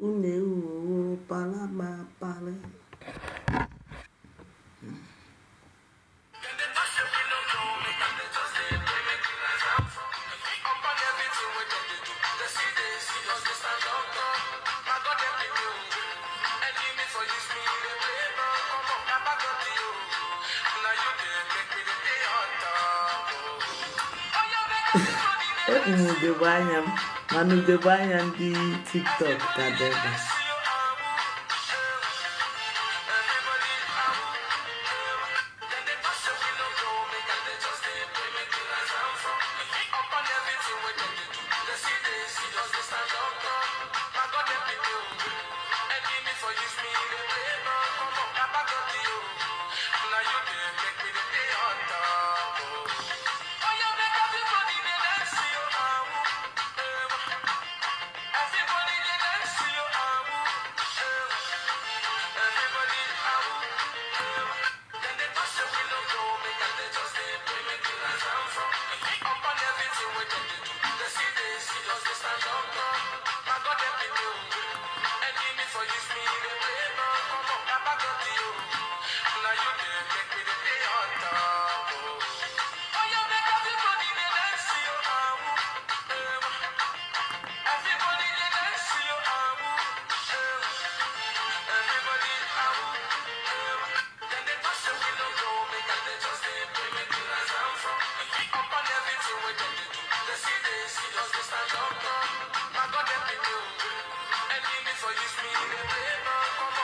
une palama pale. Manu de banyan di TikTok kadeba.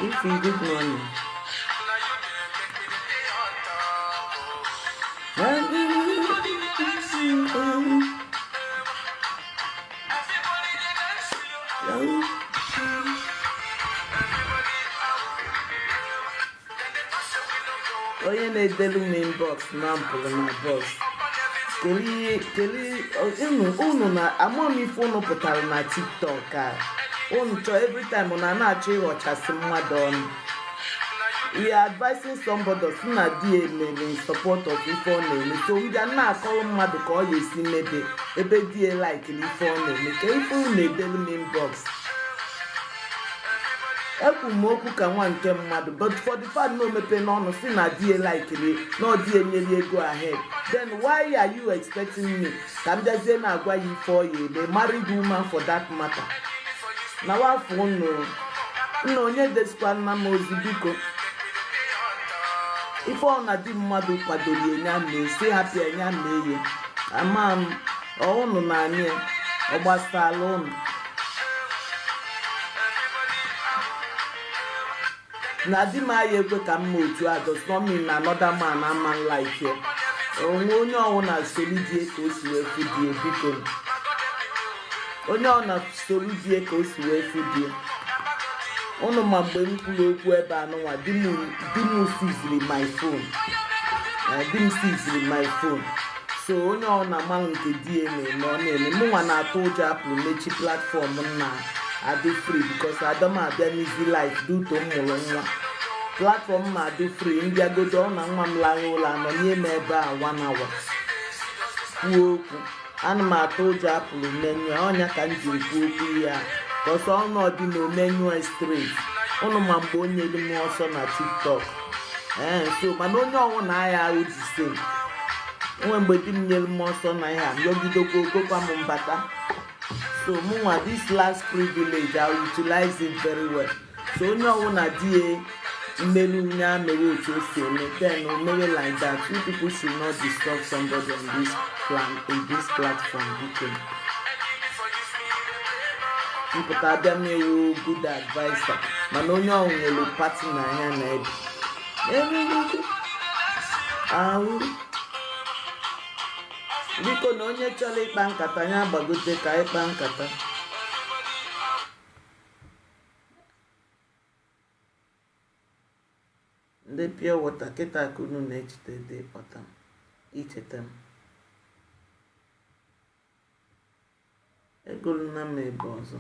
If you good morning. Onye na-edelu m inbox na mpụrụ na box. Keli unu na amamife unu pụtara na TikTok a. Unu chọ every time unu na-achọ ịghọchasị mmadụ ọnụ. We are advising somebody na di emere in support of ife ọ na-eme. So we are na-akọrọ mmadụ ka ọ ga-esi mebe ebe di like ife ọ na-eme. Ka ife unu na-edelu m inbox. Ekwu m okwu ka nwa nke mmadụ, but for the fact na omepe n'ọnụ si na di like na ọ di enyere ego ahead, then why are you expecting me ka m bịazie na-agwa ya ife ọ ya eme, married woman for that matter? Na wafọ nna onye desikwa nna m ozi biko ife ọ na di mmadụ kwadoro enya na-esi hapụ enya na-eye ama m ọnụ na anyị ọ gbasala ụnụ na di m aya ekwe ka m otu a does not mean na another man ama like ya. Onwe onye ọwụ na solidie ka o si wee fudie biko onye ọ na solidie ka o si wee fudie ụnụ ma mgbe m kwuru okwu ebe anụnwa di m siziri my phone. Di m siziri my phone. So onye ọ na-amalụ nke di ya na-eme ọ na-eme mụnwa na-atụ ụjọ apụrụ mechi platform na adị free because adam abịa n'izi life duto m mụrụ nwa platform ma adị free ndị agodo ọ na nwa m laghị ụlọ anọ n'ime ebe a 1 hour kwuo okwu ana m atụ ụjọ apụrụ menyu ọnya ka m ji ekwu okwu ya ọsọ ọnọdụ na omenyu straight ụnụ ma mgbe onye dị m ọsọ na TikTok so mana onye ọnwụ na ahịa ahụ dị same onwe mgbe di m nyere m ọsọ na ihe a yọgidokwa okokwa m mbata. So mụnwa this last privilege I utilize it very well. So onye ọnwụ na di mmelu nya mere otu o si eme then o mere like that. You people should not disturb somebody on this platform because mpụta abịa m ewu good advisor mana onye ọnwụ nwere pati na ya na ebe ahụ biko na onye chọrọ ịkpa nkata ya gbagote ka ịkpa nkata. Ndị pure water kịta ka unu na-echete dị kpata icheta m egolu na m ebe ọzọ.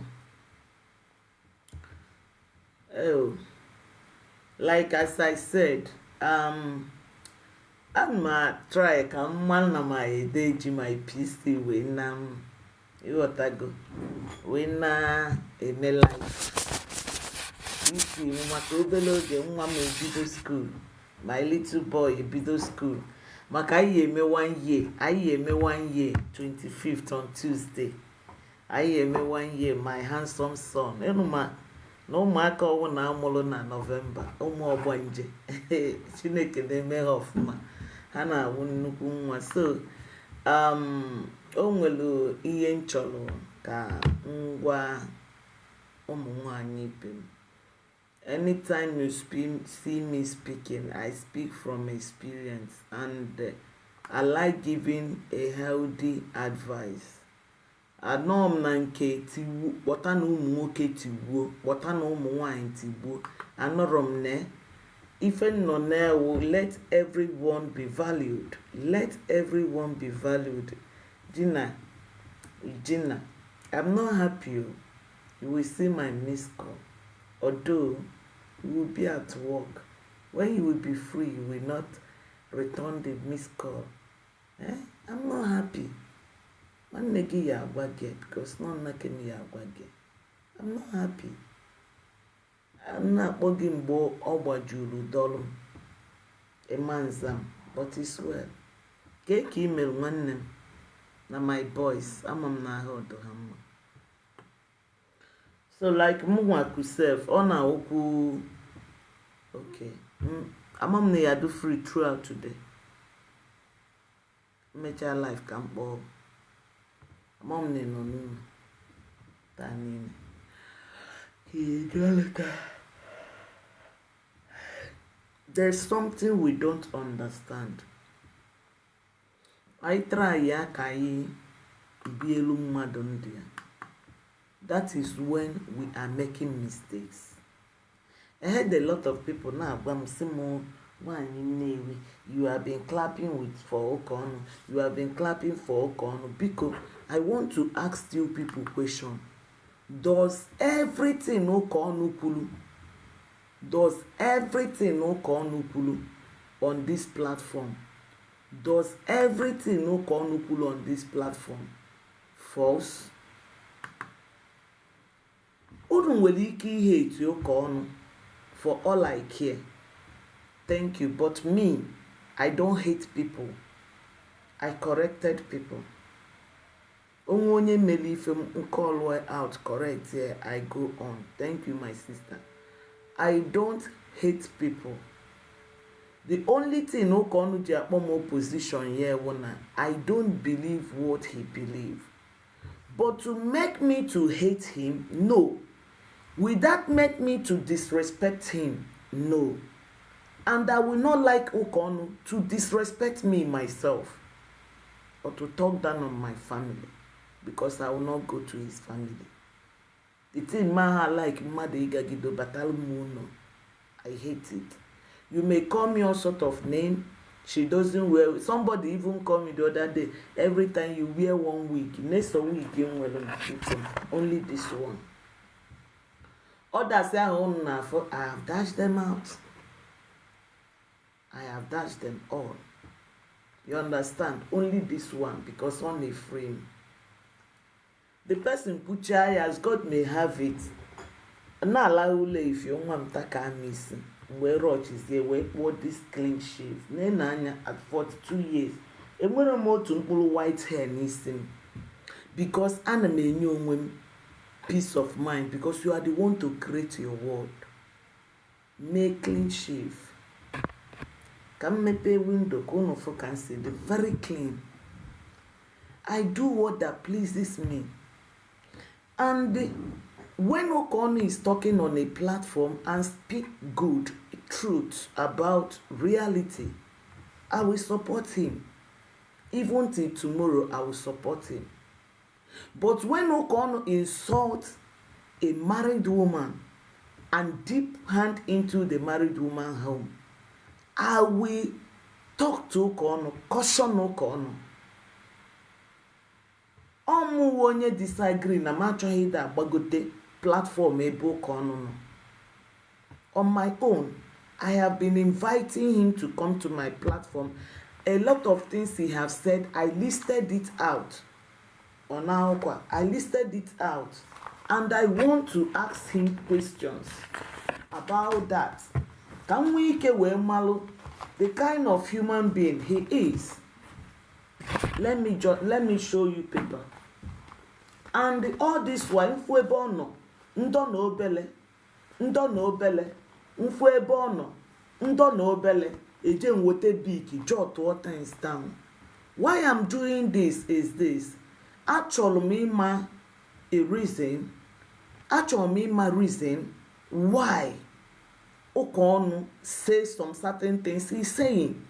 Like as I said, I'm try ka mmanụ na ma ede ji my PC wee na ịghọtago wee na eme life isi m maka obere oge nwa m ebido school, my little boy ebido school, maka anyị eme 1 year 25th on Tuesday. anyị eme 1 year my handsome son. Enuma na ụmụaka ọwụ na amụrụ na November, ụmụ ọgbanje Chineke na-eme ha ọfụma, ha na-awụ nnukwu nwa. So o nwere ihe m chọrọ ka ngwa ụmụ nwanyị ibe m. Anytime you see me speaking, I speak from experience, and I like giving a healthy advice. Anọ m na nke tigbuo, kpọta na ụmụ nwoke tigbuo, kpọta na ụmụ nwanyị tigbuo. Anọrọ m na ife nọ na-ewu, let everyone be valued. Let everyone be valued. Gina, I'm not happy. You will see my missed call. Although you will be at work, when you will be free, you will not return the missed call. I'm not happy. I'm not happy because I'm not happy. I'm not bugging bo ogbajuru dollar a man's but it's well. Cake email one na my boys. I'm na hold him. So like Mugwaku self, on our oku. Okay. I'm na do free throughout today. Major life camp ball. I'm na no no. Tanin. There's something we don't understand. I try ya kai bielu mmadụ ndị a. That is when we are making mistakes. I heard a lot of people now, you have been clapping for Okonu. You have been clapping for Okonu. Because I want to ask you people question. Does everything Okonu Kulu? Does everything Okonu Kulu on this platform? Does everything Okonu Kulu on this platform false? Unu nwere ike ihe eti ụka ọnụ for all I care. Thank you, but me, I don't hate people. I corrected people. Onye mere ife m call out correct here, I go on. Thank you, my sister. I don't hate people. The only thing ụka ọnụ ji akpọ m opposition here wona I don't believe what he believe. But to make me to hate him, no. Will that make me to disrespect him? No. And I will not like Okonu to disrespect me myself or to talk down on my family because I will not go to his family. The thing maha like Madiga Gido Batal Muno. I hate it. You may call me all sort of name. She doesn't wear. Somebody even called me the other day. Every time you wear 1 week, next week you wear only this one. Others say I have dashed them out. I have dashed them all. You understand? Only this one because on a frame. The person put your as God may have it. Na allow if you want to take missing. Where Roch is there, where what this clean shave. Nena at 42 years. And when more to pull white hair missing. Because anime knew women peace of mind because you are the one to create your world. Make clean shave. Come me pay window, kono for can see the very clean. I do what that pleases me. And when Okonu is talking on a platform and speak good truth about reality, I will support him. Even till tomorrow, I will support him. But when Okonu insults a married woman and deep hand into the married woman's home, I will talk to Okonu, caution Okonu. Omu wonye disagree na machohi da bagote platform ebe Okonu no. On my own, I have been inviting him to come to my platform. A lot of things he have said, I listed it out. I listed it out and I want to ask him questions. about that. Can we malu the kind of human being he is? Let me show you paper. And all this while mfu ndo na obele mfu ebe ono ndo na obele eje nwote big jot all times down. Why I'm doing this is this. Actually me a reason. Actually me reason why Okonu says some certain things he's saying.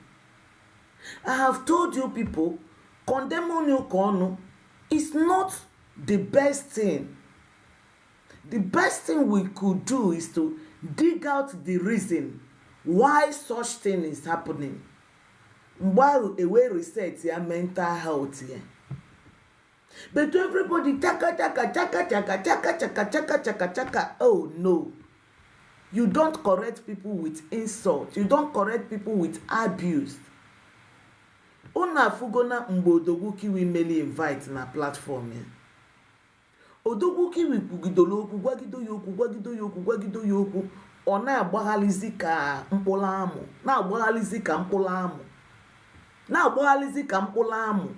I have told you people, condemning Okonu is not the best thing. The best thing we could do is to dig out the reason why such thing is happening. While away research your mental health here. But everybody chaka. Oh no. You don't correct people with insult. You don't correct people with abuse. Una fugona mbodogu kiwi meli invite na platform ya. Odogu kiwi kugidolo okwu gwagido yoku ọ na-agbaghalizi ka mkpụrụ amụ.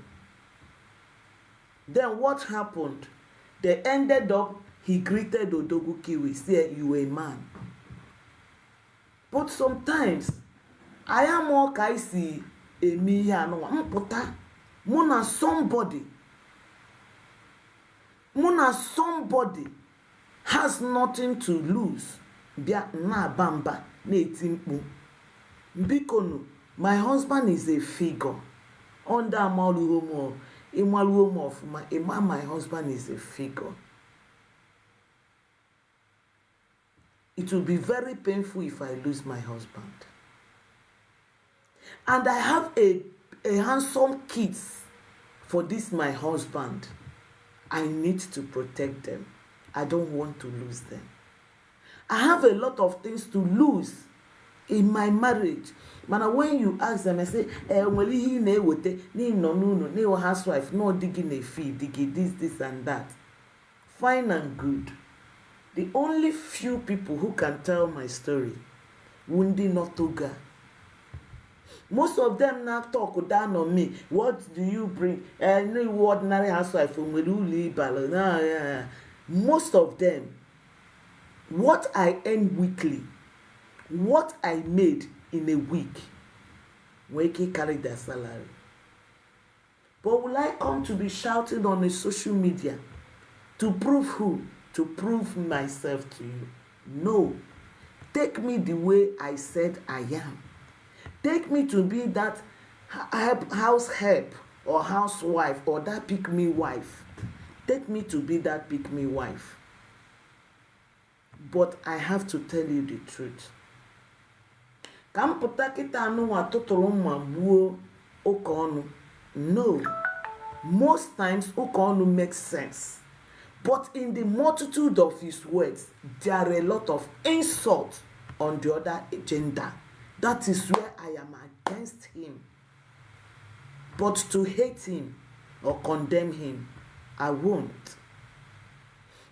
Then what happened? They ended up, he greeted Odogu Kiwi, said, "You a man." But sometimes, I am more kaisi emi ya no mputa. Muna somebody has nothing to lose. Bia na bamba na etimpu. Bikono, my husband is a figure. Under Amalu of my husband is a figure. It will be very painful if I lose my husband. And I have a handsome kids for this my husband. I need to protect them. I don't want to lose them. I have a lot of things to lose in my marriage. But when you ask them, I say, well, he no housewife, no digging a fee, digging this and that. Fine and good. The only few people who can tell my story, Wundi Notoga. Most of them now talk down on me. What do you bring? No ordinary housewife from Meruli. Most of them, what I earn weekly, what I made in a week, Wake carry their salary. But will I come to be shouting on the social media to prove who? To prove myself to you? No. Take me the way I said I am. Take me to be that house help or housewife or that pick-me wife. Take me to be that pick-me wife. But I have to tell you the truth. No. Most times Okonu makes sense. But in the multitude of his words, there are a lot of insults on the other agenda. That is where I am against him. But to hate him or condemn him, I won't.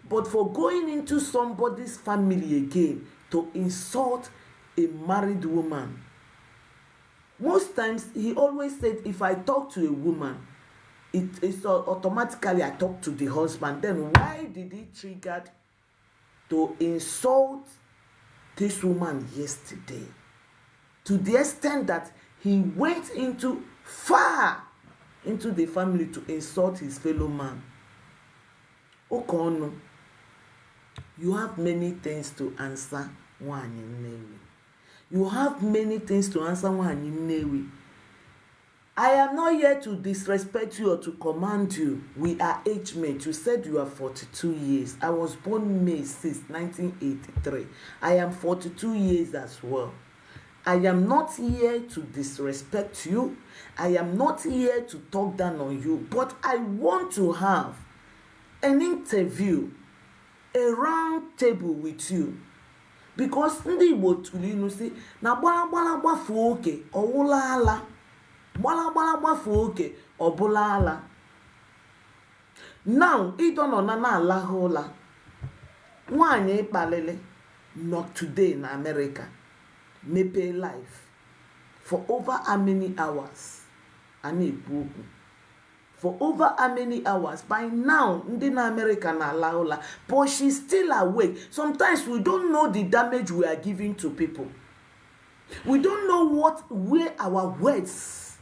But for going into somebody's family again to insult a married woman, most times he always said, if I talk to a woman, it's automatically I talk to the husband. Then why did he trigger to insult this woman yesterday? To the extent that he went far into the family to insult his fellow man. Okonu, you have many things to answer. You have many things to answer. I am not here to disrespect you or to command you. We are age mates. You said you are 42 years. I was born May 6, 1983. I am 42 years as well. I am not here to disrespect you. I am not here to talk down on you. But I want to have an interview, a round table with you. Because ndị Igbo tụrụ si na gbalagbala gbafuo oke ọwụla ala. Gbalagbala gbafuo oke ọbụla ala. Now, ịdọ nọ na alahụ ụla. Nwaanyị ịkpalele. not today in America, mepe life for over how many hours? For over how many hours? By now, ndị na America na alaola, but she's still awake. Sometimes we don't know the damage we are giving to people. We don't know where our words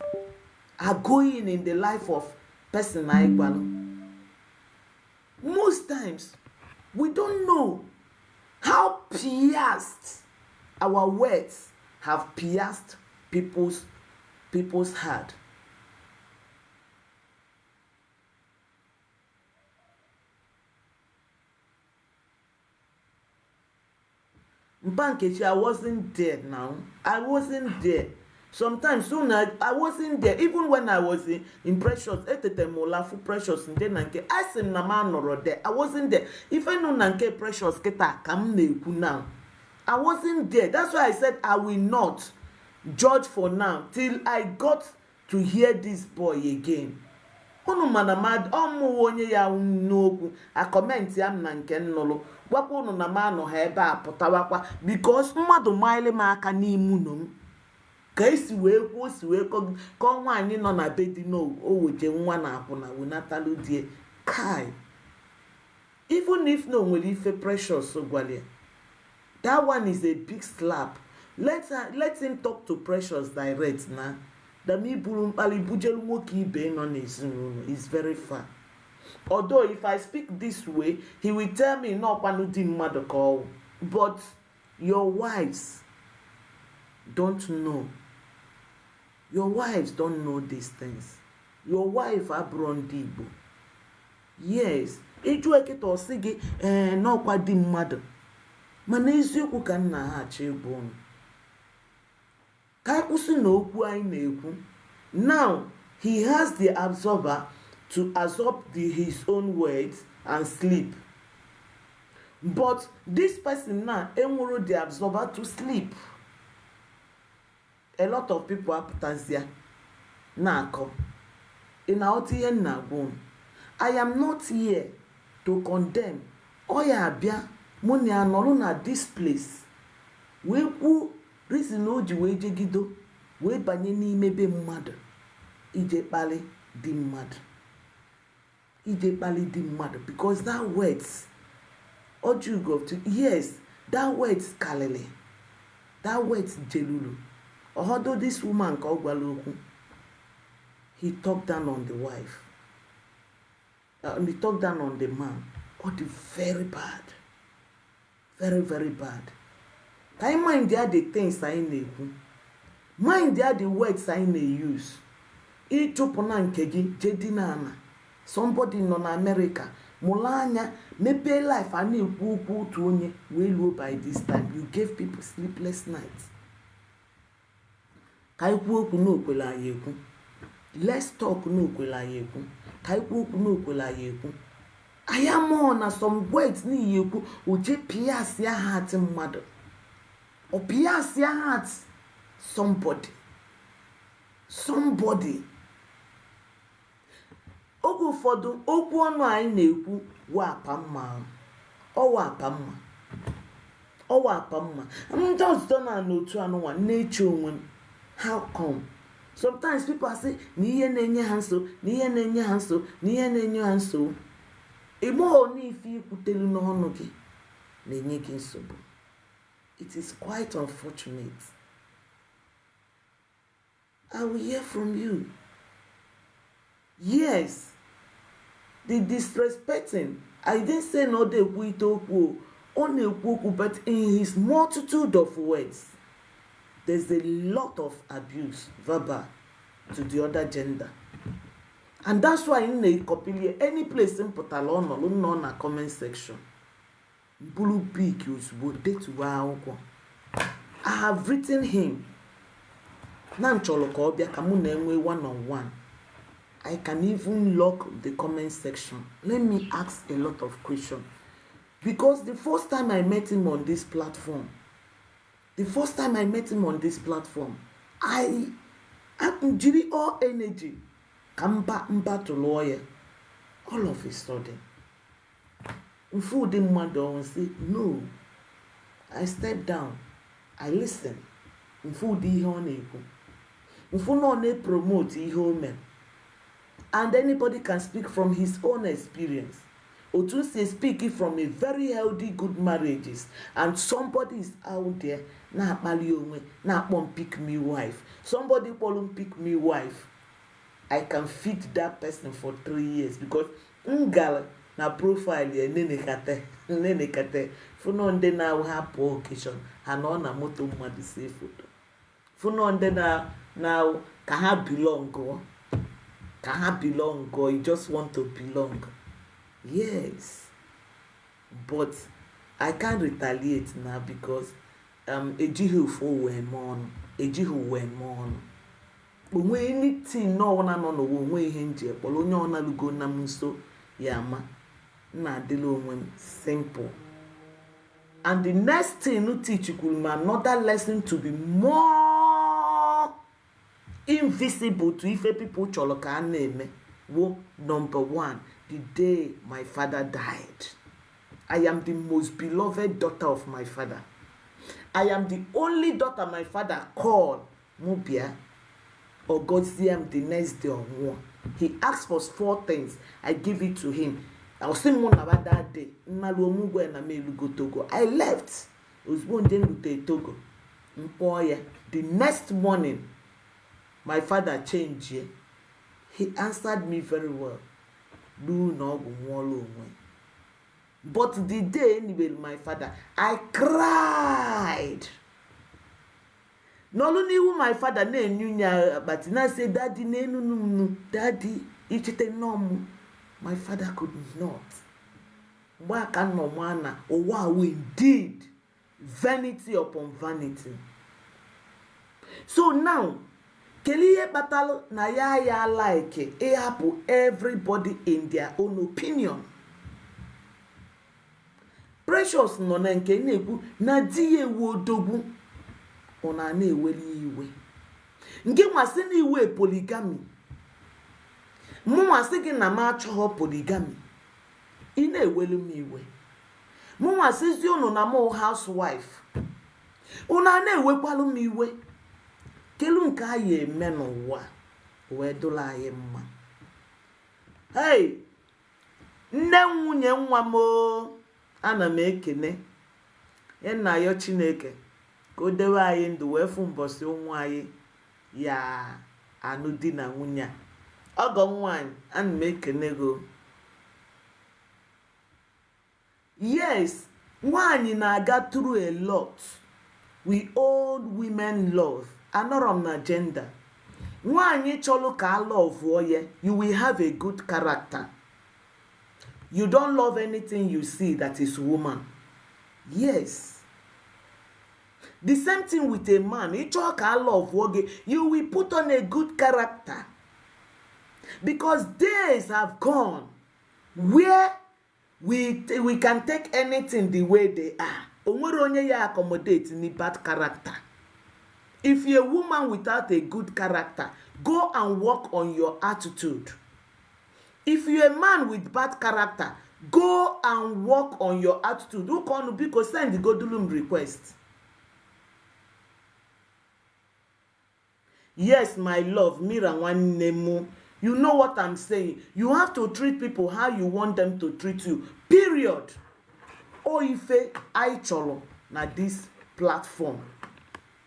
are going in the life of person na igbalo. Most times, we don't know how pierced our words have pierced people's heart. Mpankechi, I wasn't there now. I wasn't there. Sometimes soon I wasn't there. Even when I was in Precious, Etetemola Precious in Denanke, I said Naman or there. I wasn't there. If I know Nanke Precious Keta come now. I wasn't there. That's why I said I will not judge for now till I got to hear this boy again. Unu manamad onye ya n'okwu a comment ya na nke nnụlụ gwakwa unu na ma nọ ha ebe a pụtawakwa because mmadụ maile m aka n'imu nụ m ka esi wee kwuo si wee ka nwaanyị nọ na be di no o weje nwa na akwụna wenatalu die kai. Even if no nwere ife Precious gwale, that one is a big slap. Let him talk to Precious direct na. Dami buru mkpali bujelu nwoke ibe nọ n'ezinụlọ is very far. Although if I speak this way, he will tell me no kwanu di mmadụ ka ọwụ. But your wives don't know. Your wives don't know these things. Your wife abụrụ ndị Igbo. Yes, ịjụ eketa ọsị gị n'ọkwa di mmadụ. Mana eziokwu ka nna ha achọ ịgwa unu. Ka kwụsị na okwu anyị na-ekwu. Now, he has the absorber to absorb his own words and sleep. But this person now enwero the absorber to sleep. A lot of people apụtazia na-akọ. Ịna-aghọta ihe m na-agwa unu. I am not here to condemn. Ọ ya abịa mụ na ya nọrọ na this place wee kwuo reason o ji wee jegido wee banye n'ime be mmadụ ije kpali di mmadụ. Ije kpali di mmadụ because that words ojugo to yes, that words kalele, that words jelulu. Although this woman ka ọ gwara okwu, he talked down on the wife. He talked down on the man. Oh, the very bad. Very, very bad. Can you mind there the things I na-ekwu? Mind there the words I na-use. Ịchụpụna nke gị jedina ana. Somebody nọ na America. Mụla anya mepee life a na-ekwu okwu otu onye wee luo by this time. You gave people sleepless nights. Ka ikwu okwu n'okwele anyị ekwu. Let's talk n'okwele anyị ekwu. Ka ikwu okwu n'okwele anyị ekwu. I am on some words ni ekwu oje pierce ya heart mmadụ. Or pierce ya heart somebody. Oge ụfọdụ okwu ọnụ anyị na-ekwu wapa mma. Ọ wapa mma. Ndị ọzọ na n'otu anụnwa na-eche onwe m. How come? Sometimes people say na ihe na-enye ha nso. Imo oni ife ikwutelu n'ọnụ gị na-enye gị nsogbu. It is quite unfortunate. I will hear from you. Yes, the disrespecting. I didn't say no de okwu only okwu, but in his multitude of words, there's a lot of abuse, verbal, to the other gender. And that's why in the copy any place in Potalon or no na comment section. Blue big use would date wow. I have written him. Nan Choloko Bia Kamunenwe 1-on-1. I can even lock the comment section. Let me ask a lot of questions. Because the first time I met him on this platform, I had all energy. Mba to lawyer. All of a sudden, Mfude mmadụ say, no, I step down, I listen. Mfu di ihe ọ na-ekwu. Mfu na ọ na-promote ihe o mere. And anybody can speak from his own experience. Otu say speaking from a very healthy, good marriages, and somebody is out there na-akpali onwe, na-akpọ pick me wife. Somebody call him pick me wife. I can feed that person for 3 years because ngal na profile ya nenekate funo ndị na-ahapụ occasion ha nọ na moto mmadụ see foto. Funo ndị na ka ha belong or you just want to belong. Yes, but I can't retaliate now because ejighị ofu wee mọnụ, ejighị wee mọnụ. Onwe anything no one no onwe ihe nje kpọrọ onye ọ na-alụgo na m nso ya ma na adịla onwe m simple. And the next thing you teach you another lesson to be more invisible to ife people chọrọ ka a na-eme. Wo number 1, the day my father died. I am the most beloved daughter of my father. I am the only daughter my father called Mubia or God see him the next day or more. He asked for 4 things. I give it to him. I was saying more about that day. Togo. I left. I was born in Togo. The next morning, my father changed. He answered me very well. But the day anyway, my father, I cried. Not only who my father knew, but now say, Daddy, no, Daddy, it's normal. My father could not. Waka no mana, oh wow, indeed, vanity upon vanity. So now, Keliye battle na ya like it happen everybody in their own opinion. Precious no na nke na-ekwu na di ya ewu odogwu ona na-eweli iwe. Nke nwasị na iwe polygamy. Mụ nwasị gị na ma achọghọ polygamy. Ị na-eweli m iwe. Mụ nwasị zi unu na mụ housewife. Una na-ewekwalụ m iwe. Kelu nke anyị eme n'ụwa wee dụla anyị mma. Hey, nne nwunye nwa m ana m ekene nna ya Chineke ka o dewe anyị ndụ wee fụ mbọsị ụmụ anyị ya anụ di na nwunye. Ọgọ nwaanyị ana m ekene go. Yes, nwaanyị na-aga through a lot. We old women love. Anorom na gender. Nwaanyị chọlụ ka love oye, you will have a good character. You don't love anything you see that is woman. Yes. The same thing with a man. Ịchọ ka love oge, you will put on a good character. Because days have gone where we can take anything the way they are. Onwere onye ya accommodate ni bad character. If you're a woman without a good character, go and work on your attitude. If you're a man with bad character, go and work on your attitude. Who can because send the Godulum request? Yes, my love, Mira one nemo. You know what I'm saying. You have to treat people how you want them to treat you. Period. O ife I cholo na this platform.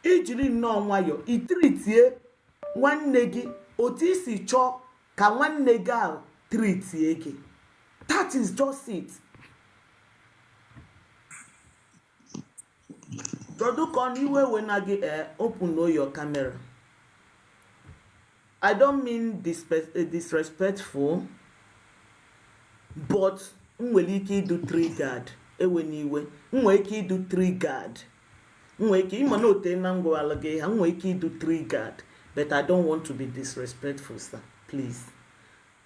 Ijiri no nwayo itreatie nwanne gi otu isi chọ ka nwanne gi a treatie gi. That is just it. Dodu kon iwe wena gi open your camera. I don't mean disrespectful, but nwere ike idu triggered eweniwe. Nwere ike idu triggered. Nweke imana ote na ngwala gị ha nweke idu triggered, but I don't want to be disrespectful, sir. Please.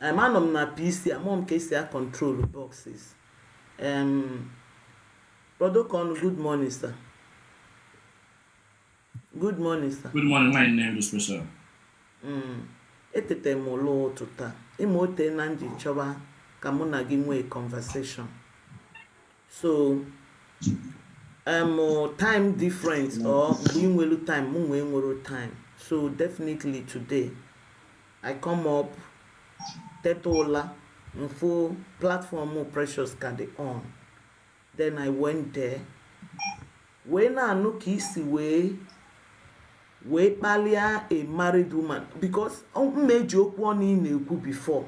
I'm on na PC, I'm on case I control boxes. Brother Con, good morning, sir. Good morning, sir. Good morning, my name is Mr. Etete molo tuta. Imo ote na nji choba ka mụ na gị nwee conversation. So time difference or we time time. So definitely today I come up Tetola full platform Precious Kade on. Then I went there. When I know kisi we kpalia a married woman because mmeji okwu ọ na-ekwu before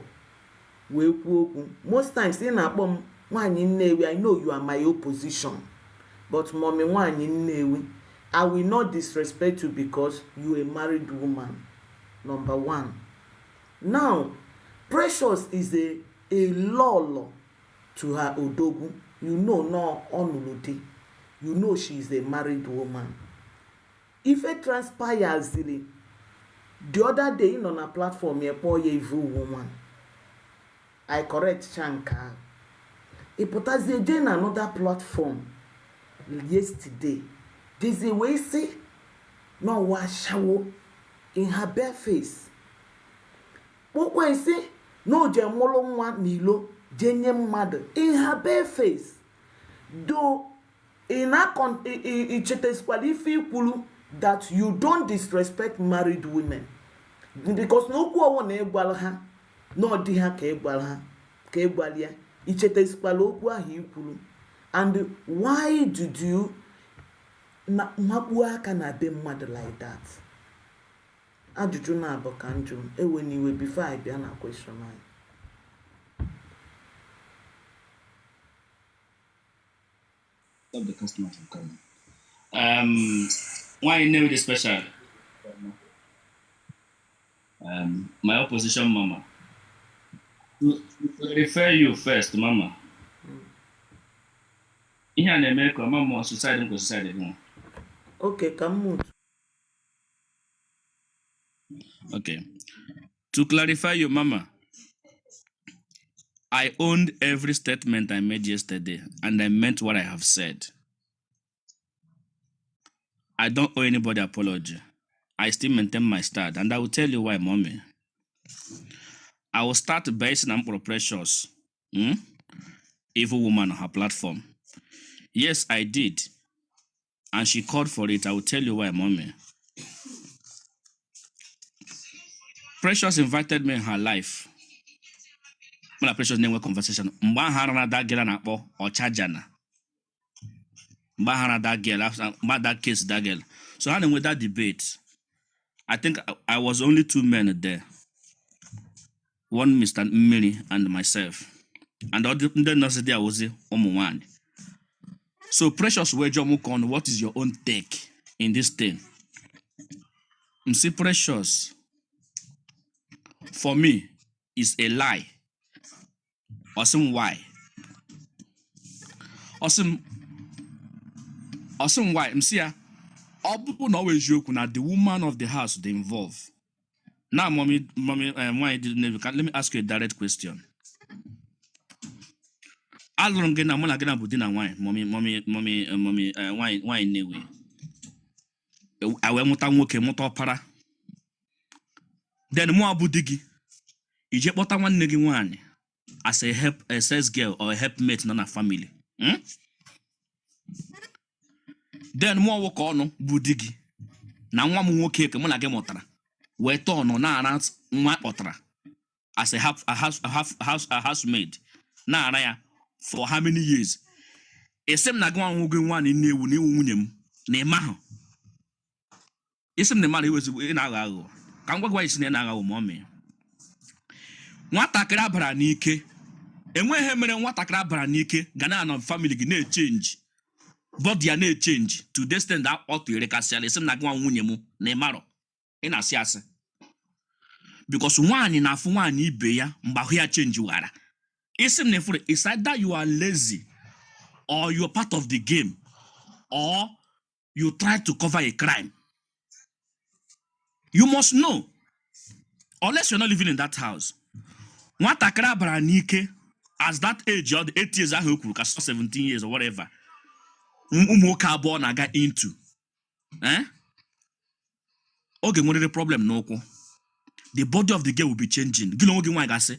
wee kwuo okwu most times ị na-akpọ m nwaanyị Nnewi. I know you are my opposition, but mommy nwaanyị Nnewi, I will not disrespect you because you a married woman. Number one. Now Precious is a lolo to her Odogwu. You know no onulude. You know she is a married woman. If it transpires the other day on a platform here poor evil woman, I correct Shankar. It put us again another platform yesterday. There's a way say no wash shower in her bare face. What when say no jemolo nwa nilo jenye mother in her bare face. Though in a that you don't disrespect married women because no kwa na egwala ha no di ha ka egwalia ichetesikwala okwu ahụ ikwuru. And why did you makpu aka na be mmadụ like that? Ajụjụ na abụ ka njụ eweniwe before I bịa na question anyị. Stop the customer from coming. Why you know the special? My opposition mama. To refer you first, mama. Ihe a na-eme ka mama suicide and suicide no. Okay, come on. Okay. To clarify you, mama, I owned every statement I made yesterday, and I meant what I have said. I don't owe anybody apology. I still maintain my stand, and I will tell you why, mommy. I will start basing on Precious, evil woman on her platform. Yes, I did, and she called for it. I will tell you why, mommy. Precious invited me in her life. When Precious name conversation, that girl na akpo Ochajana. That girl after that case, that girl. So how with that debate, I think I was only two men there. One Mr. Miri and myself. And the next day I was one. So Precious Wejomukon, what is your own take in this thing? See, Precious, for me, is a lie. Awesome why? Awesome why? Msia, all people always joke now the woman of the house they involve. Now, mommy, why didn't let me ask you a direct question. How long again I'm gonna budina wine, mommy, why anyway? I will muta motor para. Then more budigi. You just bought one nigga one as a sex girl or a helpmate in a family. Then more work on budigi. Now one more cake and one again motara. We turn on na my otra as a housemaid. Na for how many years? Esem na gwa nwoge one in newu ni wunyem na ema. Esem ne man he was in agho. Kan gwa isi na agho mommy. Nwatakịrị abara n'ike. Enweghị mere nwatakịrị abara n'ike ga na family gị na-change. Body ya na-change to the extent that otu rekasiala esem na gwa nwunye mu na emaro. Ị na-asị asị. Because nwaanyị na-afụ nwaanyị ibe ya mgbe ahụ ya change wara. Isim nefure, it's either you are lazy or you're part of the game or you try to cover a crime. You must know. Unless you're not living in that house. Nwatakịrị abara n'ike as that age or the 8 years ahụ kwuru ka 17 years or whatever. Ụmụ nwoke abụọ na-aga into. Oge nwere problem n'ụkwụ. The body of the girl will be changing. Gị na nwoke nwaanyị ga-asị,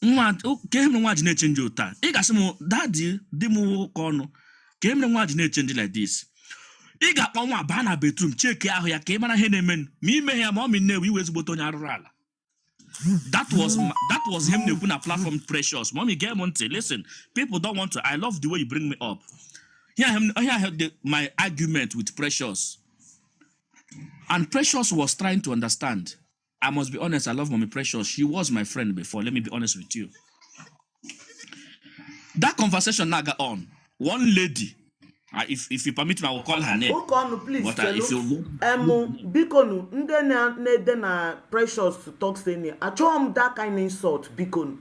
nwa ke him nwa ji na-echange ota. Ị ga-asị m daddy di m nwoke ọnụ Came the one in change like this. He got one banner bedroom, check out here, came and I had a man. Me, may have mommy know we was but on your rala. That was him. They put a platform precious. Mommy, get one say, listen, people don't want to. I love the way you bring me up. Here I had my argument with Precious. And Precious was trying to understand. I must be honest, I love Mommy Precious. She was my friend before. Let me be honest with you. That conversation now got on. One lady, if you permit me, I will call her name. Okay, please. But if you Bikonu, na Precious to talk saying, I show that kind of insult. Bikonu,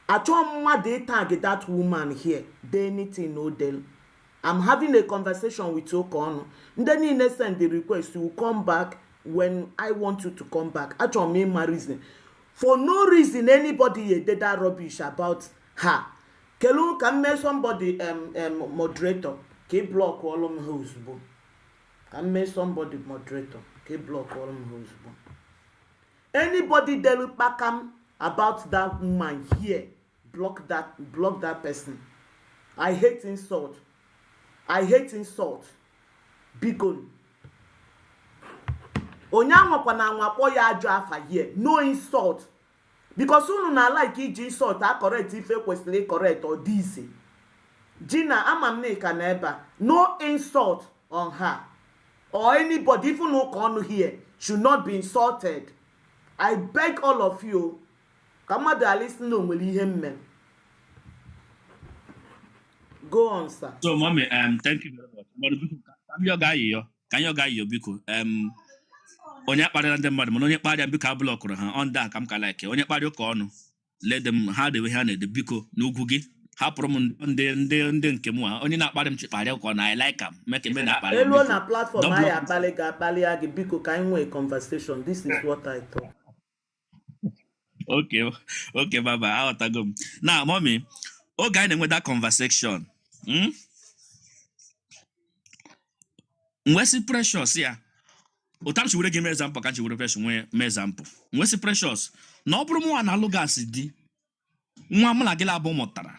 I show they target that woman here. They anything no del. I'm having a conversation with Okonu. Then he send the request to come back when I want you to come back. Actually, my reason. For no reason, anybody did that rubbish about her. Kelun can make somebody moderator. Ke block all of who's boom. Can make somebody moderator. Ke block all of who's boom. Anybody that look back about that woman here, block that person. I hate insult. I hate insult. Bikonu. Onyanwa kwa na nwakpo ya ajo afa here. No insult. Because unu na like iji insult a correct ife kwesịrị correct or this. Gina amamneka na eba. No insult on her. Or anybody, even who come here, should not be insulted. I beg all of you. Kama da listen no nwere ihe mme. Go on, sir. So, mommy, thank you very much. Can you guy biko? Onye kpara ndị mmadụ mana onye kpara biko ablọkụrụ ha on that ka m ka like onye kpara ụka ọnụ let them ha the way ha na-ede biko n'ugwu gị hapụrụ m ndị nke m onye na-akparị m chịkparị ụka na I like am make me na akparị elu na platform anyị akpali gị biko ka anyị nwee conversation. This is what I thought. Okay baba aghọtago m. Now mommy, oge anyị na-enwe that conversation mwesi Precious ya otam chiwere gị example ka chiwere Precious nwee example mwesi Precious na ọ bụrụ mụ na alụgasị di nwa m na gị labụ mụtara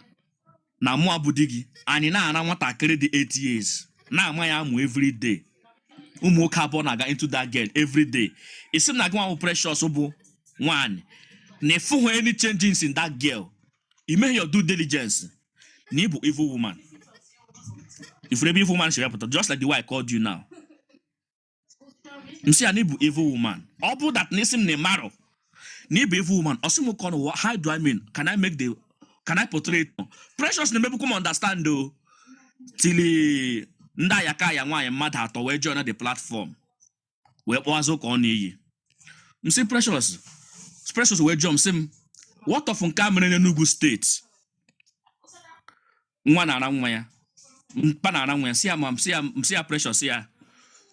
na mụ abụ di gị anyị na-ara nwatakịrị dị 8 years na-ama ya amụ every day ụmụ nwoke abụọ na-aga into that girl every day isi m na gị nwa bụ Precious bụ nwaanyị na ịfụhụ any changes in that girl ime your due diligence na ịbụ evil woman. If you be evil woman, she report just like the way I called you now. You see, I need evil woman. All that listen ne marrow. Need evil woman. Also, how do I mean? Can I portray it? Precious ne maybe come understand though. Till nda yaka ya nwa ya mother to we join the platform. We was okay on ye. You see, Precious we jump sim. What of Nkam in Enugu State? Nwa na nwa ya. Mpanana when see Precious here.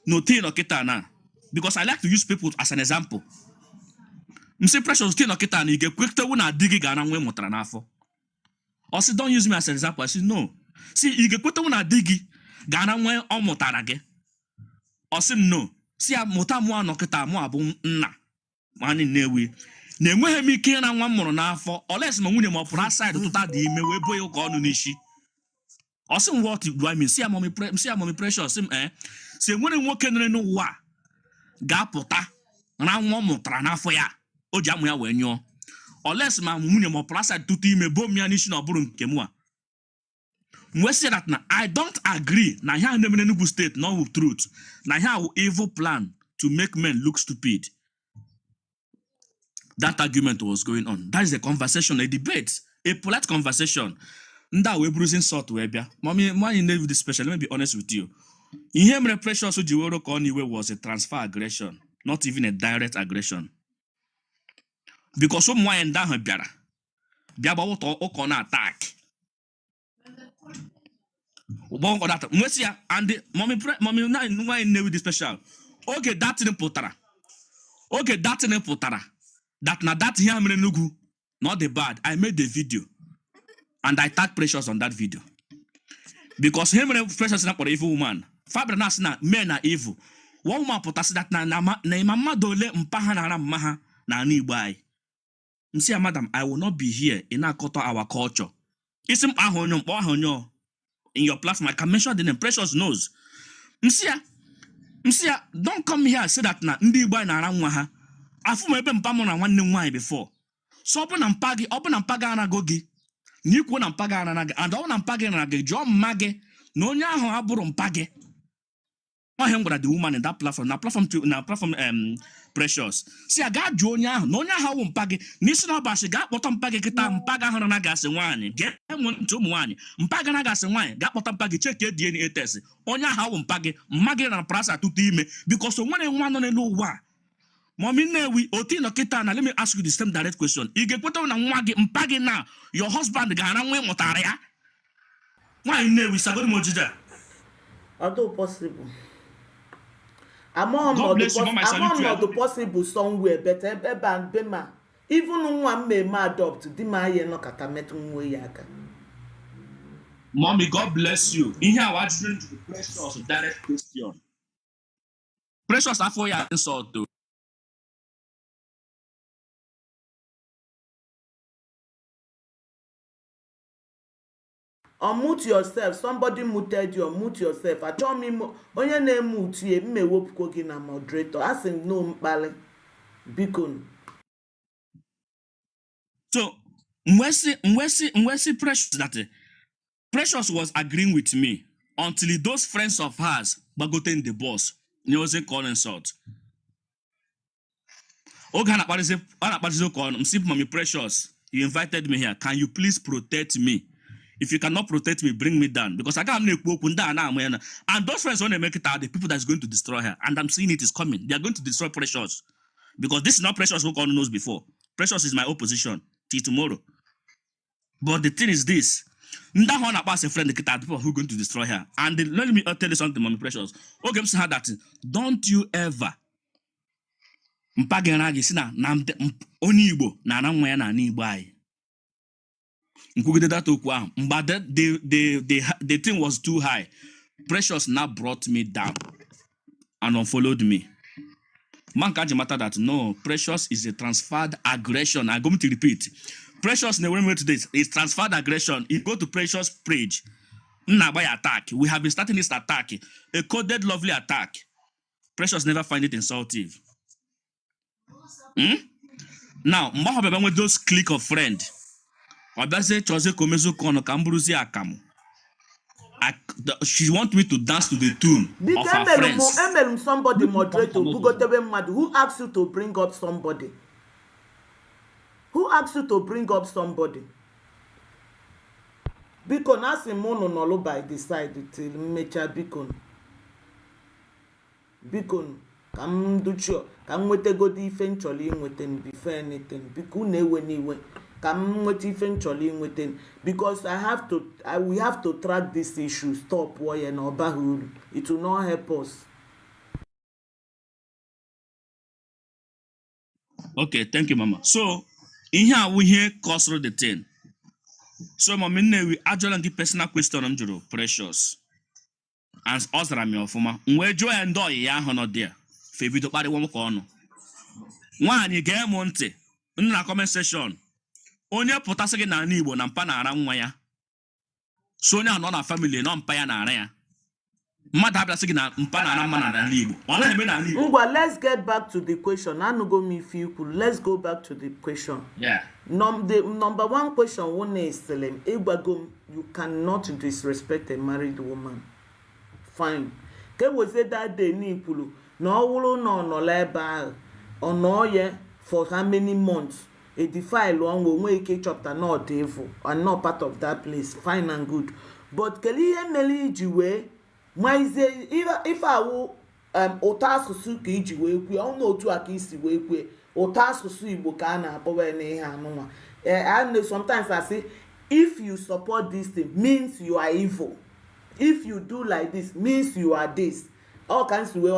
No thing no kita na. Because I like to use people as an example. Msi Precious thing no kita na you get quick to na digi ga na nwe mutara na afọ. Or say don't use me as an example. I say no. See you get quick to na digi ga na nwe o mutara ge. Or say no. See muta mu no kita mu abu nna. Mani newe. Na enweghị m ike na nwa mụrụ n'afọ. Unless ma nwunye m opura side tuta dị ime we boy ka ọnụ n'ishi. Awesome, what do I mean? See, mommy Precious. See, when you walk in the wa gapota, and I want more trana ya. O jamuya when you, or less, my munia more plaza to team a bomb mission or burung kemua. We say that now, I don't agree. Now, here in the Enugu State, no with truth. Now, here evil plan to make men look stupid. That argument was going on. That is a conversation, a debate, a polite conversation. Nda we bruising sort we bia. Mommy never this special. Let me be honest with you. In here, Precious Jiworo Koniwe was a transfer aggression, not even a direct aggression. Because some wine down her biara. Biaba what or corner attack. Bongo that Mwesia and mommy why never this special. Okay, that's in potara. Okay, that's in potara. That na that here Nugu. Not the bad. I made the video. And I tag Precious on that video. Because him and Precious is not for evil woman. Fabra na men are evil. One woman potas that na mama dole mpaha na maha na ni buy. Msia madam, I will not be here in our culture. Isim ahonyo. in your platform. I can mention the name. Precious knows. Msia, don't come here and say that na ndi Igbo na ara nwa ha. Afu mo ebe mpa mo na nwanne nwa before. So open na mpaga anago gi. Ni kwuo na mpaga anago. And ọ na mpaga anago jụọ mma gị na onye ahụ abụrụ mpa gị. Ọ him gwara the woman in that platform. Na platform Precious. Si aga jụọ onye ahụ na onye ahụ wụ mpa gị. N'isi na ọbashi ga kpọta mpa gị kịta mpaga ahụ na gasị nwaanyị. Ge ntụ ụmụ nwaanyị. Mpaga na gasị nwaanyị ga kpọta mpa gị cheke DNA test. Onye ahụ wụ mpa gị. Mma gị na prasa tutu ime because onwere nwa nọ n'elu ụwa. Mommy Newi, Otino Kitana, let me ask you the same direct question. You get put on a waggy mpagi now. Your husband gana way motaria. Why Newi Sagoni Mojida? Although possible. Among the possible somewhere better than Bema. Even one may adopt the Maya no katametum wayaka. Mommy, God bless you. In here, I want you to Precious direct question. Precious after your insult though. Unmute yourself. Somebody muted you. Unmute yourself. I told me onye na mute ye me wopko gi na moderator. Asim no mbale. Bikon. So Mwesi Precious that Precious was agreeing with me until those friends of hers bagoten the boss. You know, calling insult. Okay, Mommy Precious, you invited me here. Can you please protect me? If you cannot protect me, bring me down. Because I can't make and those friends, when they make it out, the people that's going to destroy her. And I'm seeing it is coming. They are going to destroy Precious. Because this is not Precious who God knows before. Precious is my opposition till tomorrow. But the thing is this. That one about a friend, the people who are going to destroy her. And let me tell you something, Mommy Precious. Okay, I'm saying that. Don't you ever mpagenagi sina na oni Igbo na na nwa ya na Igbo ai. But the thing was too high. Precious now brought me down and unfollowed me. Man can't matter that no, Precious is a transferred aggression. I'm going to repeat. Precious never today is transferred aggression. You go to Precious page. Attack. We have been starting this attack. A coded lovely attack. Precious never find it insultive. Now, with those clique of friends. She wants me to dance to the tune of her friends. Somebody moderator who asked you to bring up somebody? Who asked you to bring up somebody? Because as in mono nolo by the side till mecha Bicon come do sure come with a good defense within before anything because never eventually within because we have to track this issue. Stop war and Obahuru. It will not help us. Okay, thank you, Mama. So in here we hear cause the thing. So Mama, we actually give personal question on Juro Precious. And us that me ofuma. Where joy and do ya hono there. Fabi to party one corner. One you get monte in the comment section. Onye pụtasị gị na Igbo na mpa na-ara nwa ya. So onye anọ na family nọ mpa ya na-ara ya. Mmadụ abịasị gị na mpa na-ara mma na Igbo. Ọ na-eme na Igbo. Ngwa, let's get back to the question. Let's go back to the question. Yeah. The number one question one is you cannot disrespect a married woman. Fine. Ke we say that day ni Ikulu na ọwụrụ na ọnọla ebe ahụ. Ọ nọ ye for how many months? A defile one will make a chapter not evil and not part of that place. Fine and good. But Keliye Meli Jiwe, why is it if I will Otasusu Kijiwe, we all know to a kiss way, Otasusu Bukana, Power and sometimes I say, if you support this thing, means you are evil. If you do like this, means you are this. All kinds of way,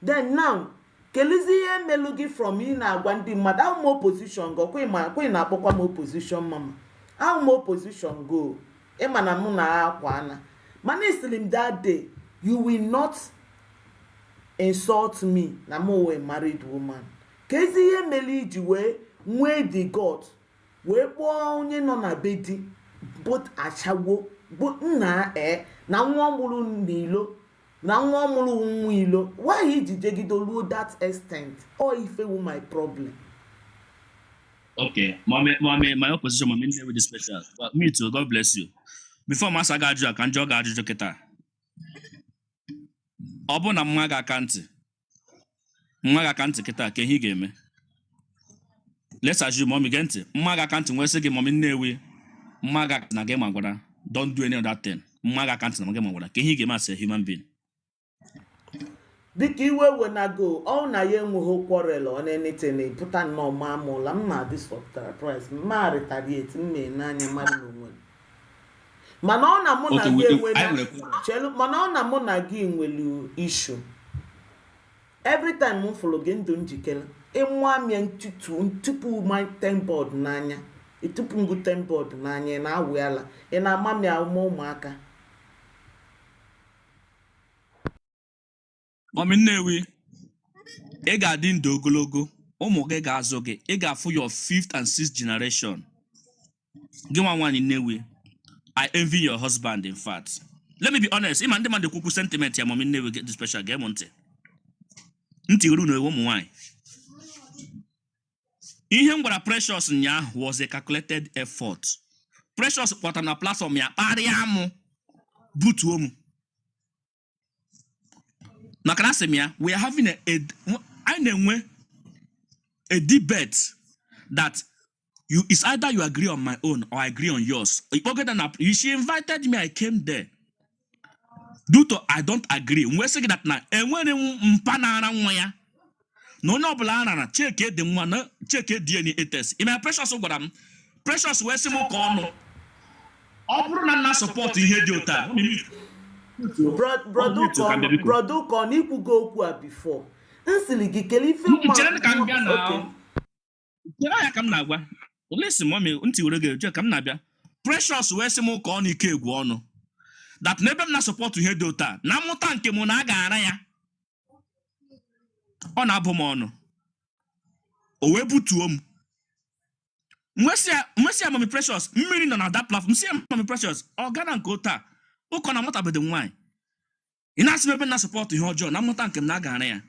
then now. Kelizie melugi from me na gwandi mmadụ how more position go kwe na akpọkwa more position mama how more position go ịma na mụ na akwa ana mana islim that day you will not insult me na mụ a married woman kezihe meli iji wee nwee the god wee kpọọ onye nọ na bedi both achawo bụ nna na nwa mụrụ n'ilo na nwa mụrụ nwa ilo, why iji jegidolu that extent? Or ife wu my problem. Okay, mommy, my opposition, mommy, with the special. But me too, God bless you. Before Master Gaju, I can jog Gaju Kita. Obona Maga Kanti. Maga Kanti Kita, can he game me? Let's assume mommy Genti. Maga Kanti, where's the mommy Newe? Maga Nagamagona. Don't do any of that thing. Maga Kanti Nagamagona. Can he game as a human being? Dịka iwe when I go, all na ye enweghị quarrel on anything, put on no mamula, ma this surprise, ma retaliate, me n'anya mmadụ n'onwe. Mana ọ na mụ na gị enwelu, mana ọ na mụ na gị enwelu issue. Every time m follow gị ndụ njikere, ịmụ amịa ntupu my temboard n'anya, ịtupu ngụ temboard n'anya, na awụala, ị na-ama m ya ụmụaka. Mommy Newe, ị ga-adị ndụ ogologo, ụmụ gị ga-azụ gị, ị ga-afụ your 5th and 6th generation. Gị nwa nwaanyị Newe, I envy your husband, in fact. Let me be honest, ịma ndị mmadụ kwukwu sentiment ya Mommy Newe get the special game ntị. Ntị ru na ewu ụmụ nwaanyị. Ihe m gwara Precious nyaahụ was a calculated effort. Precious kpọtara na platform ya kparịa mụ, butuo mụ. Nakanasemia, we are having a debate that it's either you agree on my own or I agree on yours. She invited me, I came there. Due to I don't agree. We say that now. And when mpanara nwaya, no blana check the one check DNA test. In my Precious ogram, Precious we say mo kono. Oburu na support ihe dị ota. Brother kon ikwugo okwu a before. Nsili gị kele ife mma. Chere ka m bịa na. Chere ya ka m na-agwa. Listen, mommy, ntị were gị ka m na-abịa. Precious wee sị m ka ọ n'ike egwu ọnụ. That n'ebe m na support ihe dị ụta, na mmụta nke mụ na a ga-ara ya. Ọ na-abụ m ọnụ. O wee butuo m. Mwesi ya Mommy Precious, mmiri nọ na that platform. Msi ya Mommy Precious, ọ gana nke ụta. Ụkọ na mụtabede nwaanyị. Ị na-asị m ebe na support ihe ọjọọ, na mmụta nke m na a ga-ara ya.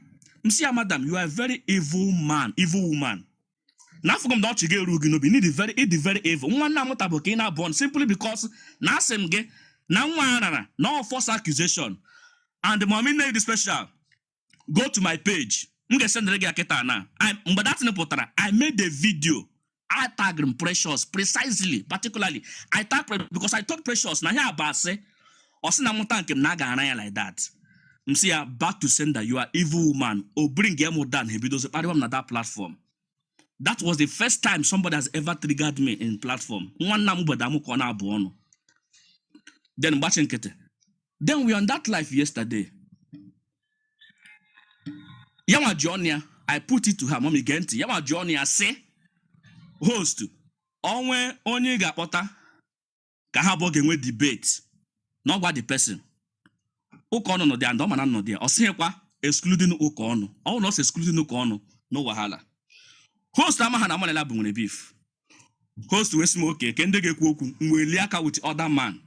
Msi ya madam, you are a very evil man, evil woman. Now for that you get rugi no be need the very evil. One na mota boke na born simply because na sem ge na nwa no false accusation. And the Mommy Newe special. Go to my page. Mge send the aketa na. But that's no potara. I made a video. I tagged him Precious precisely, particularly. I tagged because I thought Precious na here about say or na mota nke na ga ya like that. Msia back to sender, you are evil woman. Or bring Gemo down he videos na that platform. That was the first time somebody has ever triggered me in platform. Then we on that live yesterday. Yama Jonia, I put it to her, Mommy Genti. Yama Jonia say, host, onwe onye ga-akpọta ka ha bụ ga-enwe debate. Not what the person. Ukono no there and Domana no there. Or say excluding Ukono. All not excluding Ukono. No wahala. Host amahana monela bungne beef. Host we smoke kende ge kwoku nweliaka with other man.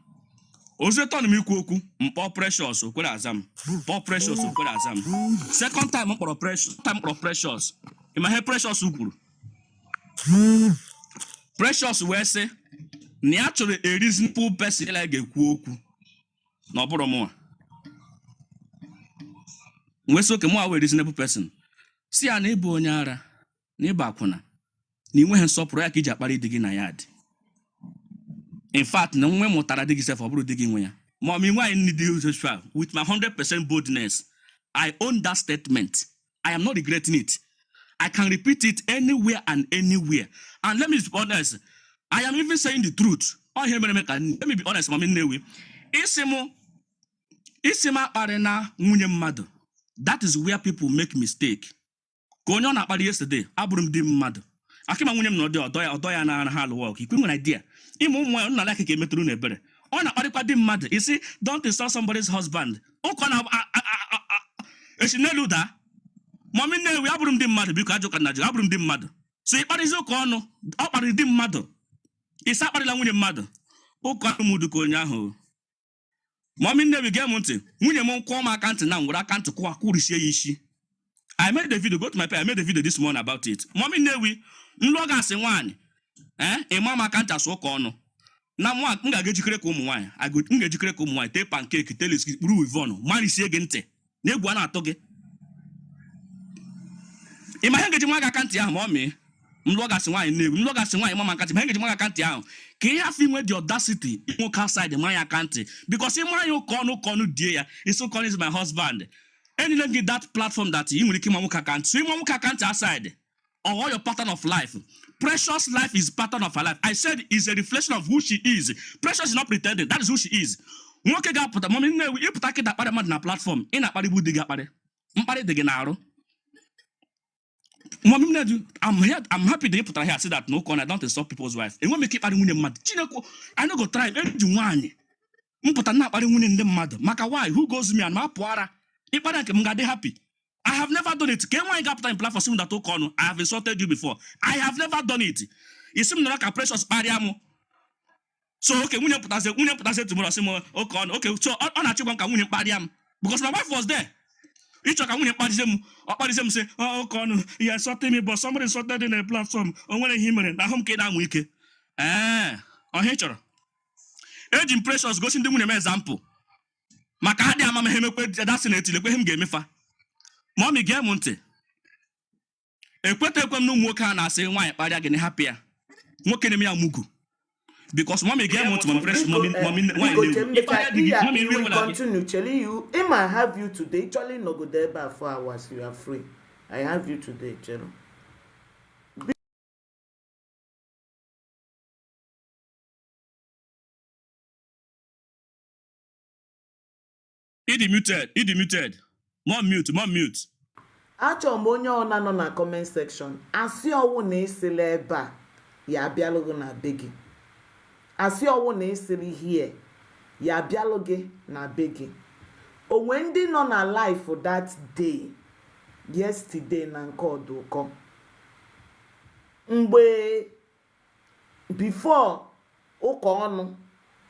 Ozeton mi kwoku mpo Precious okwere azam. Mpo Precious okwere azam. Second time mpo Precious. Ima he Precious ukwuru. Precious we say ni actually a reasonable person like ge kwoku. No boro mo. We so ke mo a reasonable person. Si ana ebe onye ara. N'ịba akwụna na inwe nsọpụrụ ya ka iji akpara dị gị na yard. In fact, na nwe mụtara dị gị sef ọ bụrụ dị gị nwe ya. Ma mi nwaanyị need the with my 100% boldness. I own that statement. I am not regretting it. I can repeat it anywhere and anywhere. And let me be honest. I am even saying the truth. Let me be honest, Mommy Newe. Isima arena nwunye mmadụ. That is where people make mistake. Konyo na akpali yesterday, abụrụ di mmadụ. Akima nwunye m no de odo ya na hard work. Ikwu nwere idea. Ịmụ ụmụ nna like ka emetụrụ na ebere. Ọ na akparịkwa di mmadụ. You see, don't insult somebody's husband. Ụkọ na eshineluda. Mommy Newe abụrụ di mmadụ biko ajụka na ajụ abụrụ di mmadụ. So ịkparịzi ụkọ ọnụ, ọ kparị di mmadụ. Ịsa akparịla nwunye mmadụ. Ụkọ mudu ka onye ahụ. Mommy never get money. When you mom call my account now, what I can't to ishi. I made the video, go to my page. I made the video this morning about it. Mommy never, mloga se one. A mama can't as walk on. Now, one, I'm get you correct wine. I go get you correct wine, take pancake, tell us, Louis Vono, money say again. Nebuana toge. In my hand, get my account, yeah, mommy. Mloga se wine, mloga se wine, mama can't get my account down. Can you have him with the audacity? Walk outside the Maya country because in my own dear, it's so calling my husband. And you don't get that platform that you will keep Mamuka can't swim Mamuka can't outside. Or all your pattern of life. Precious life is pattern of her life. I said is a reflection of who she is. Precious is not pretending. That is who she is. Nwoke ga put mom in you put that part na platform. In a party would dig up. Mpare de genaro. I'm here. I'm happy they put her here. Say that no corner. I don't stop people's wife. And when we keep adding women mad, I know go try every one. Mpota na adding women them mad. Maka why? Who goes me and my poara? If I don't happy. I have never done it. Can one gap time plan for someone that took on? I have insulted you before. I have never done it. You seem like a precious pariamo. So okay, when you put us tomorrow, okay, so on a chicken can win pariam because my wife was there. Each of them party say, oh, Con, he insulted me, but somebody insulted in a platform. On when him and home came down week. On hitcher. Age impressions goes into an example. Makadi Mama Hempe, that's in it, let him get me fa. Mommy get monte. A quarter no more can I say why I get happier. What can me a mugu? Because mommy get monte, my fresh mommy, will continue telling you. It might have you today. Charlie no go there by 4 hours. You are free. I have you today, Chelo. Idi muted. More mute. Achọ m onye ọna nọ na comment section. Asị ọwụ na esile ebe a ya abịalụ na be gị. Asị ọwụ na esili here ya abịalụ gị na be gị. Onwe ndị nọ na life that day, yesterday na nke ọdụkọ. Mgbe before ụka ọnụ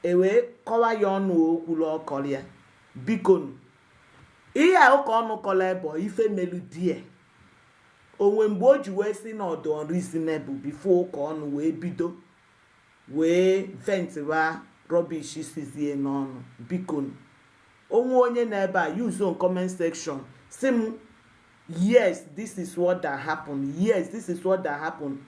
ewe kọwa ya ọnụ okwulu ọkọrọ ya. Bikonu. Ihe a ụka ọnụ kọla ebe ife melu die. Onwe mgbe o ji wee si na ọdụ unreasonable before ụka ọnụ wee bido wee ventiwa rubbish sizie n'ọnụ. Bikonu. Onwe onye na ebe a use on comment section. Sim, yes, this is what that happened. Yes, this is what that happened.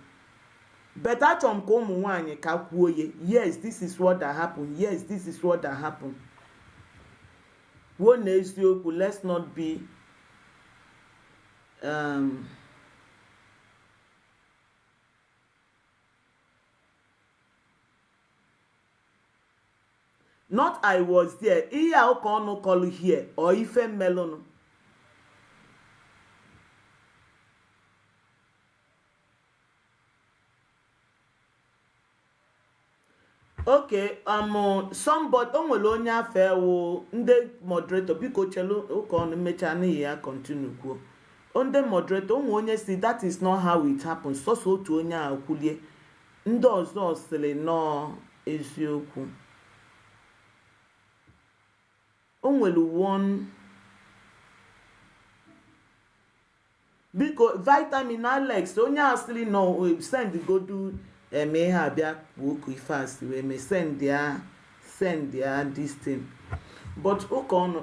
But achọ m ka ụmụ nwaanyị ka kwuo ye. Yes, this is what that happened. Yes, this is what that happened. One eziokwu, let's not be not I was there. Ihe a ụka ọnụ kọlụ here or ife melonu. Okay, somebody onwere onye afa ewu ndị moderator biko chelu ụka ọnụ mecha n'ihi ya continue kwuo. Ndị moderator onwe onye si that is not how it happens. Sọsọ otu onye a kwulie. Ndị ọzọ sịrị nọ eziokwu. Onwere one biko vitamin Alex onye asịrị nọ send godu eme ha bịa woku fast we me send their this thing but ụka ọnụ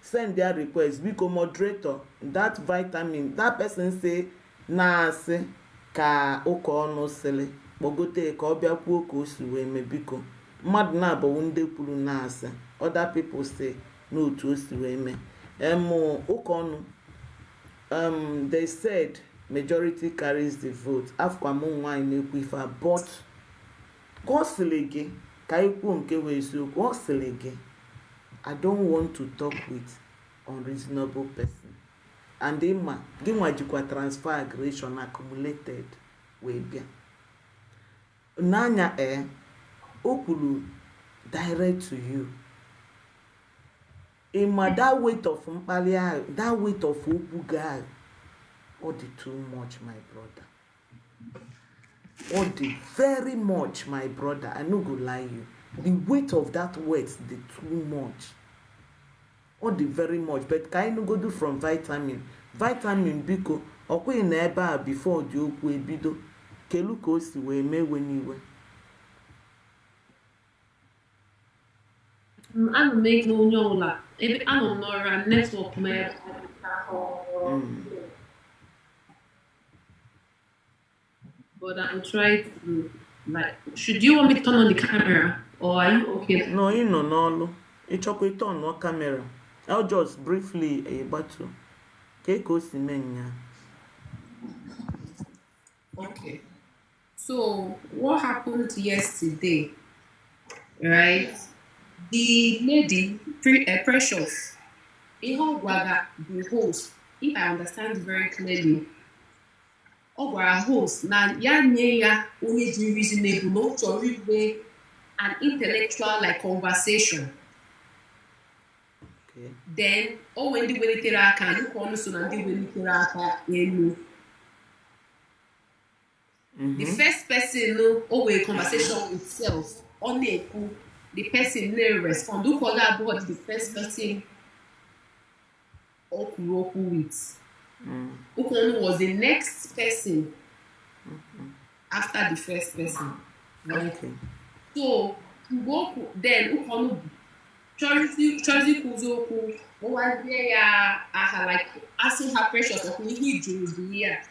send their request biko moderator that vitamin that person say na asị ka ụka ọnụ sịrị kpọgote ka ọ bịa kwuo ka o si wee me biko mmadụ na-abọwụ ndị kwuru na asị other people say n'otu o si wee me ụka ọnụ they said majority carries the vote. After one equifa, but Gosilege, Kaiku Nkewesu, Gosilege. I don't want to talk with unreasonable person. And then Gimwajikwa transfer aggression accumulated with bien. Nanya Okulu direct to you. That weight of Mpalia, that weight of Upuga. All the too much, my brother. All the very much, my brother. I no go lie you. the weight of that word dị too much. Ọ dị very much. But ka anyị go do from vitamin biko ọkwa na ebe a before dị okwu ebido kelu ka o si wee mewe n'iwe. Ana m ege onye ọbụla ebe anọ n'ọra netwọk m ebe. But I'm trying to, like, should you want me to turn on the camera or are you okay? No, ị nọ n'ọlụ. Ịchọkwa ịtọ on camera. I'll just briefly gbatu. Ka o si mee nya. Okay. So what happened yesterday, right? The lady, Precious, the host, if I understand very clearly, our host, na ya nye ya only the reasonable, no to an intellectual like conversation. Okay. Then, when the welitere aka, look on so na the welitere aka elu. The first person always conversation itself on the person no respond. Look all that about the first person oku with. Ukonu was the next person after the first person. Right? Okay. So Ugoku then Ukonu Charity Kuzoku was there like asking her Precious of he drew the year.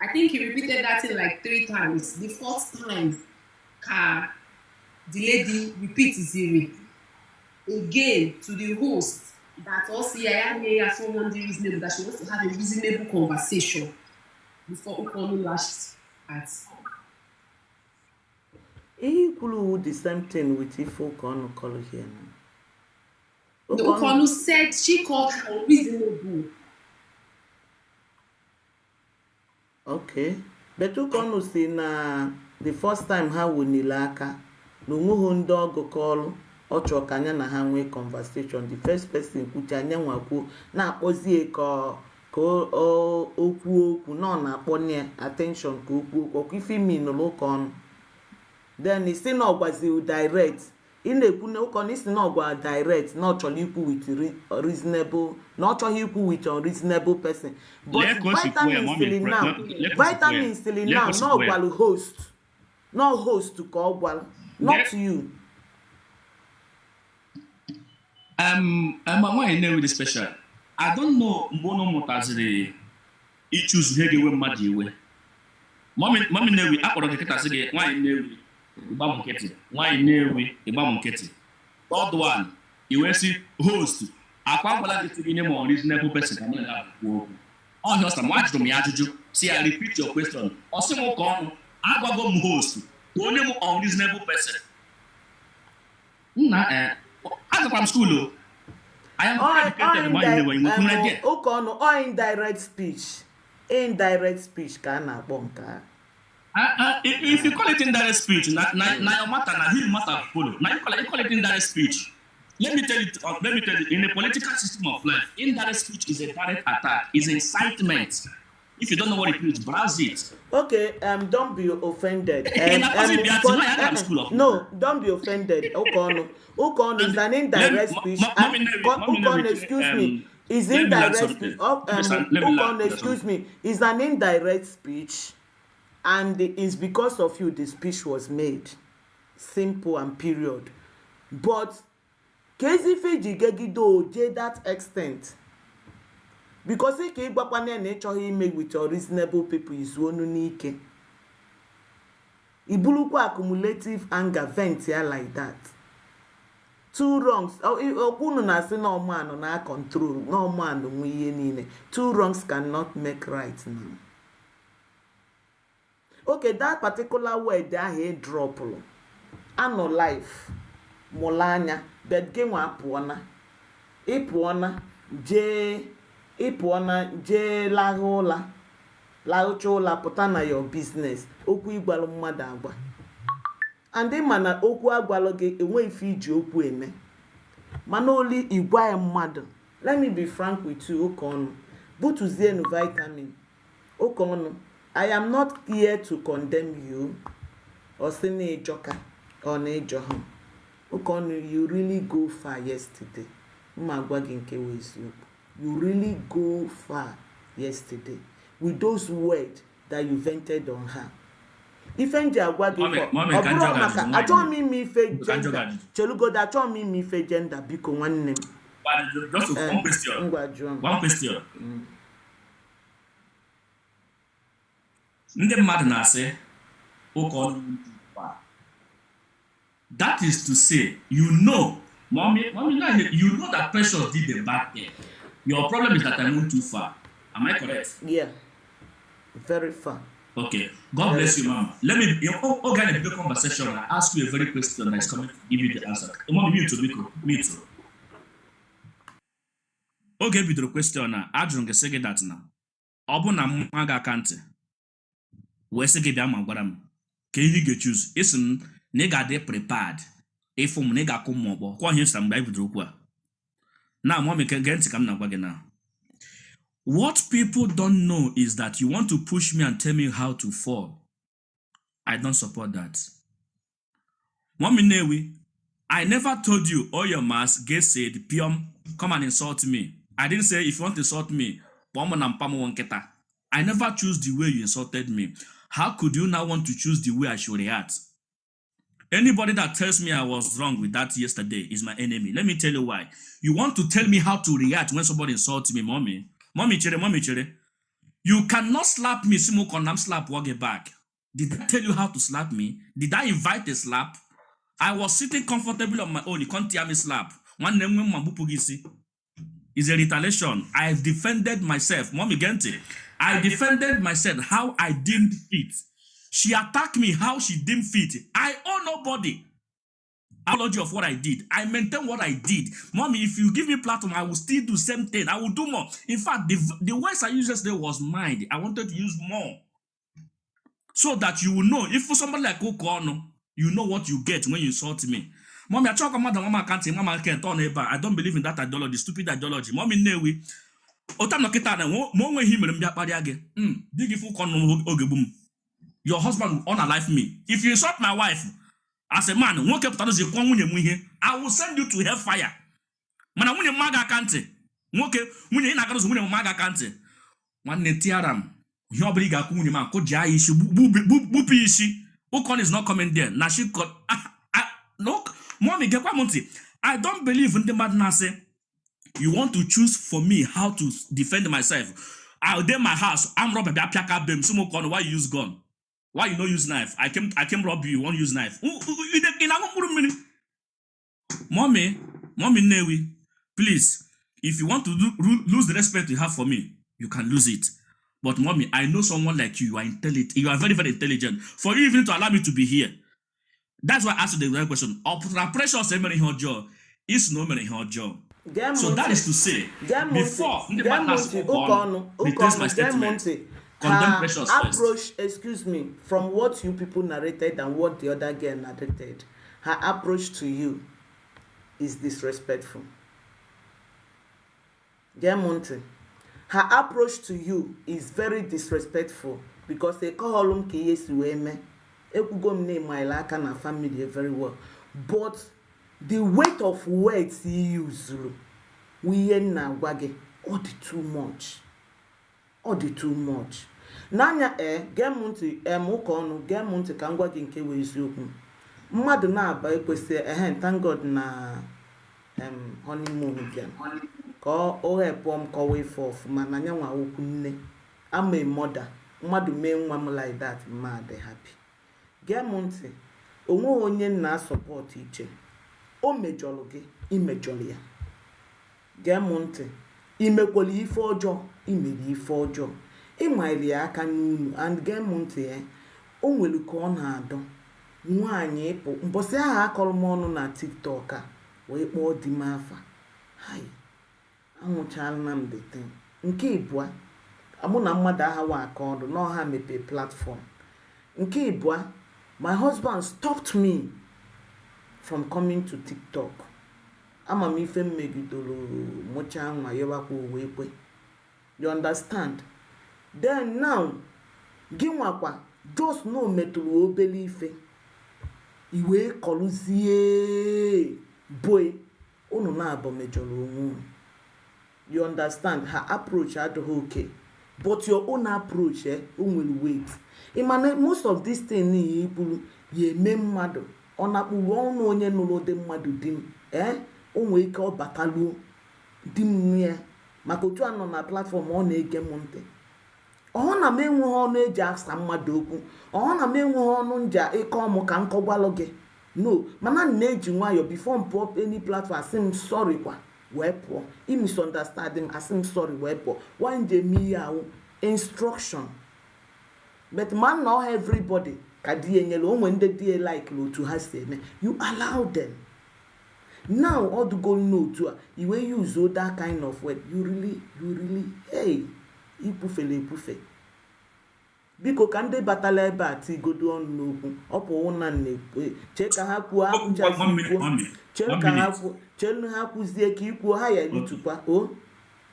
I think he repeated that thing like 3 times. The 4th time, the lady repeats the again to the host that also someone reasonable that she wants to have a reasonable conversation before Ukonu lashed at. Equal the same thing with Ukonu call here now. The Ukonu said she called her unreasonable. Okay. But Ukonu si na the first time ha wunile aka na onweghị ndị ọgụ kọlụ ọ chọrọ ka anya na ha nwee conversation. The first person kwucha anya nwakwuo na-akpọzie ka okwu na ọ na-akpọ nye attention ka okwu ọkwa ife imi n'ụlọ ụka ọnụ. Then isi na ọgwazi direct ị na-ekwu na ụka isi na ọgwa direct na ọ chọrọ ikwu with reasonable na ọ chọghị ikwu with unreasonable person. But vitamin still now no ọgwalụ host no host ka ọ gwalụ not you. Nwaanyị na-ewe dị special. I don't know mgbe ụnụ mụtaziri ichuzu ihe ga-ewe mmadụ iwe. Mami na-ewe akpọrọ gị kịta sị gị nwaanyị na-ewe ịgba m nkịtị nwaanyị na-ewe ịgba m nkịtị. Third one iwe si host akwa gwala gị tinye ma unreasonable person ka mụ na-akwu okwu. Ọhịa ọsa ma ajụrụ m ya ajụjụ si ya repeat your question. Ọ sị m ka ọnụ agwago m host onye m unreasonable person. Nna agakwa m school. I am educated in my Ukonu or indirect speech ka na-akpọ nke a. If you call it indirect speech, na your matter, na him matter follow. Now you call it indirect speech. Let me tell you, in the political system of life, indirect speech is a direct attack, is incitement. If you don't know what it is, browse it. Okay, don't be offended. No, don't be offended. Ukonu is an indirect speech. Ukonu, excuse me, is indirect speech. Ukonu, excuse me, is an indirect speech, and it's because of you the speech was made. Simple and period. But Kezife Jigegido did that extent. Because he came back and make with your reasonable people is one unique. Ibuluku accumulative anger vent here like that. 2 wrongs. No man na control. No man 2 wrongs cannot make right now. Okay, that particular word there he drop. Ano life. Molanya. But game apona. Ipona. Ịpụọna jee lahụcha ụla pụta na your business okwu ịgbalụ mmadụ agwa and mana okwu agwalụ gị enwe ife iji okwu eme mana oli igwa ya mmadụ. Let me be frank with you. Ukonu butuzie nu vitamin. Ukonu, I am not here to condemn you or say na ejoka or na ejohụ. Ukonu, you really go far yesterday. You really go far yesterday with those words that you vented on her. Ife nji agwa gị ọ bụrụ maka achọghị m ime ife gender chelugodo achọghị m ime ife gender biko nwanne m. Just one question. One question. Ndị mmadụ na-asị ụka ọnụ. That is to say, you know, mommy, you know that Precious did the bad thing. Your problem is that I went too far. Am I correct? Yeah, very far. Okay. God bless you, Mama. Let me organize a big conversation and ask you a very question that is coming to give you the answer. Me too. Okay, bidoro question na ajụrụ nke sị gị that na ọ bụ na mma ga aka ntị wee sị gị bịa ma gwara m ka ihe ị ga-choose isi m na ị ga-adị prepared ịfụ m na ị ga-akwụ m ọgbọ kwa ihe sịra mgbe anyị bidoro okwu a na mụọ m gee ntị ka m na-agwa gị na what people don't know is that you want to push me and tell me how to fall. I don't support that. Mommy Newi, I never told you all your mass get said Pium, come and insult me. I didn't say if you want to insult me, I never choose the way you insulted me. How could you now want to choose the way I should react? Anybody that tells me I was wrong with that yesterday is my enemy. Let me tell you why. You want to tell me how to react when somebody insults me, mommy. Mommy chere. You cannot slap me, Simo Konam slap walk it back. Did I tell you how to slap me? Did I invite a slap? I was sitting comfortably on my own. You can't tear me slap. One name is a retaliation. I've defended myself. Mommy Gente. I defended myself how I deemed fit. She attacked me how she deemed fit. I owe nobody apology of what I did. I maintain what I did. Mommy, if you give me platform, I will still do the same thing. I will do more. In fact, the words I used yesterday was mine. I wanted to use more. So that you will know. If for somebody like Okono, you know what you get when you insult me. Mommy, I talk about Mama can't say, Mama can't turn it back. I don't believe in that ideology, stupid ideology. Mommy, Newi. Your husband will unalive me. If you insult my wife, as a man, I will send you to hellfire. Mana wunye maga kante. Nwoke wunye ina garuzo wunye maga kante. Nwanne tiaram. Ihe obiri ga ku wunye man ko ja ishi bupi ishi. Ukon is not coming there. Na she got look, mommy get monty. I don't believe in the madness. You want to choose for me how to defend myself. I'll day my house. I'm robbing piaka bem. Sumo kon why you use gun? Why you no use knife? I came rob you. Won't use knife. Mommy Newi, please. If you want to lose the respect you have for me, you can lose it. But mommy, I know someone like you. You are intelligent. You are very, very intelligent. For you even to allow me to be here. That's why I asked you the right question. Precious is no her job. So that is to say, before the man has replace my statement. Her approach, excuse me, from what you people narrated and what the other girl narrated, her approach to you is disrespectful. Her approach to you is very disrespectful because they call him Kiyesiweme. Ekugom name my laka na family very well. But the weight of words he used, we na wage, all the too much. Nanya gemunti mukonu gemunti ka ngwa gị nke wee eziokwu. Mmadụ na-aba ekwesị thank God na honeymoon bịa. Ka o help m kowe for mana nya nwa okwu nne. I'm a mother. Mmadụ mee nwa m like that ma dey happy. Gemunti onwe onye na support iche. O mejọrọ gị imejọrọ ya. Gemunti imekwali ife ọjọọ imeri ife ọjọọ. Ịmaili aka n'unu and gemunti o nwere ka ọ na-adọ nwaanyị ịpụ mbọsị ahụ akọrọ m ọnụ na TikTok a wee kpọọ di m afa hai anwụchala na m dete nke ịbụa amụ na mmadụ aha wa aka ọdụ na ọha mepe platform nke ịbụa my husband stopped me from coming to TikTok. Ama m ife mmegidoro mụcha nwa yọbakwa uwe kwe. You understand? Then now, gị nwakwa just no metụrụ obele ife. iwe kọlụzie boy unu na-abụ mejọrọ onwe. You understand? Her approach adịghị okay, but your own approach will wait. Imane most of this thing ni iburu ye eme mmadụ ọ na-akpụrụ ọnụ onye nụrụ dị mmadụ di m o nwee ike ọ bataluo di m ya maka otu a nọ na platform ọ na-ege m ntị. Ọ na m enweghị ọnụ eji asa mmadụ okwu, ọ na m enweghị ọnụ nja ịkọ ọmụ ka nkọgwalụ gị no, mana na-eji nwayọ before m pụọ any platform asị m sorry kwa wee pụọ. I misunderstand m asị m sorry wee pụọ. Why njem ihe ahụ instruction, but man not everybody ka di enyele onwe ndị di like otu ha si eme. You allow them. Now all the go know to you when you use that kind of word, you really hey ipufe biko ka ndị batala ebe a ti godo ọnụ n'okwu ọ bụ ụna na-ekwu che ka ha kwuo chelu ha kwuzie ka ikwuo ha ya elitukwa o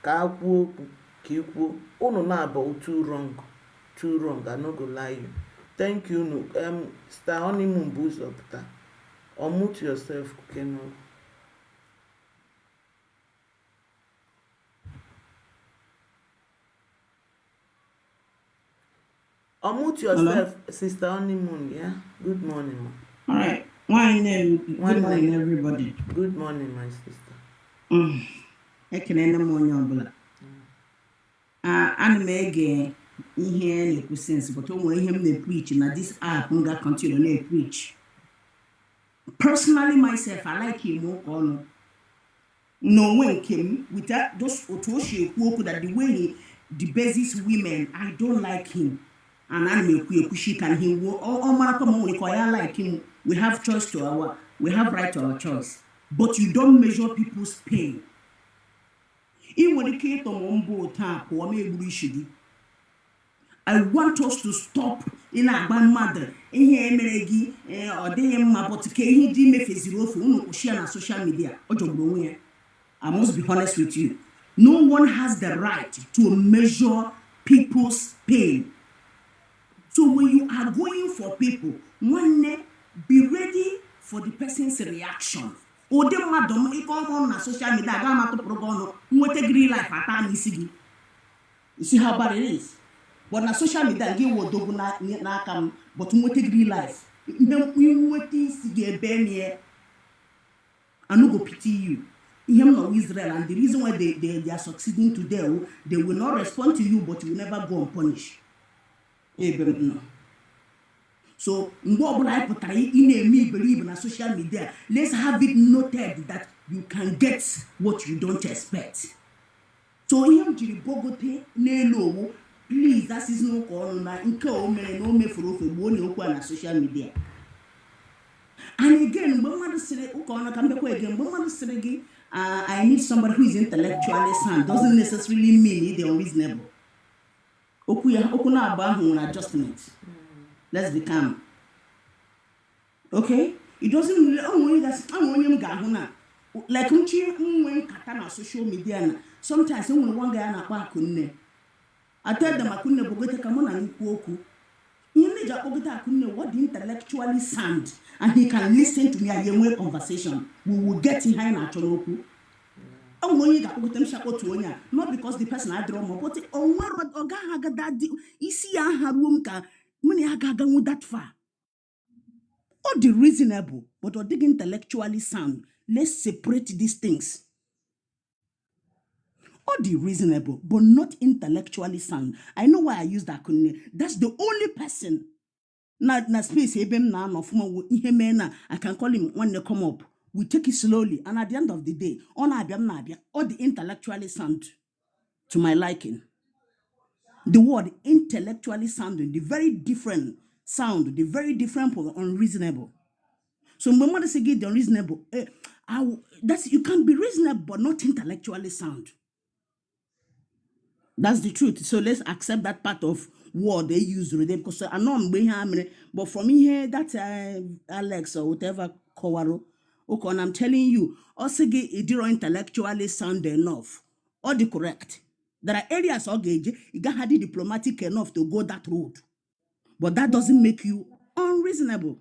ka ha kwuo okwu ka ikwuo unu na-abụ too wrong, I no go lie you. Thank you no Star Honeymoon bụ ụzọ pụta. Unmute yourself Keno. Unmute yourself, Sister Honeymoon, yeah? Good morning, ma. All right. Good morning, everybody. Good morning, my sister. Ekene na monye obula. Ana m ege ihe na-ekwu sense, but o nwere ihe m na-preach na this app m ga continue na preach. Personally myself, I like him on no way came with that those otoshi who that the way he debases women, I don't like him. And I make we can he all come we like him. We have choice to our we have right to our choice. But you don't measure people's pain. In when the case of Mombo tap or maybe I want us to stop in our grandmother in here meregi or they but he did me zero for share on social media. I must be honest with you. No one has the right to measure people's pain. So when you are going for people, one be ready for the person's reaction. O de madam e come on social media ga ma to progono nwete green life ata na isi gi. You see how bad it is? But na social media gi wo dogu na aka m but nwete green life. Dem nwete isi gi ebe me I no go pity you. Him no Israel and the reason why they are succeeding today, they will not respond to you but you will never go unpunished. No. So, I believe on social media. Let's have it noted that you can get what you don't expect. So, please, that is no corona. No social media. And again, I need somebody who is intellectually sound. Doesn't necessarily mean they're unreasonable. Okuna abahu na adjustment. Let's be calm. Okay? It doesn't really like when kata na social media. Sometimes when one guy na kwa kunne. I tell them akunne bogete kamona nikuoku. Imeja bogete akunne what intellectually sound and he can listen to me a year conversation. We will get in high na choroku. Not because the person had drama, but that far. All the reasonable, but or dig intellectually sound. Let's separate these things. All the reasonable, but not intellectually sound. I know why I use that. That's the only person. Na space I can call him when they come up. We take it slowly, and at the end of the day, all the intellectually sound to my liking. The word intellectually sounding, the very different sound, the very different from unreasonable. So when mother say the unreasonable, that's you can be reasonable but not intellectually sound. That's the truth. So let's accept that part of word they use with them because I know I'm being but for me here that's Alex or whatever Kowaro. Okay, and I'm telling you, also it intellectually sound enough. Or the correct. There are areas you got the diplomatic enough to go that road. But that doesn't make you unreasonable.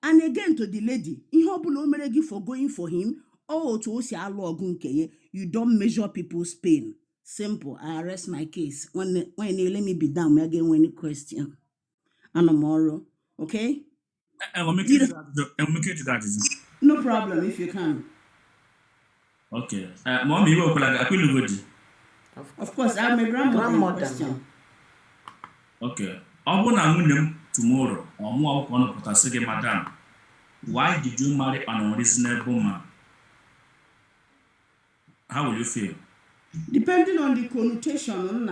And again to the lady, ihe ọbụla o mere gị for going for him, otu o si alụ ọgụ nke ya, you don't measure people's pain. Simple. I arrest my case. When you let me be down, I get any question. And tomorrow, okay? I'll make it that. No problem if you can. Okay. Mommy, you will like good. Of course, I'm a grandmother. Question. Okay. I'm gonna tomorrow. I'm going to say, Madam, why did you marry an unreasonable man? How will you feel? Depending on the connotation,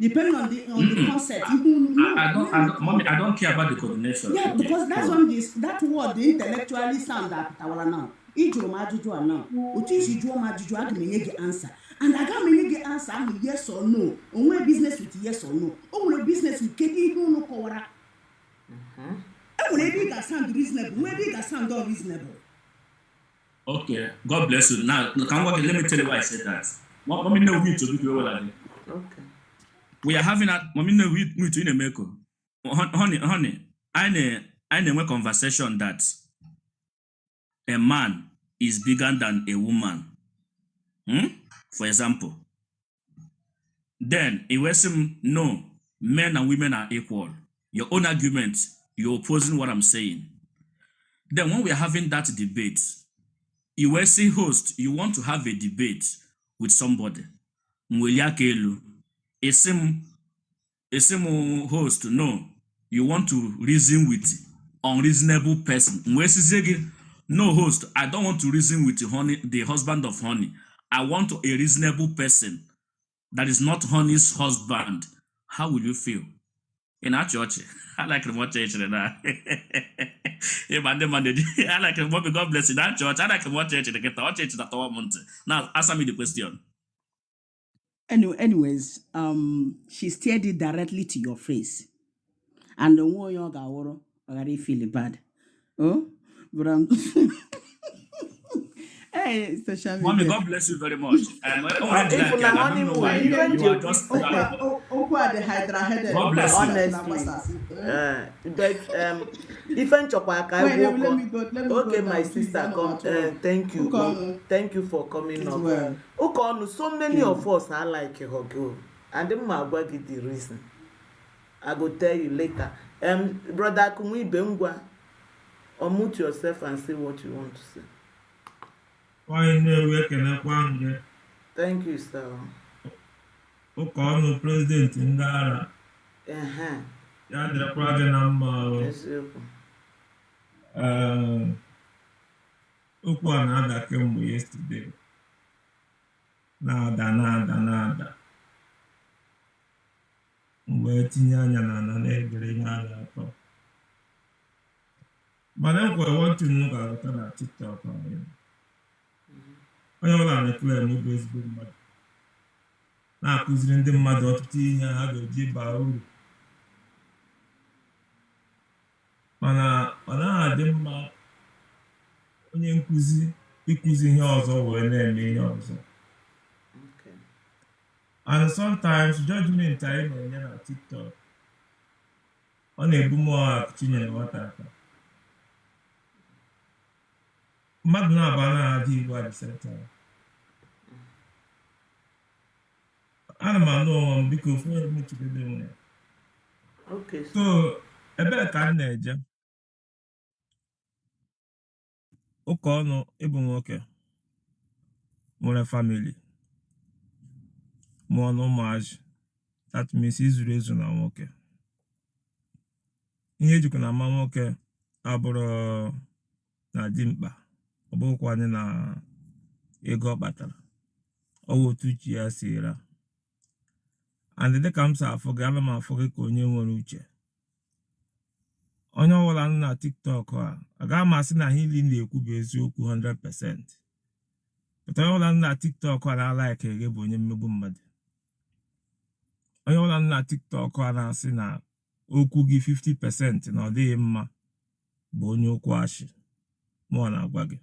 depending on the concept. Mommy, I don't care about the coordination. Yeah, okay. Because that's on this that word the intellectually sound that now. Ijuru now. Utishi juru majuju I can answer. And I got me answer yes or no. Onwe business with yes or no. Onwe business with kedi no kowara. Maybe that sound reasonable. Maybe that sound unreasonable. Okay, God bless you. Now, let me tell you why I said that. Mommy, no, we to be okay. We are having a mommy, no, we to in America. Honey, I know a conversation that a man is bigger than a woman. For example, then it was no, men and women are equal. Your own argument, you're opposing what I'm saying. Then when we're having that debate, you were say host, you want to have a debate with somebody. A same host, no, you want to reason with unreasonable person. No host, I don't want to reason with the husband of Honey. I want a reasonable person that is not Honey's husband. How will you feel? In our church, I like the more church than that. I like the more God bless you. That church, I like the more church to get our church that our month. Now, answer me the question. Anyways, she stared it directly to your face. And the one you got already feeling bad. Oh, but hey, social media. Mommy, God bless you very much. God bless you. Different okay, my sister, come. Thank you. Thank you for coming up. Okay, so many of us are like Hogo, and then my God is the reason. I will tell you later. Brother Kumi Bengwa, unmute yourself and say what you want to say. Thank you, sir. Okay, President Ndara. Yadra Praga number. Ukwana came yesterday. Nada. Waiting and everything. But I want to know about TikTok. Onye ọbụla na-ekele m bụ ezigbo mmadụ na-akụziri ndị mmadụ ọtụtụ ihe ha ga-eji baa uru mana ọ naghị adị mma onye nkụzi ịkụzi ihe ọzọ wee na-eme ihe ọzọ. And sometimes judgment anyị na-enye na TikTok ọ na-ebu m ọha Chinyere nwata aka mmadụ na-aba na-adị Igbo at the same time. Ana m anụ onwe m biko ofu onye m chukede nwere. So ebee ka m na-eje ụka ọnụ ịbụ nwoke nwere family mụọ na ụmụazị, that means izuru ezu na nwoke. Ihe ejikwa na ama nwoke abụrụ na dị mkpa, ọ bụrụkwa anyị na ego ọ kpatara, ọ bụ otu uche ya si ra. And dịka m si afọ gị, ana m afọ gị ka onye nwere uche. Onye ọbụla nọ na TikTok a agaghị m asị na ihe niile na-ekwu bụ eziokwu 100%. But onye ọbụla nọ na TikTok a na-alaiki gị bụ onye mmegbu mmadụ. Onye ọbụla nọ na TikTok a na-asị na okwu gị 50% na ọ dịghị mma bụ onye okwu ashị. Mụ na-agwa gị.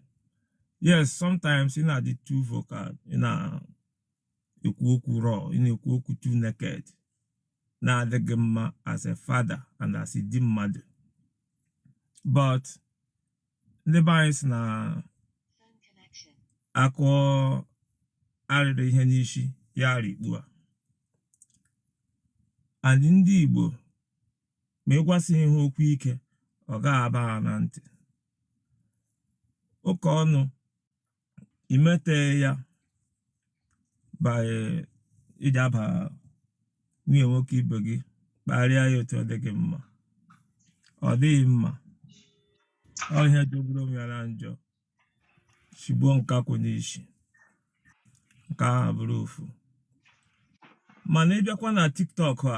Yes, sometimes ị na-adị too vocal, ị na-ekwu okwu raw, ị na-ekwu okwu too naked, na-adịghị mma as a father and as a di mmadụ. But ndị be anyị si na akụọ arịrị ihe n'isi ya rikpu a. Anyị ndị Igbo ma ịgwasị ihe okwu ike ọ gaghị aba ha na ntị. Ụka ọnụ imete ya banye iji aba nwunye nwoke ibe gị kparịa ya otu ọ dị gị mma. Ọ dịghị mma. Ọ ihe jọgburu onwe ya na njọ. Shigbuo nkakwụ n'isi. Nke ahụ bụrụ ofu. Mana ịbịakwa na TikTok a,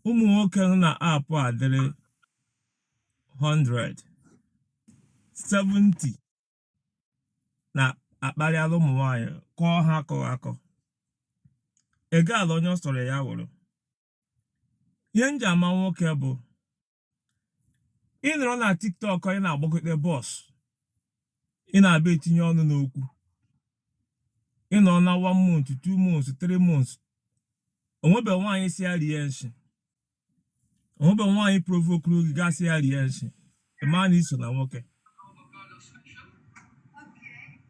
ụmụ nwoke nọ na aapụ a dịrị 100, 70 na akparịala ụmụ nwaanyị kọọ ha akọ. Ego ala onye ọ sọrọ ya wụrụ. Ihe nji ama nwoke bụ ị nọrọ na TikTok ị na-agbagote bọs, ị na-abịa etinye ọnụ n'okwu, ị nọ na 1 month, 2 months, 3 months, onwebe nwaanyị si ya rie nshi, onwebe nwaanyị provokuru gị gasị ya rie nshi, ịma na iso na nwoke,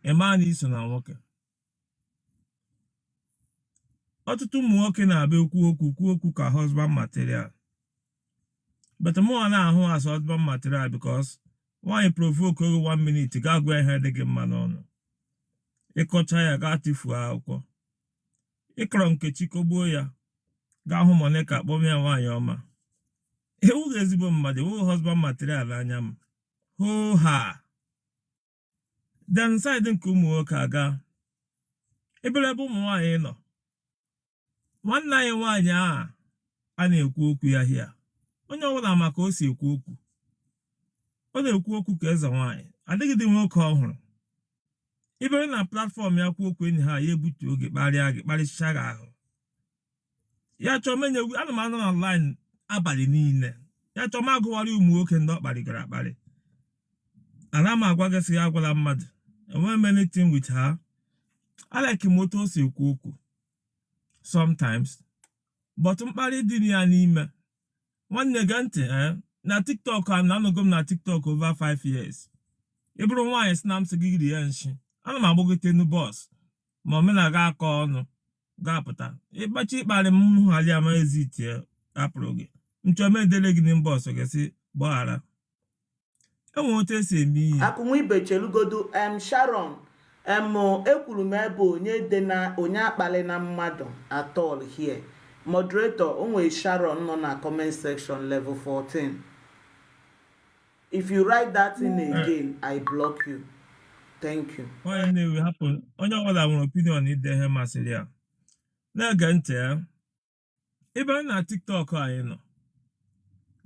ịma na iso na nwoke. Ọtụtụ ụmụ nwoke na-abịa kwuo okwu ka husband material, but mụ na-ahụ as husband material because nwaanyị provoke oge 1 minute ga-agwa ihe dị gị mma n'ọnụ, ịkọcha ya gaa tifuo akwụkwọ, ịkọrọ Nkechi kọgbuo ya gaa hụ Monica kpọm ya nwaanyị ọma. Ewughị ezigbo mmadụ, ewughị husband material anya m hoo ha. Then side nke ụmụ nwoke aga ebere ebe ụmụ nwaanyị nọ, nwanne anyị nwaanyị a na-ekwu okwu ya hia, onye ọbụla maka o si ekwu okwu, ọ na-ekwu okwu ka eze nwaanyị, adịghịdị nwoke ọhụrụ. Ibere na platfọm ya kwuo okwu enyi ha ya ebutu oge kparịa gị, kparịsịcha gị ahụ. Ya chọọ menye egwu, ana m anọ na line abalị niile, ya chọọ m agụwarị ụmụ nwoke ndị ọ kparịgara akparị. Ana m agwa gị sị ya agwala mmadụ, enweghị m anything with her. I like moto o si ekwu okwu sometimes, but mkparị dị ya n'ime. Nwanne gị ntị na TikTok a na-anọgo m na TikTok over 5 years. Ị bụrụ nwaanyị si na m sị gị rie nshi, ana m agbagote bọs ma omenaga aka ọnụ ga-apụta ịkpachi ịkparị m nhali ama ezitie apụrụ gị nchọme edele gị n'inbọs gị si gbaghara. Enwe otu esi eme ihe. Akụnwa ibe chelugodu Sharon ekwuru m ebe onye akpali na mmadụ at all here. Moderator onwe Sharon nọ na comment section level 14. If you write that in again, I block you. Thank you. Onye na-ewe hapụ onye ọbụla nwere opinion ide ihe masịrị ya. Na-ege ntị ya. Ebe na TikTok anyị nọ,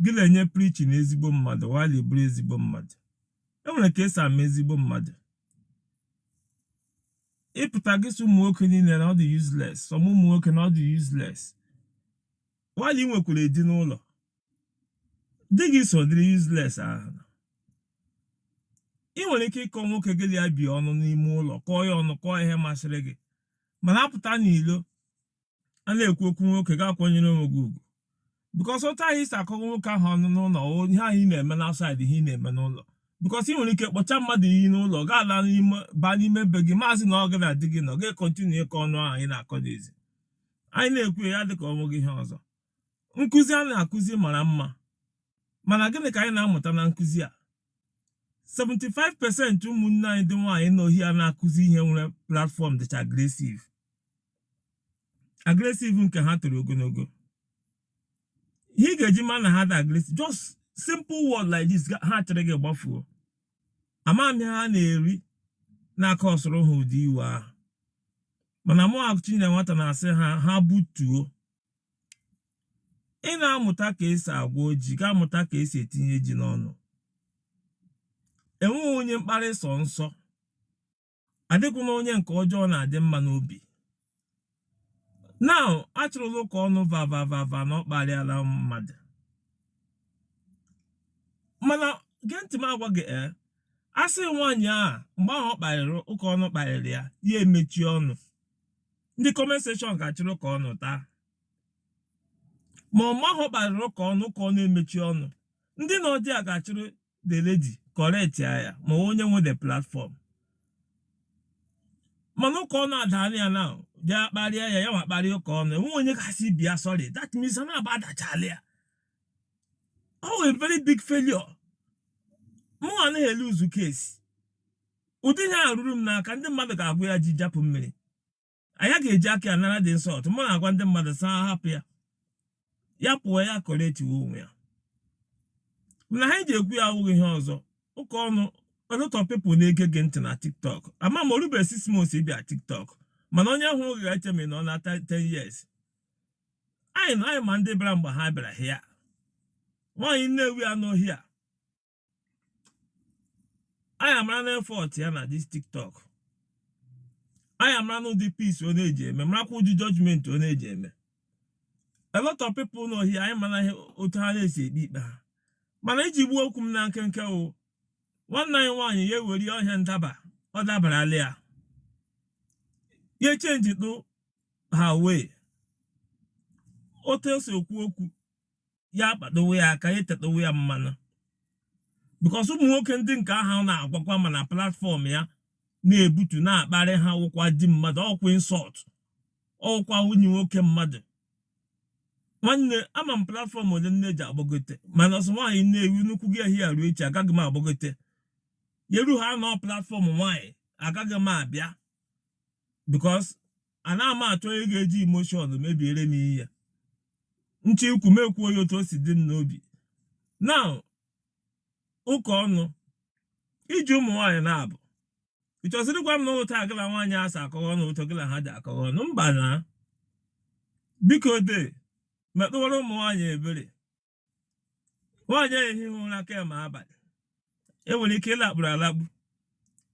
gị na-enye preaching ezigbo mmadụ, wali bụrụ ezigbo mmadụ. Enwere ka esi ama ezigbo mmadụ. Ịpụta gị sị ụmụ nwoke niile na ọ dị useless, some ụmụ nwoke na ọ dị useless. Wali nwekwara edi n'ụlọ. Di gị so dịrị useless ahụ. Ị nwere ike ịkọ nwoke gị ya bi ọnụ n'ime ụlọ, kọọ ya ọnụ, kọọ ihe masịrị gị. Mana apụta n'ilo, a na-ekwu okwu nwoke ga-akwanyere onwe gị ugwu. Because otu anyị si akọwa nwoke ahụ ọnụ n'ụlọ, ihe anyị na-eme n'outside ihe ị na-eme n'ụlọ. Because ị nwere ike kpọcha mmadụ iyi n'ụlọ, ga-ala ba n'ime be gị, maazị na ọ gị na-adị gị nọ, ga-ekontinu ịkọ ọnụ ahụ anyị na-akọ n'ezi. Anyị na-ekwu ya dịka ọnwụ gị ihe ọzọ. Nkụzi a na-akụzi mara mma. Mana gịnị ka anyị na-amụta na nkụzi a? 75% ụmụnne anyị dị nwaanyị n'ohi a na-akụzi ihe nwere platform dịcha agresive. Agresive nke ha toro ogologo. Ihe ị ga-eji ma na ha dị agresive, just simple word like this, ha chere gị gbafuo. Amami ha na-eri n'aka ọsọrọ ha ụdị iwe ahụ. Mana mụ akụchi na nwata na-asị ha butuo. Ị na-amụta ka esi agwa oji, ga-amụta ka esi etinye ji n'ọnụ. Enweghị onye mkparị sọ nsọ. Adịkwuna onye nke ọjọọ na-adị mma n'obi. Now, achọrọla ụka ọnụ vavavava na ọ kparịala mmadụ. Mana gee ntị m agwa gị asị nwaanyị a mgbe ahụ ọ kparịrị ụka ọnụ kparịrị ya emechi ọnụ. Ndị comment section ga-achịrị ụka ọnụ taa. Ma ọma ahụ kparịrị ụka ọnụ emechi ọnụ. ndị na ọdị a ga-achụrụ the lady correct ya ma onye nwe the platform mana ụka ọ na-adara ya na bịa kparịa ya nwa kparịa ụka ọnụ enwe onye kasị bịa sorry that means na aba adachala ya a very big failure mụ anaghị ele uzu case ụdị ihe a ruru m n'aka ndị mmadụ ga-agwụ ya ji japụ mmiri anyị ga-eji aka ya nara dị nsọ mụ na-agwa ndị mmadụ saa hapụ ya pụọ ya koretiwe onwe ya na ha ji ekwu ya awụghị ihe ọzọ ụka ọnụ a lot of people na-ege gị ntị na TikTok ama ma orube 6 months ịbịa TikTok mana onye hụrụ gị eche m na ọ na 10 years anyị ma ndị bịara mgbe ha bịara hịa nwaanyị Nnewi anọghị a anyị amara na effort ya na this TikTok anyị amara na ụdị peace ọ na-eji eme marakwa ụdị judgment ọ na-eji eme a lot of people nọ here anyị mana otu ha na-esi ekpe ikpe ha mana iji gbuo okwu m na nkenke o nwanne anyị nwaanyị ya ewere ọhịa ndaba ọ dabarala ya ya chenji tụ ha wee otu esi okwu okwu ya akpadowe ya aka ya etetowe ya mmanụ because ụmụ nwoke ndị nke ahụ na-agwakwa mana platform ya na-ebutu na-akparị ha ụkwa di mmadụ ọkwa insult ọkwa nwunye nwoke mmadụ nwanne ama m platform ole nne ji agbagote mana ọsọ nwaanyị Nnewi nnukwu gị ehi ya ruo echi agaghị m agbagote yeru ha nọ platform nwaanyị agaghị m abịa because ana m achọ onye ga-eji emotion mebiere m ihe nche ikwu m ekwuo ya otu o si dị m n'obi now ụka ọnụ iji ụmụ nwaanyị na-abụ ịchọsịrịkwa m na ụta agala nwaanyị asa akọghọ ọnụ ụtọ gịla ha ji akọghọ ọnụ mba na biko de metụwara ụmụ nwaanyị ebere nwaanyị ehi ụra kemgbe abalị enwere ike ịlakpụrụ alakpu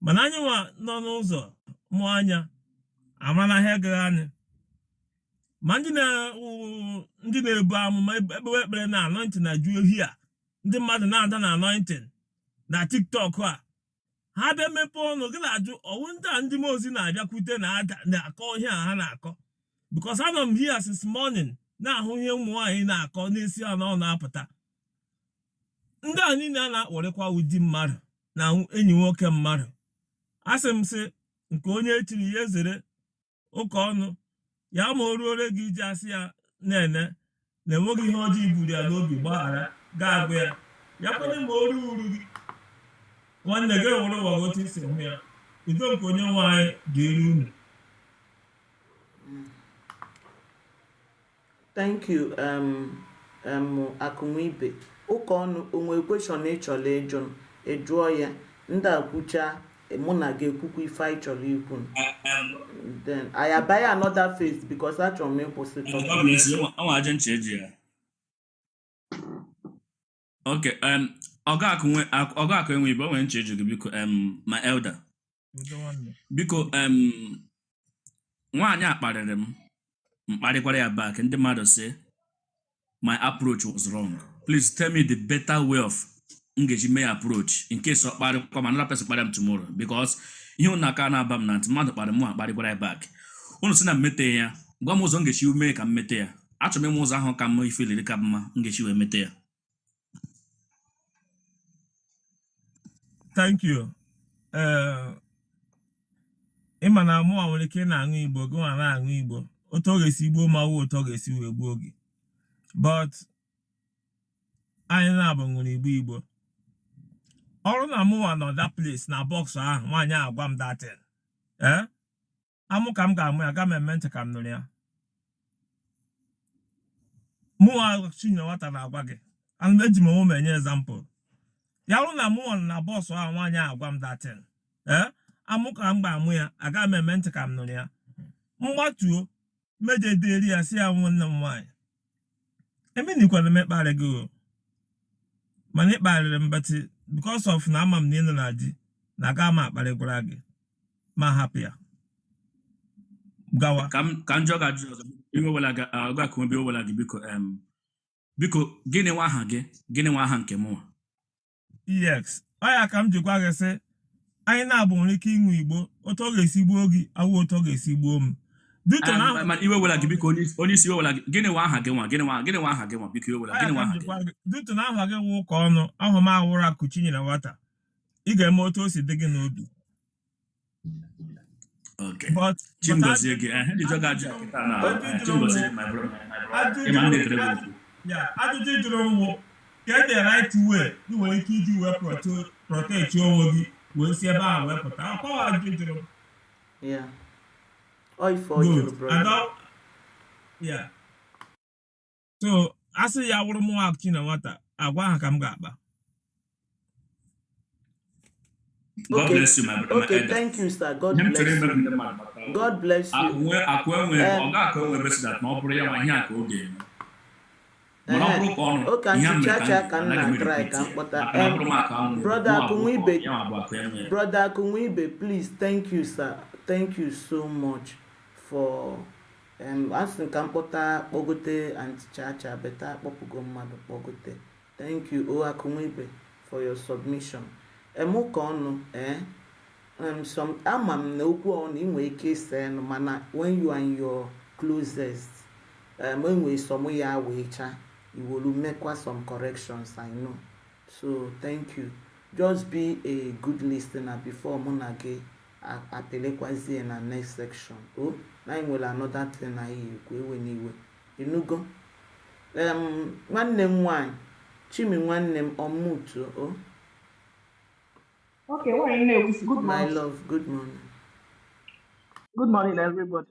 mana anyị nwa nọ n'ụzọ mụ anya amara ihe gaghị anyị ma ndị na-ebu amụma ekpewe ekpere na anointing na ju ohi a ndị mmadụ na-ada na anointing na TikTok a ha bịa mepe ọnụ gị na-ajụ ọwụ ndị a ndị mozi na-abịakwute na-akọ ihe a ha na-akọ because anọ m here since morning na-ahụ ihe ụmụ nwaanyị na-akọ n'isi ha na ọ na-apụta ndị a niile a na-akpọrịkwa ụdị mmadụ na enyi nwoke mmadụ asị m sị nke onye echiri ya ezere ụka ọnụ ya ma o ruore gị iji asị ya na-ene na enweghị ihe ọjọọ iburu ya n'obi gbaghara ga-agụ ya ya kwere ma o ruo uru gị nwanne gị were ụwa otu isi hụ ya udo nke onye nwaanyị ga-eru unu. Thank you Akụnwibe ụka ọnụ onwe question ị chọrọ ịjụọ ya ndị akwụcha mụ na gị ekwukwu ife anyị chọrọ ikwu then I buy another face because achọrọ m ịkwụsị okay ọga akụ enwe ibe o nwere nche eji gị biko my elder biko nwaanyị a kparịrị m mkparịkwara ya back ndị mmadụ sị my approach was wrong. Please tell me the better way of engaging my approach in case of come another person kparị tomorrow because ihe ụnụ aka na-aba m na ntị mmadụ kparị mụ akparịkwara ya back ụnụ si na mmete ya gwa m ụzọ m ga-esi mee ka m mete ya achọrọ m ụzọ ahụ ka m ifeliri ka mma m ga-esi wee mete ya. Thank you. Ịma na mụ nwere ike na-aṅụ Igbo gị nwa na-aṅụ Igbo otu ọ ga-esi gbuo ma wụ otu ọ ga-esi wee gbuo gị but anyị na-abụ nwere Igbo ọrụ na mụnwa nọ that place na box ahụ nwaanyị agwa m datin amụ ka m ga-amụ ya ga m eme ntị ka m nụrụ ya mụnwa chinye nwata na-agwa gị eji m onwe m enye example ya rụ na mụnwa na bọs ahụ nwaanyị agwa m datin amụ ka m ga-amụ ya aga m eme ntị ka m nụrụ ya mgbatuo mejederi ya si ya nwanne m nwaanyị emenikwana m ekparị gị mana ịkparịrị m batị because of na ama m na ịnụ na di na aga m akparịkwara gị ma hapụ ya gawa ka m jụọ gị ajụjụ ọzọ iwe wela gị ọgụ akụnwe iwe wela gị biko gịnị nwa aha gị gịnị nwa aha nke mụnwa ex ọ ya ka m jikwa gị sị anyị na-abụ nwere ike ịṅụ Igbo otu ọ ga-esi gbuo gị awụ otu ọ ga-esi gbuo m Duto na Man, iwe wela gị biko onye isi iwe wela gị. Gịnị wa aha gị nwa? Gịnị wa aha gị nwa? Biko iwe wela gịnị wa aha gị? Duto na aha gị wụ ụka ọnụ ahụ m awụrụ akụchi nyere nwata. Ị ga-eme otu o si dị gị n'obi. Okay. Chimgozie gị. Ndị jọga ajụ akịta na Chimgozie my brother. Ịma ndị tere bụ. Ajụjụ jụrụ mwụ get the right way ị nwere ike iji wee protect onwe gị wee si ebe ahụ wee pụta. Akọwa ajụjụ jụrụ. Yeah. Oi for you, brother. Yeah. So, asị ya wụrụ mụ akụchi na nwata, agwa ha ka m ga-akpa. God bless you, my brother. Okay, thank you, sir. God bless you. God bless you. Okay, Auntie Chacha can try Brother Akunwibe, please, thank you, sir. Thank you so much for asking Kampota Pogote and Chacha Beta Popugo Madu Pogote. Thank you, O Akunwibe, for your submission. Emokono, some amam no on in way case and mana when you are in your closest, when we somewhere waiter, you will make some corrections, I know. So thank you. Just be a good listener before Monage apelekwazi in our next section. Oh, now will another thing I anyway. You know go. One name one, Chimi one name on mutu. Oh. Okay, well, you know, good morning. My love, good morning. Good morning, everybody.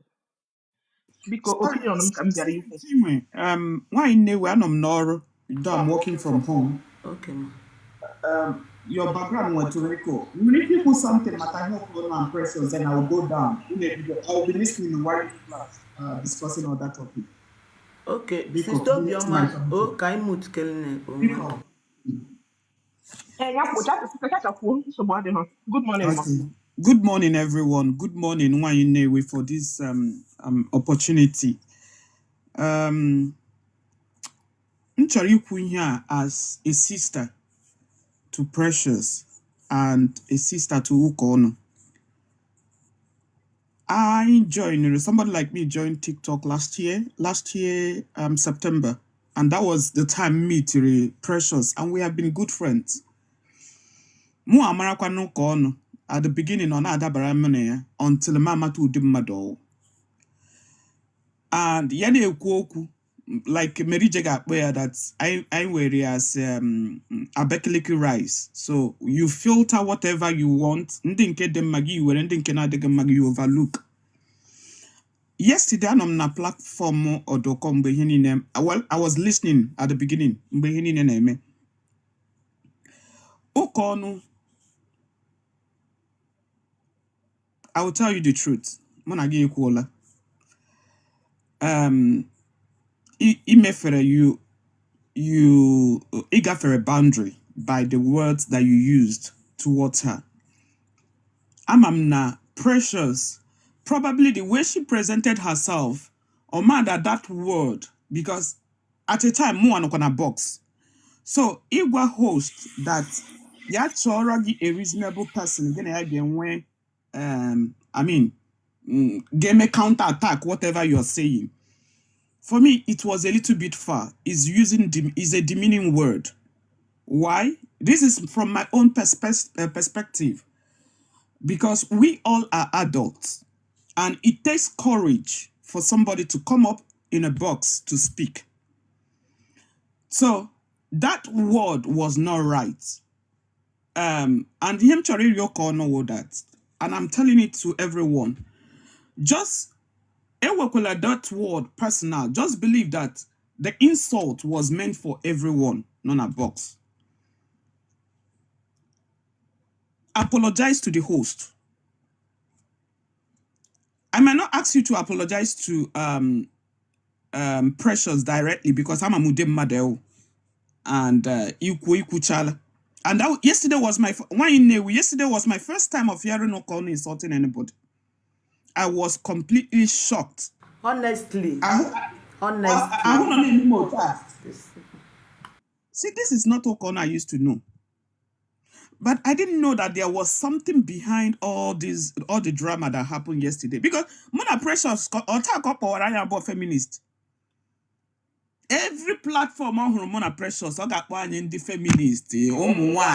Because opinion I'm getting. Why know I'm not working from home? Okay, your background went to Rico. When people something that I hope I'm precious, then I will go down. I'll be listening while you discussing all that topic. Okay, stop your man. Oh, Kaimut Kelne. Good morning. Okay. Good morning, everyone. Good morning, Wayne, for this opportunity. I'm here as a sister to Precious and a sister to Ukono. I joined, somebody like me joined TikTok last year, September. And that was the time me to Precious, and we have been good friends. Mu amarakwa no kono at the beginning on adabaramene until mama to dimado. And yene ekwoku like Mary Jega where that I wear as Abekeleke rice. So you filter whatever you want. Ndinke dem magi you ndinke na de magi you overlook. Yesterday on na platform or docom behininem. Well, I was listening at the beginning. Behinine Okono. I will tell you the truth. Monagi Kuola. You got a boundary by the words that you used towards her. Amamna Precious, probably the way she presented herself, or mad at that word, because at a time more on a box. So Igwa host that that's already a reasonable person. When game counter attack, whatever you're saying. For me, it was a little bit far. Is a demeaning word. Why? This is from my own perspective. Because we all are adults. And it takes courage for somebody to come up in a box to speak. So, that word was not right. And him Chori Yoko know that. And I'm telling it to everyone. Just that word personal. Just believe that the insult was meant for everyone, not a box. Apologize to the host. I might not ask you to apologize to Precious directly because I'm a Mudem Madeo and Iku Chala. And that, yesterday was my first time of hearing Okono insulting anybody. I was completely shocked. Honestly. I don't know any more. See, this is not Okono I used to know. But I didn't know that there was something behind all the drama that happened yesterday. Because Mona Precious or talk up or I about feminist. Every platform on Mona Precious, I got one in the feminist. Mwa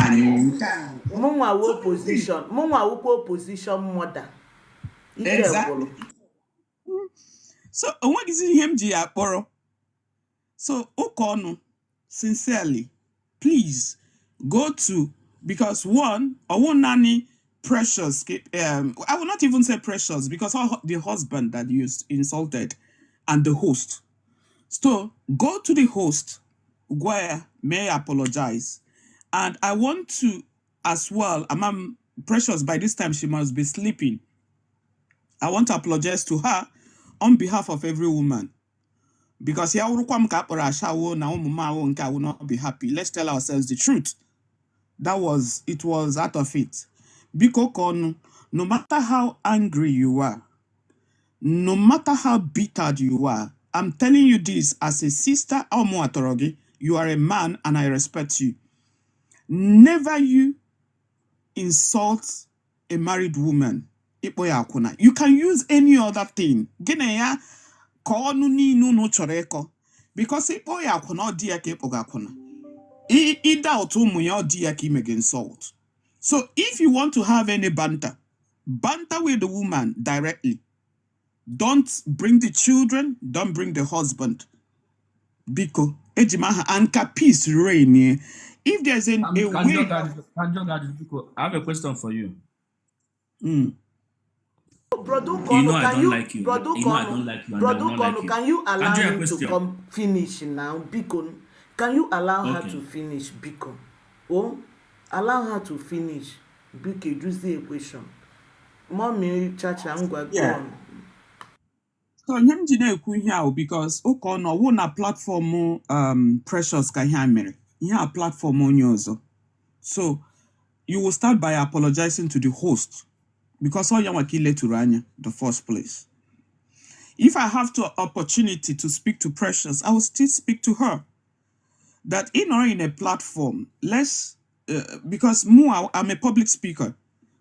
opposition. Mwa opposition mother. Exactly. So what is him Aporo? So Okono, sincerely, please go to, because one, I won't nanny Precious. I will not even say Precious because the husband that you insulted and the host. So go to the host where may I apologize. And I want to as well, Mom Precious, by this time she must be sleeping. I want to apologize to her on behalf of every woman. Because I will not be happy. Let's tell ourselves the truth. It was out of it. Because no matter how angry you are, no matter how bitter you are, I'm telling you this as a sister, you are a man and I respect you. Never you insult a married woman. You can use any other thing. Because insult. So if you want to have any banter with the woman directly. Don't bring the children, don't bring the husband. Because and peace reign. If there's a way, I have a question for you. Brother You Kono, know I can don't you, like you. Brother You know I don't Kono, like you. And I Brother don't like Kono, you. can you allow Andrea, him to question. come finish now? Bikon, can you allow her Okay. to finish? Bikon, oh, allow her to finish. Bikon, do the equation. Mommy, Chacha, I'm going to go Yeah. on. So him here because no wona platform Precious ka here mere. Here a platform on yours. So you will start by apologizing to the host because all Yawaki to Ranya the first place. If I have the opportunity to speak to Precious, I will still speak to her. That in a platform, because I'm a public speaker,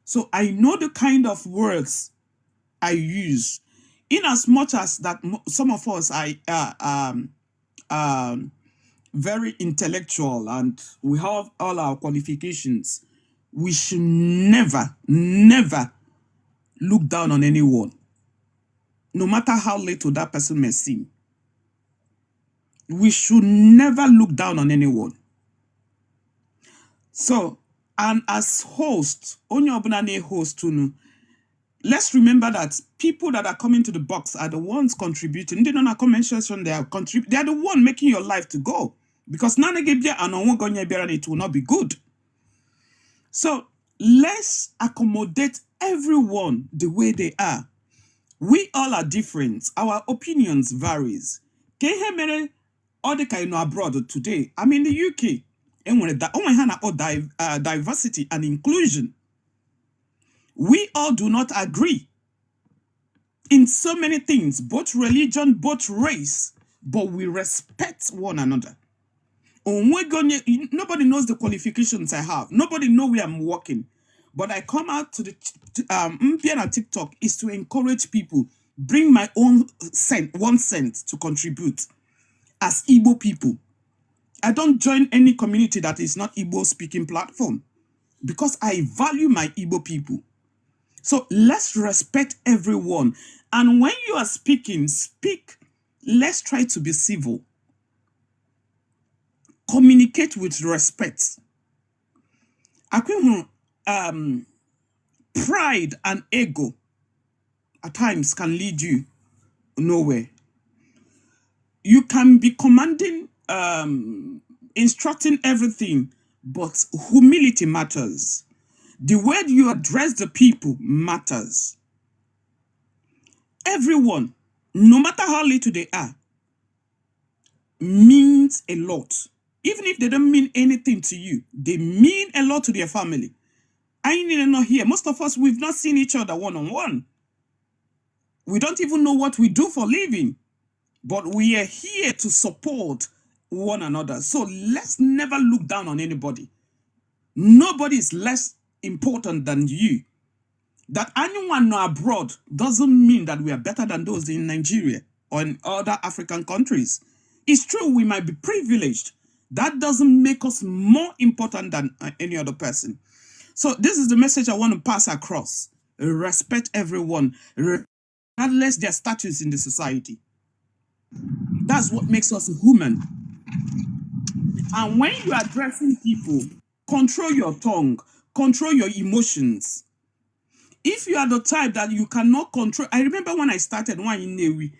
so I know the kind of words I use. In as much as that some of us are very intellectual and we have all our qualifications, we should never look down on anyone, no matter how little that person may seem. We should never look down on anyone. So, and as host, let's remember that people that are coming to the box are the ones contributing. They don't have comment section, they are the one making your life to go. Because it will not be good. So let's accommodate everyone the way they are. We all are different. Our opinions varies. Abroad today, I'm in the UK. And diversity and inclusion. We all do not agree in so many things, both religion, both race, but we respect one another. Nobody knows the qualifications I have. Nobody knows where I'm working. But I come out to the Mpiana TikTok is to encourage people, bring my own 1 cent to contribute as Igbo people. I don't join any community that is not Igbo speaking platform because I value my Igbo people. So let's respect everyone. And when you are speaking, speak. Let's try to be civil. Communicate with respect. Pride and ego at times can lead you nowhere. You can be commanding, instructing everything, but humility matters. The way you address the people matters. Everyone, no matter how little they are, means a lot. Even if they don't mean anything to you, they mean a lot to their family. I ain't not here. Most of us, we've not seen each other one-on-one. We don't even know what we do for living. But we are here to support one another. So let's never look down on anybody. Nobody is less important than you. That anyone abroad doesn't mean that we are better than those in Nigeria or in other African countries. It's true, we might be privileged. That doesn't make us more important than any other person. So this is the message I want to pass across. Respect everyone, regardless their status in the society. That's what makes us human. And when you are addressing people, control your tongue, control your emotions. If you are the type that you cannot control, I remember when I started one in Newi,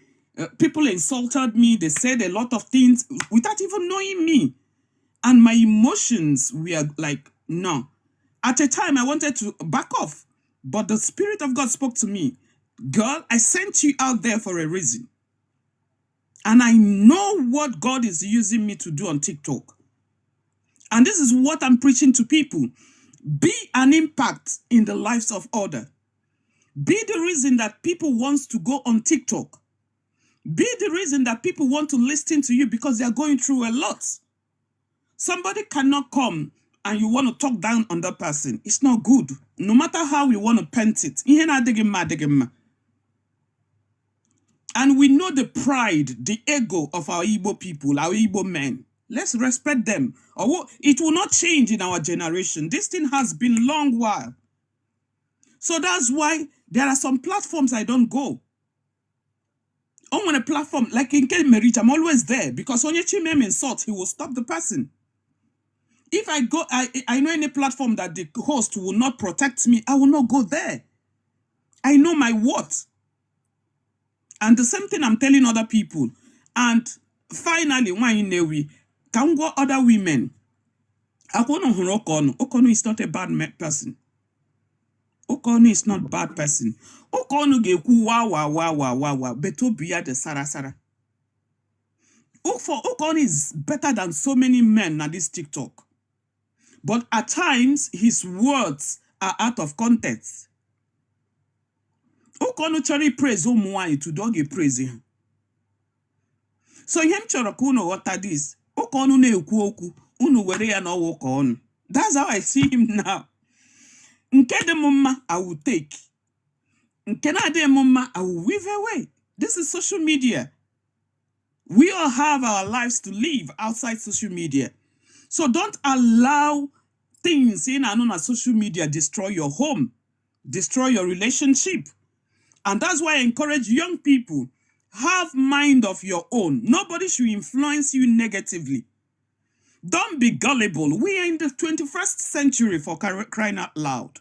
people insulted me, they said a lot of things without even knowing me. And my emotions were like, no. At a time, I wanted to back off, but the Spirit of God spoke to me. Girl, I sent you out there for a reason. And I know what God is using me to do on TikTok. And this is what I'm preaching to people. Be an impact in the lives of others. Be the reason that people want to go on TikTok. Be the reason that people want to listen to you because they are going through a lot. Somebody cannot come and you want to talk down on that person. It's not good. No matter how we want to paint it. And we know the pride, the ego of our Igbo people, our Igbo men. Let's respect them. It will not change in our generation. This thing has been long while. So that's why there are some platforms I don't go. On a platform like in Merich, I'm always there because when you insult, he will stop the person. If I go, I know any platform that the host will not protect me, I will not go there. I know my worth. And the same thing I'm telling other people. And finally, when in Newi, can go other women. Okono is not a bad person. Okono is not a bad person. Okono geku wa beto biya de sara. Okono is better than so many men at this TikTok. But at times, his words are out of context. Okono chori praise omwai to dog praise him. So him chorokuno what this. Okono ne oku unu were ya no work on. That's how I see him now. Nke de mumma I will take. Nke na de mumma I will weave away. This is social media. We all have our lives to live outside social media. So don't allow things in and on social media destroy your home, destroy your relationship. And that's why I encourage young people, have mind of your own. Nobody should influence you negatively. Don't be gullible. We are in the 21st century for crying out loud.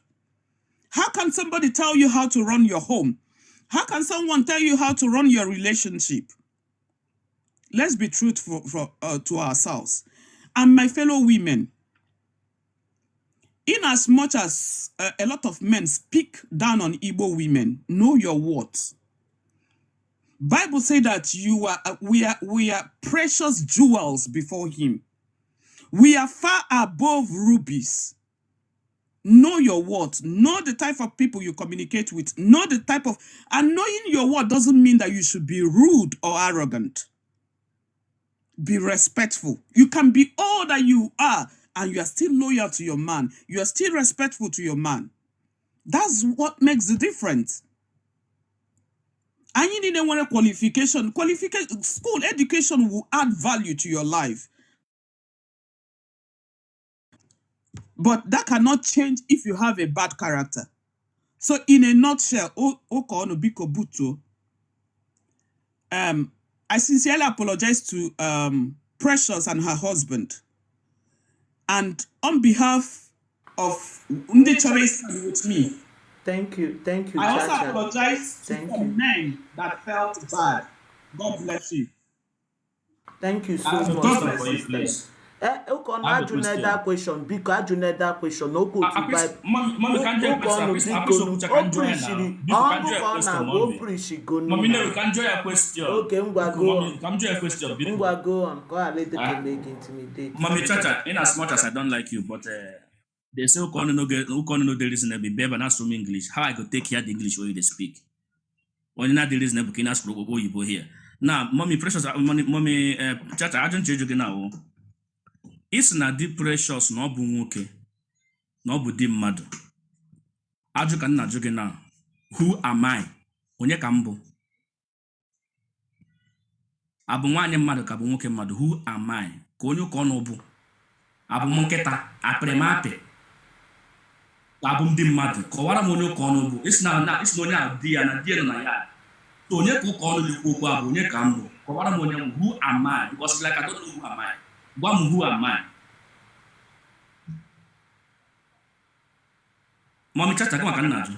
How can somebody tell you how to run your home? How can someone tell you how to run your relationship? Let's be truthful to ourselves. And my fellow women, in as much as a lot of men speak down on Igbo women, know your worth. Bible say that we are precious jewels before him. We are far above rubies. Know your worth. Know the type of people you communicate with. Know the type of... And knowing your worth doesn't mean that you should be rude or arrogant. Be respectful. You can be all that you are and you are still loyal to your man. You are still respectful to your man. That's what makes the difference. And you need a qualification. School education will add value to your life. But that cannot change if you have a bad character. So in a nutshell, I sincerely apologize to Precious and her husband. And on behalf of Nde Chore with me, Thank you, I also Chacha. apologize to Thank the you. men that felt bad. God bless you. Thank you so I have a much, question my for you, sister. please. Ukon I have a ajuneda question because ajuneda question no go to Bible. Mommy, can you question? Mommy, no, we can join a question. Okay, Mommy, can join a question. go on. Go and let the make intimidate. Mommy, Chacha, in as much as I don't like you, but they say who can't know the reason be baby and assume English. How I could take care the English where they speak. When you not the reason you can ask you here. Now, Mommy, Precious, Mommy, Chacha, I don't change you now. It's not the Precious no bunwoke. na ọ bụ di mmadụ. Ajụ ka nna ajụ gị na who am I? Onye ka m bụ? Abụ nwaanyị mmadụ ka bụ nwoke mmadụ? Who am I? Ka onye ụka ọnụ bụ? Abụ m nkịta apịrị m apị? Ka abụ m di mmadụ? Kọwara m onye ụka ọnụ bụ. Isi na onye a di ya na di ya nọ na ya. So onye ka ụka ọnụ na-ekwu okwu abụ onye ka m bụ? Kọwara m onye m. Who am I? Because like I don't know who am I. Gwa m who am I? Mommy Chacha, gị maka nna ajụ.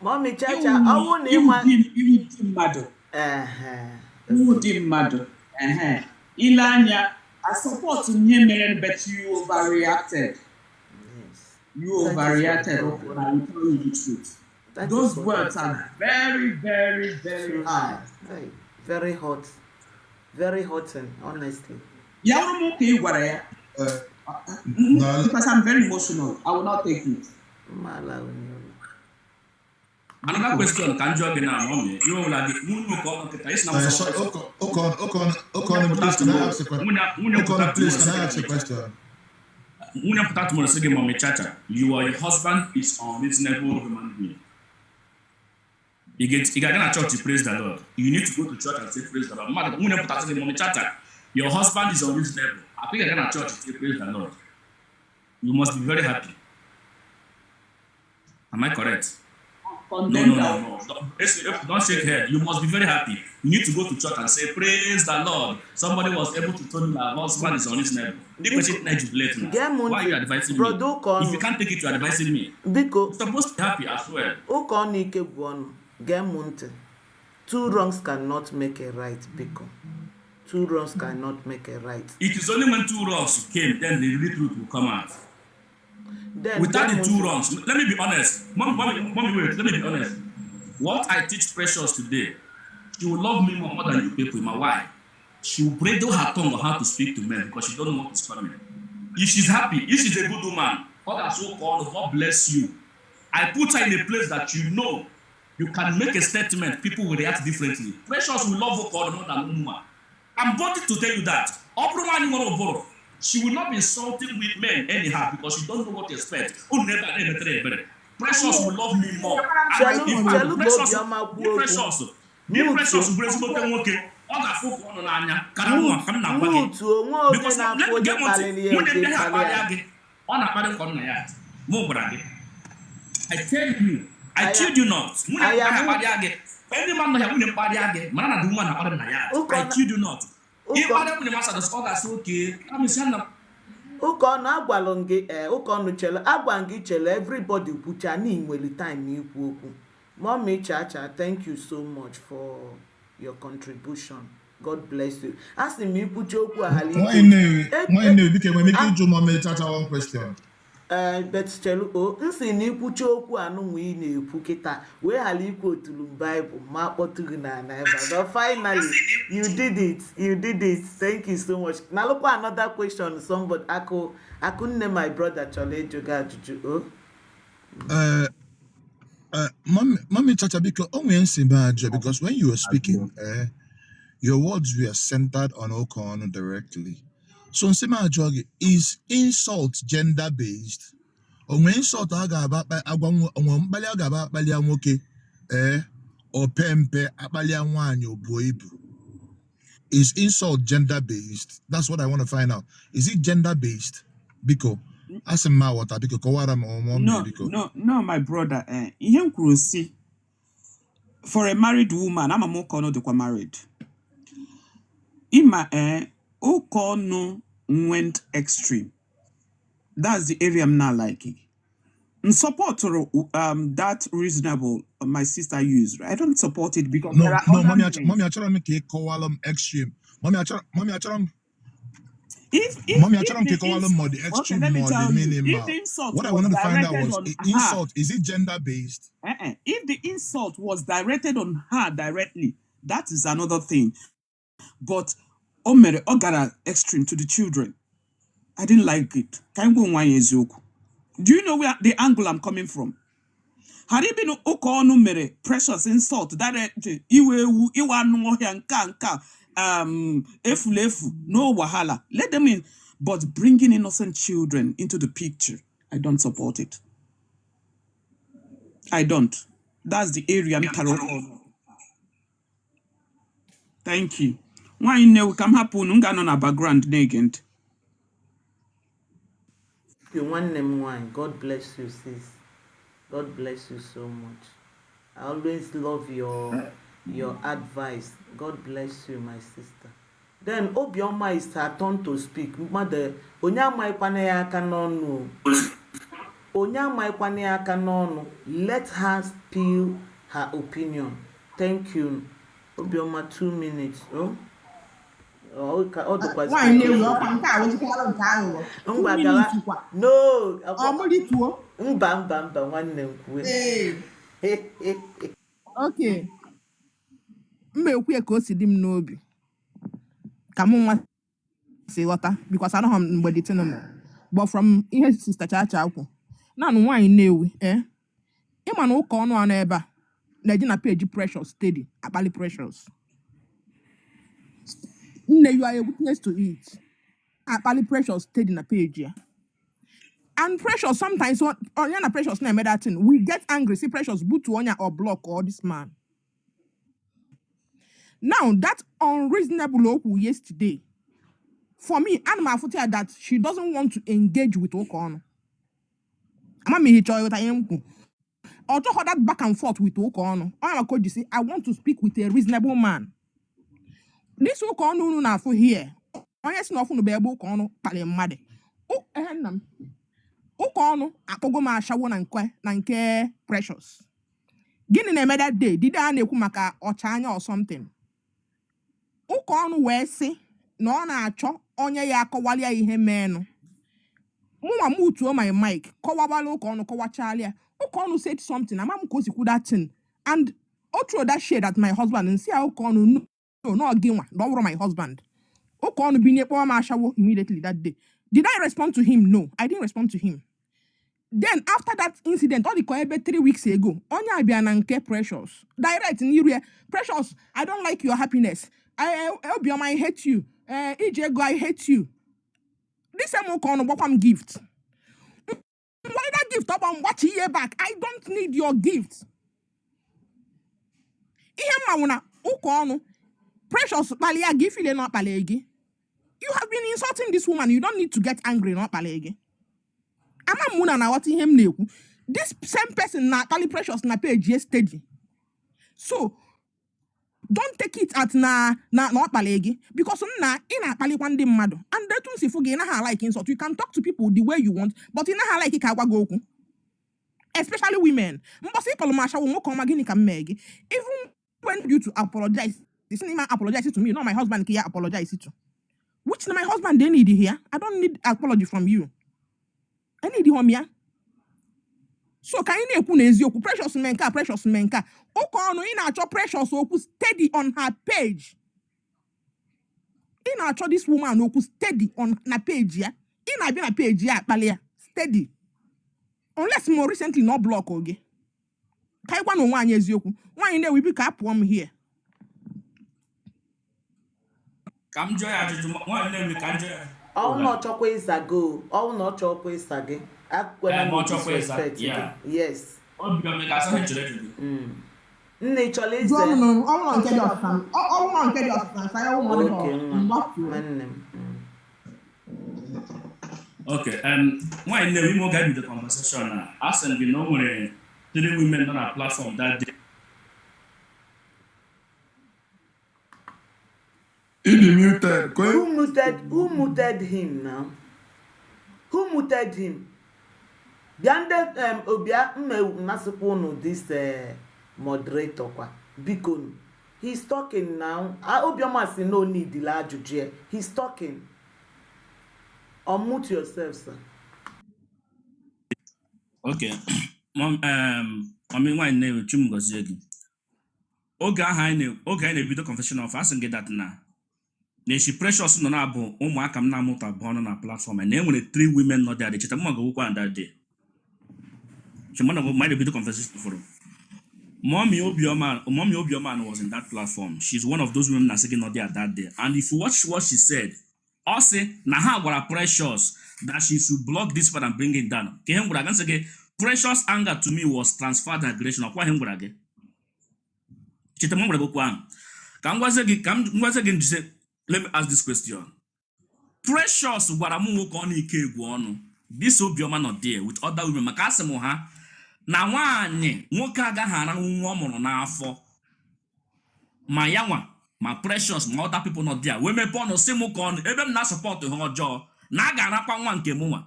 Mommy Chacha, ọ bụrụ na ịma Iwu di mmadụ. Iwu di mmadụ. Ile anya, I support ihe mere but you overreacted. You overreacted. I will tell you the truth. Those words are very, very, very hard. Very hot. Very hot, honestly. Yeah, okay, what I because I'm very emotional. I will not take it. Another question can you again now, mommy? You will like please can I ask a question? Mommy Chacha, your husband is unreasonable human being. You got to church to praise the Lord. You need to go to church and say praise the Lord. Mommy Chacha, your husband is unreasonable. I think I got to church to say praise the Lord. You must be very happy. Am I correct? No. Don't shake head. You must be very happy. You need to go to church and say, praise the Lord. Somebody was able to tell you that husband is unreasonable. Why are you advising me? If you can't take it, you're advising me. You're supposed to be happy as well. Two wrongs cannot make a right, Biko. Two wrongs cannot make a right. It is only when two wrongs came, then the real truth will come out. Without the two wrongs, let me be honest. Mommy, wait, let me be honest. What I teach Precious today, she will love me more than you people. My wife, she will break her tongue on how to speak to men because she don't know what is coming. If she's happy, if she's a good woman, God bless you. I put her in a place that you know you can make a statement, people will react differently. Precious will love God more than woman. I'm bothered to tell you that. She will not be insulting with men anyhow because she don't know what to expect. Precious will love me more. Precious I killed you not. Any man I killed you not. Everybody pucha ni time Mommy Chacha, thank you so much for your contribution. God bless you. Ask me put your Mommy Chacha one question. But chelu nsi na ikwucha okwu anu nwe na-ekwu kita we hala ikwu otulu Bible ma kpoturu na but finally you did it thank you so much. Na lokwa another question somebody akunne my brother Chole Joga Juju Mommy Chacha because when you were speaking your words were centered on Okon directly. So is insult gender based? Or when insult or pempe is insult gender based? That's what I want to find out. Is it gender based? Because as a ma water because no, my brother. For a married woman, I'm a more corner to married. In my Okono went extreme. That's the area I'm not liking. In support that reasonable my sister used. I don't support it because mommy I try to make extreme. Mommy I try if what I wanted to find out was insult. Is it gender based? If the insult was directed on her directly, that is another thing. But Ogara extreme to the children. I didn't like it. Do you know where the angle I'm coming from? Had it been mere Precious insult that no wahala. Let them in, but bringing innocent children into the picture. I don't support it. I don't. That's the area I'm tarot. Thank you. Why you come happen on a background negent? You want them wine. God bless you, sis. God bless you so much. I always love your advice. God bless you, my sister. Then Obioma is her turn to speak. Mother, Onyama ikwane aka n'ọnụ. Onyama ikwane aka n'ọnụ. Let her spill her opinion. Thank you. Obioma, 2 minutes. Oh? No. Okay. Mbe ekwu ka o si dị m n'obi. Ka m nwa si ghọta because I don't have mgbede tinụ. But from ihe sister Chacha akwu. Na no nwanyị Nnewi, ịma na ụka ọnụ anọ ebe a na-eji na page Precious steady, akpali Precious. You are a witness to it. Akpali Precious steady na page ya. And Precious sometimes Onya Precious na that thing. We get angry, see Precious boot to Onya or block or this man. Now that unreasonable oku yesterday, for me, Anma Futia that she doesn't want to engage with Okono. Amami Hichoy with Ayemku. Or to that back and forth with Okono. I'm a you say, I want to speak with a reasonable man. This Okono na for here. Honest enough no be able Okono pale made. Oh, ehenam. Okono apogo ma shawo na nke Precious. Gini na that day, did I na-ekwu maka ọchanya or something? Okono wee sị na ọ na-achọ onye ya akọwali ya ihe meenụ. Mụnwa mutuo my mic, kọwabala Okono kọwachali ya. Okono said something, ama m ka o si kwu that thing. And o throw that shade at my husband and say Okono no ginwa, don't worry my husband. Okono binye kpọọ m ashawo immediately that day. Did I respond to him? No, I didn't respond to him. Then after that incident, all the ebe 3 weeks ago, Onya abia na nke Precious. Direct in Irie, Precious, I don't like your happiness. Obioma, I hate you. Ijego, I hate you. This same Okono bopam gift. Why that gift up and watch year back? I don't need your gift. Ihe mawuna Okono, Precious palia gift ile not palegi. You have been insulting this woman. You don't need to get angry, not palegi. Ama muna na wati him neku. This same person na Kali Precious na page yesterday. So don't take it at na not palegi because na ina pali kwande mmadu. And that one si fuge na ha like insult. You can talk to people the way you want, but ina ha like ikawa goku. Especially women. Mbasi kolomasha wo koma gini ka mmegi. Even when you to apologize, this man apologizes to me, not my husband can apologize to. Which my husband they need here. I don't need apology from you. I need home here. So can you eku Precious menka. Okono ina cho Precious oku steady on her page. Ina cho this woman oku steady on na page ya. Ina be na page ya palia steady. Unless more recently no block oge. Kai kwa no nwanye ezioku. Nwanye ne we be ka apom here. Come joy one name we can joy. All not chokwe isago. All not chokwe isage. Yeah. Yes. All become like a century. Naturally, okay. Why never we more get into the conversation now? Us and we know 3 women on our platform that day. He muted. Who muted him now? Who muted him? Biande obia nasipono this moderator kwa because he's talking now. Obioma say no need the large judge. He's talking. Unmute yourself, sir. Okay. Mom, I mean, why name Chumgozegi? Oga Haine video confession of us and get that now. She Precious no abo ụmụaka m na-amụta abụọ na platform and enwere 3 women not there. Cheta mma go kwa that day. She man go mind the video conversation for. Mommy Obioma was in that platform. She's one of those women that not there that day. And if you watch what she said, also na ha gwara Precious that she should block this part and bring it down. Precious anger to me was transferred aggression. Let me ask this question. Precious this Obioma not there with other women. Makasemo ha na nwanyị nwoke agaghị aranwu nwa ọ mụrụ n'afọ ma yanwa ma Precious ma other people not there. We mepe ọnụ sị mụ ka ọnụ ebe m na support ha ọjọọ na a ga-arakwa nwa nke mụnwa.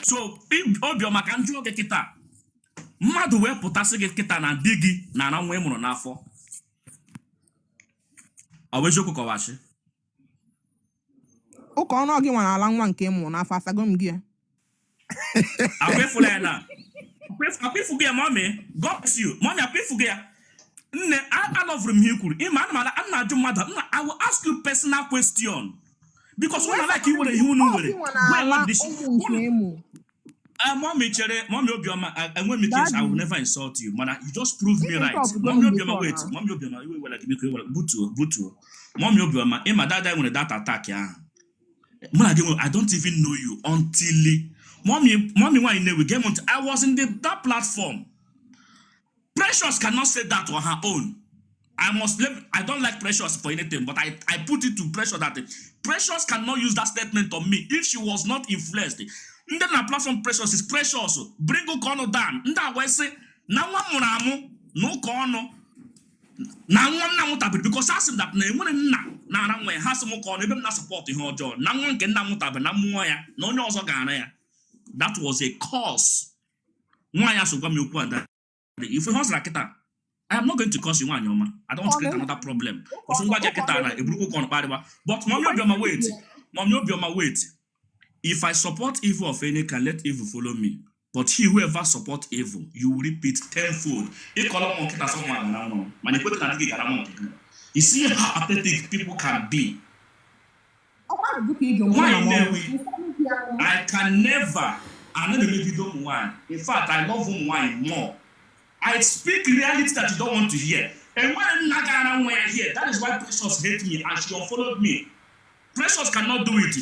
So Obioma ka njụ oge kịta mmadụ wee pụtasị gị kịta na di gị na ara nwa ị mụrụ n'afọ. Ọ bụ eziokwu kọwachi? Ụka ọnụ gị nwa ala nwa nke mụrụ n'afọ asago m gị ya. Apifugia mommy, God bless you. Mommy, apifugia. I love from here. I will ask you personal question. Because when I like you, you know this. Mommy, Mommy Obioma, and when me kids, I will never insult you. Man, you just prove me right. Mommy Obioma, wait. Mommy Obioma, you will like Butu. Mommy Obioma, my dad died when that attack, yeah. I don't even know you until Mommy, why we get on? I was in that platform. Precious cannot say that on her own. I don't like Precious for anything, but I put it to Precious that Precious cannot use that statement on me if she was not influenced. Then the platform Precious is Precious. Bring Okono down. That way say now one muramu no kono. Now one now mutabi because I said that na when has more kono even not supporting her job. Now one can now mutabi na muaya no also gana. That was a cause. If you host raketa, I am not going to cause you one, Yoma. I don't want to create another problem. But Mommy Obioma, wait. Mommy Obioma, wait. If I support evil of any can let evil follow me. But he whoever support evil, you will repeat tenfold. You see how apathetic people can be. I can never. I never make you don't want. In fact, I love wine more. I speak reality that you don't want to hear. And when Nagana were here, that is why Precious hate me and she unfollowed me. Precious cannot do it.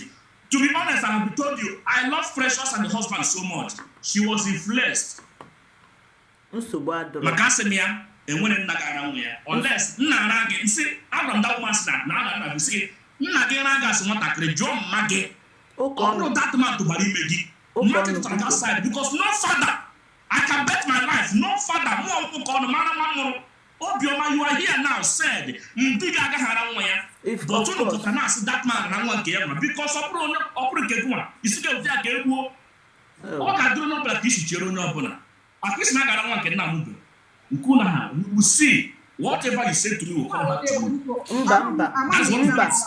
To be honest, I have told you, I love Precious and the husband so much. She was influenced. Makasemia and when Nagana were. Unless Nagana see, I don't know what's that. Now see, Nagana want to John Maggie. Oh, that man to Bari Megi. Market on that side because no father, I can bet my life, no father, Obioma, you are here now, said, but you can ask that man and one game because you see, I don't know that this is your own. At least I want to we will see. Whatever you say to me will come back to you. That's what it is.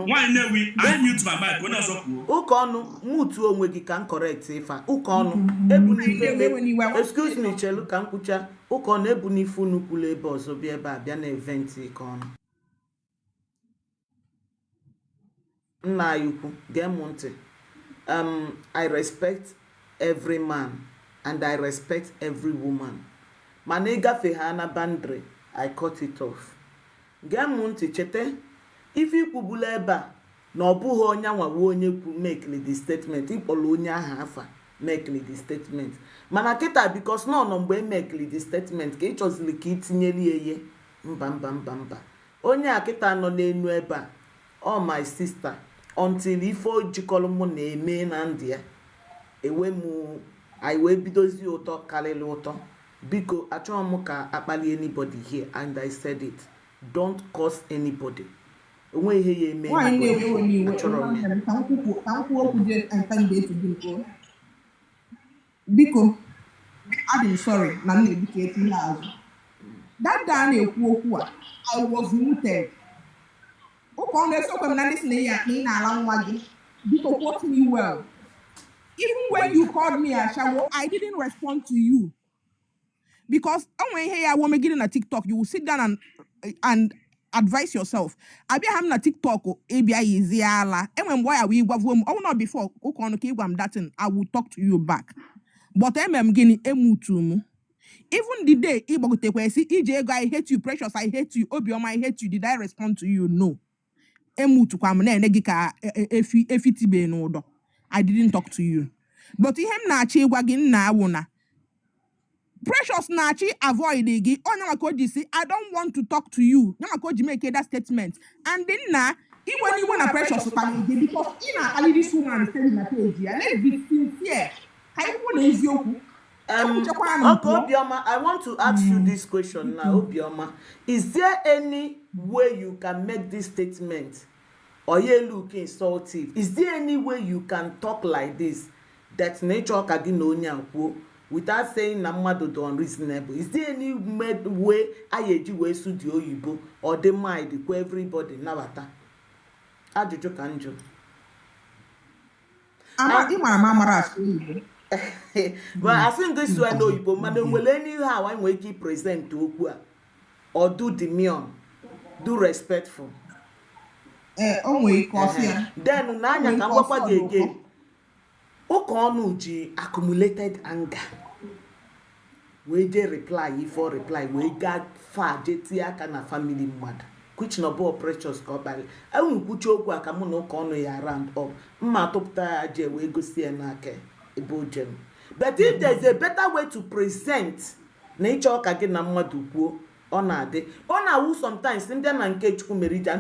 Why no we? I mute my mic when I was up. Ukonu, mutu onwe gi can correct ifa. Ukonu, excuse me, Chelu kan kucha. Ukonu ebuni funu kule ebe ozo bi ebe abia na event ikonu. Nna yuku, gemunte. I respect every man and I respect every woman. Manega fehana bandre, I cut it off. Gamunti chete, if you kubula eba, no buho nyawa wonye make the statement, if olonya hafa make the statement. Manaketa because no number make the statement, ke chose likit nyeli mbamba. Onya aketa no nenu eba, oh my sister, until ifo jikolomo na eme na ndia, ewe mu, I will be those you talk kaleloto. Because I try to akpali anybody here, and I said it. Don't curse anybody. When he me, because I'm sorry, that Daniel I was muted. Because what me well. Even when you called me Ashawo, I didn't respond to you. Because when I want to get in a TikTok, you will sit down and advise yourself. I be having a TikTok or ABI is yala. And when why are we not before I will talk to you back. But I'm getting emutumu. Even the day EJ I hate you, Precious, I hate you, Obioma, I hate you. Did I respond to you? No. Emutu kwamne negika efitibe no do. I didn't talk to you. But ihe m na-achị ịgwa gị nna awụ na Precious na-achị avoid gị onye maka o ji si I don't want to talk to you. Nye maka o ji make that statement. And then na iwe na Precious kpali gị because ị na-akpali this woman steady na page ya. Let's be sincere. Ka anyị kwuo na eziokwu. Okay, Obioma, I want to ask you this question now, Obioma. Is there any way you can make this statement? Or you look insultive? Is there any way you can talk like this that nature kadinonya without saying namado do unreasonable? Is there any way ayeji we studio oyibo or the mind for everybody nabata? Ajuju kanjo. But I think this one no you man will anyhow I will keep present to okwu or do demure, do respectful. Then nanya can work again. Okonu ji accumulated anger. We dey reply for reply we got far jetia kana family mad. Which no bo Precious kobali. I won't put okwu akamu no kono ya round up. Mma topta aje we go see enake. But if there's a better way to present nature kage na mmadu kwuo ọ na-adị ọ na-awụ sometimes ndị na nke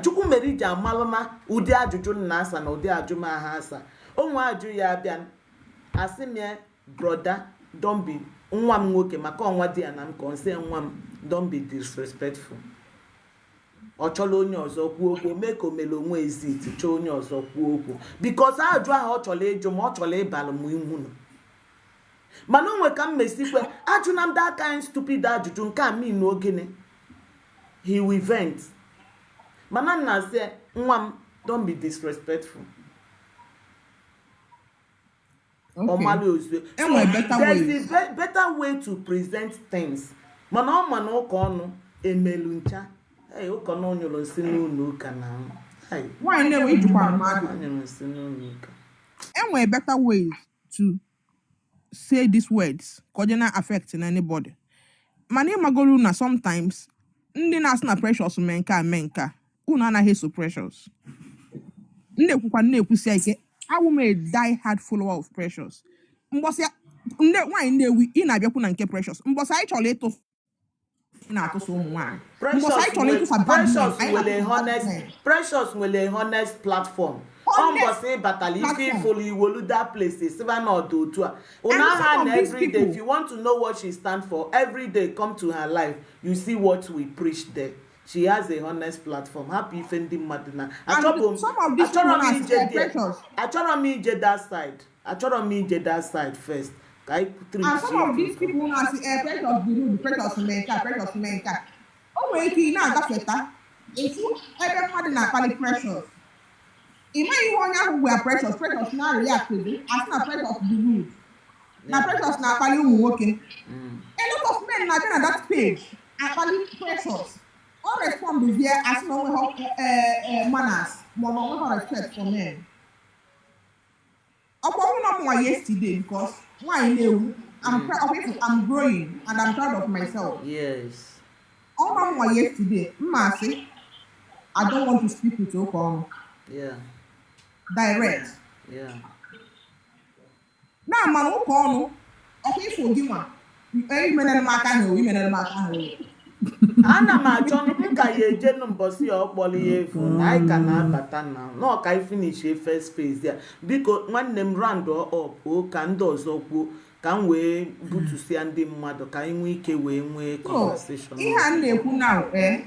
Chukwumerija amalụma ụdị ajụjụ na asa na ụdị ajụma ha asa onwe ajụ ya abịa asị m brother don't be nwa m nwoke maka ọnwa dị ya na m ka ọ sị nwa m don't be disrespectful ọ chọrọ onye ọzọ kwuo okwu mee ka omele onwe eziti chọọ onye ọzọ kwuo okwu because ajụ ahụ ọ chọrọ ịjụ ma ọ chọrọ ịbalụ m ihu mana onwe ka m mesikwe ajụ na m that kind stupid ajụjụ nke a mean ogene he will vent mana na say nwa m don't be disrespectful Okay. There's a better way to present things mana ọ mana ụka ọnụ emelu ncha ụka n'onyolo nsi n'ụlọ ụka na why na we jukwa mmadụ anyolo nsi n'ụlọ ụka enwe better ways to say these words ka ọ na affect anybody mana ịmagolu na sometimes ndị na-asị na Precious menka unu anaghị so Precious na-ekwukwa na-ekwusi ike awụ m a die hard follower of Precious mgbọsị ndị nwaanyị na-ewi ị na-abịakwu na nke Precious mgbọsị anyị chọrọ ịtụ na-atụsa ụmụ nwaanyị mgbọsị anyị chọrọ ịtụsa Precious nwere honest platform Ombose batali people iwolu that place seven or do to una every day. If you want to know what she stands for, every day come to her life, you see what we preach there. She has a honest platform. Happy defending Madina. Some of these I try to me that side first. And some of these people now say Precious menka. Oh wait, now that's better. If you everybody na call Precious. Imagine one who were Precious now react to it. As na Precious be rude. Na Precious na call you working. A lot of men na on that page. I call Precious. All respond is here as no manners, more respect for men. I'm yesterday because why I'm growing and I'm proud of myself. Yes. All yesterday, Mercy, I don't want to speak with you. Yeah. Direct. Yeah. Now, man, okay, forgive me. Ana m achọ nka ya eje n'ụbọchị ọkpọrọ ya efu na anyị ka na-abata na no ka anyị finish first phase ya biko nwanne m round up o ka ndị ọzọ kwuo ka m wee butusia ndị mmadụ ka anyị nwee ike wee nwee conversation. Ihe a na-ekwu now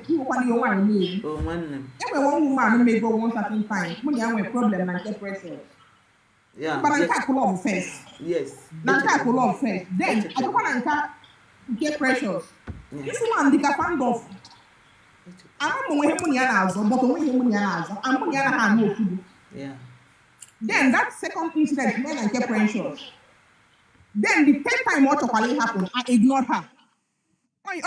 ịhụkwana ihe nwaanyị na-ewu nwanne m enwe one woman mego one certain time mụ na ya nwee problem na nke Precious. Yeah. But nke akụlọ of first. Yes. Na nke akụlọ of first. Then adịkwa na nke Precious. This one the kind of I don't know when you are but when you are I'm going to have no food. Yeah. Then that second incident when I kept Precious. Then the third time what happened, I ignored her. I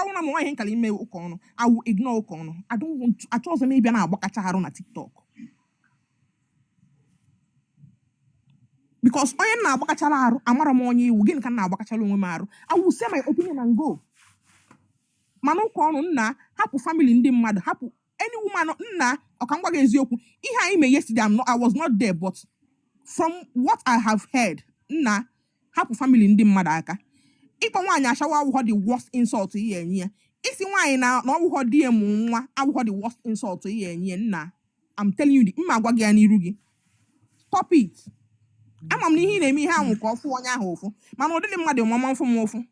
will ignore Okono. I don't want to. I chose maybe an abakacha on TikTok. Because I am now abakacha amaramoni, we can abakacha maru. I will say my opinion and go. Manu kono nna hapu family ndi mmadụ hapu any woman nna okangwa eziokwu ihe anyị me yesterday I was not there but from what I have heard, nna hapụ family ndị mmadụ aka. Ịkpọ nwaanyị ashawa awụghọ the worst insult ihe enye ya. Isi nwaanyị na ọwụghọ di emu nwa awụghọ the worst insult ihe enye nna. I'm telling you, mma agwa gị ya n'iru gị. Stop it. Ama m na ihe na-eme ihe ahụ ka ọ fụ onye ahụ ụfụ. Mana ụdịrị mmadụ mama mfụ m ụfụ.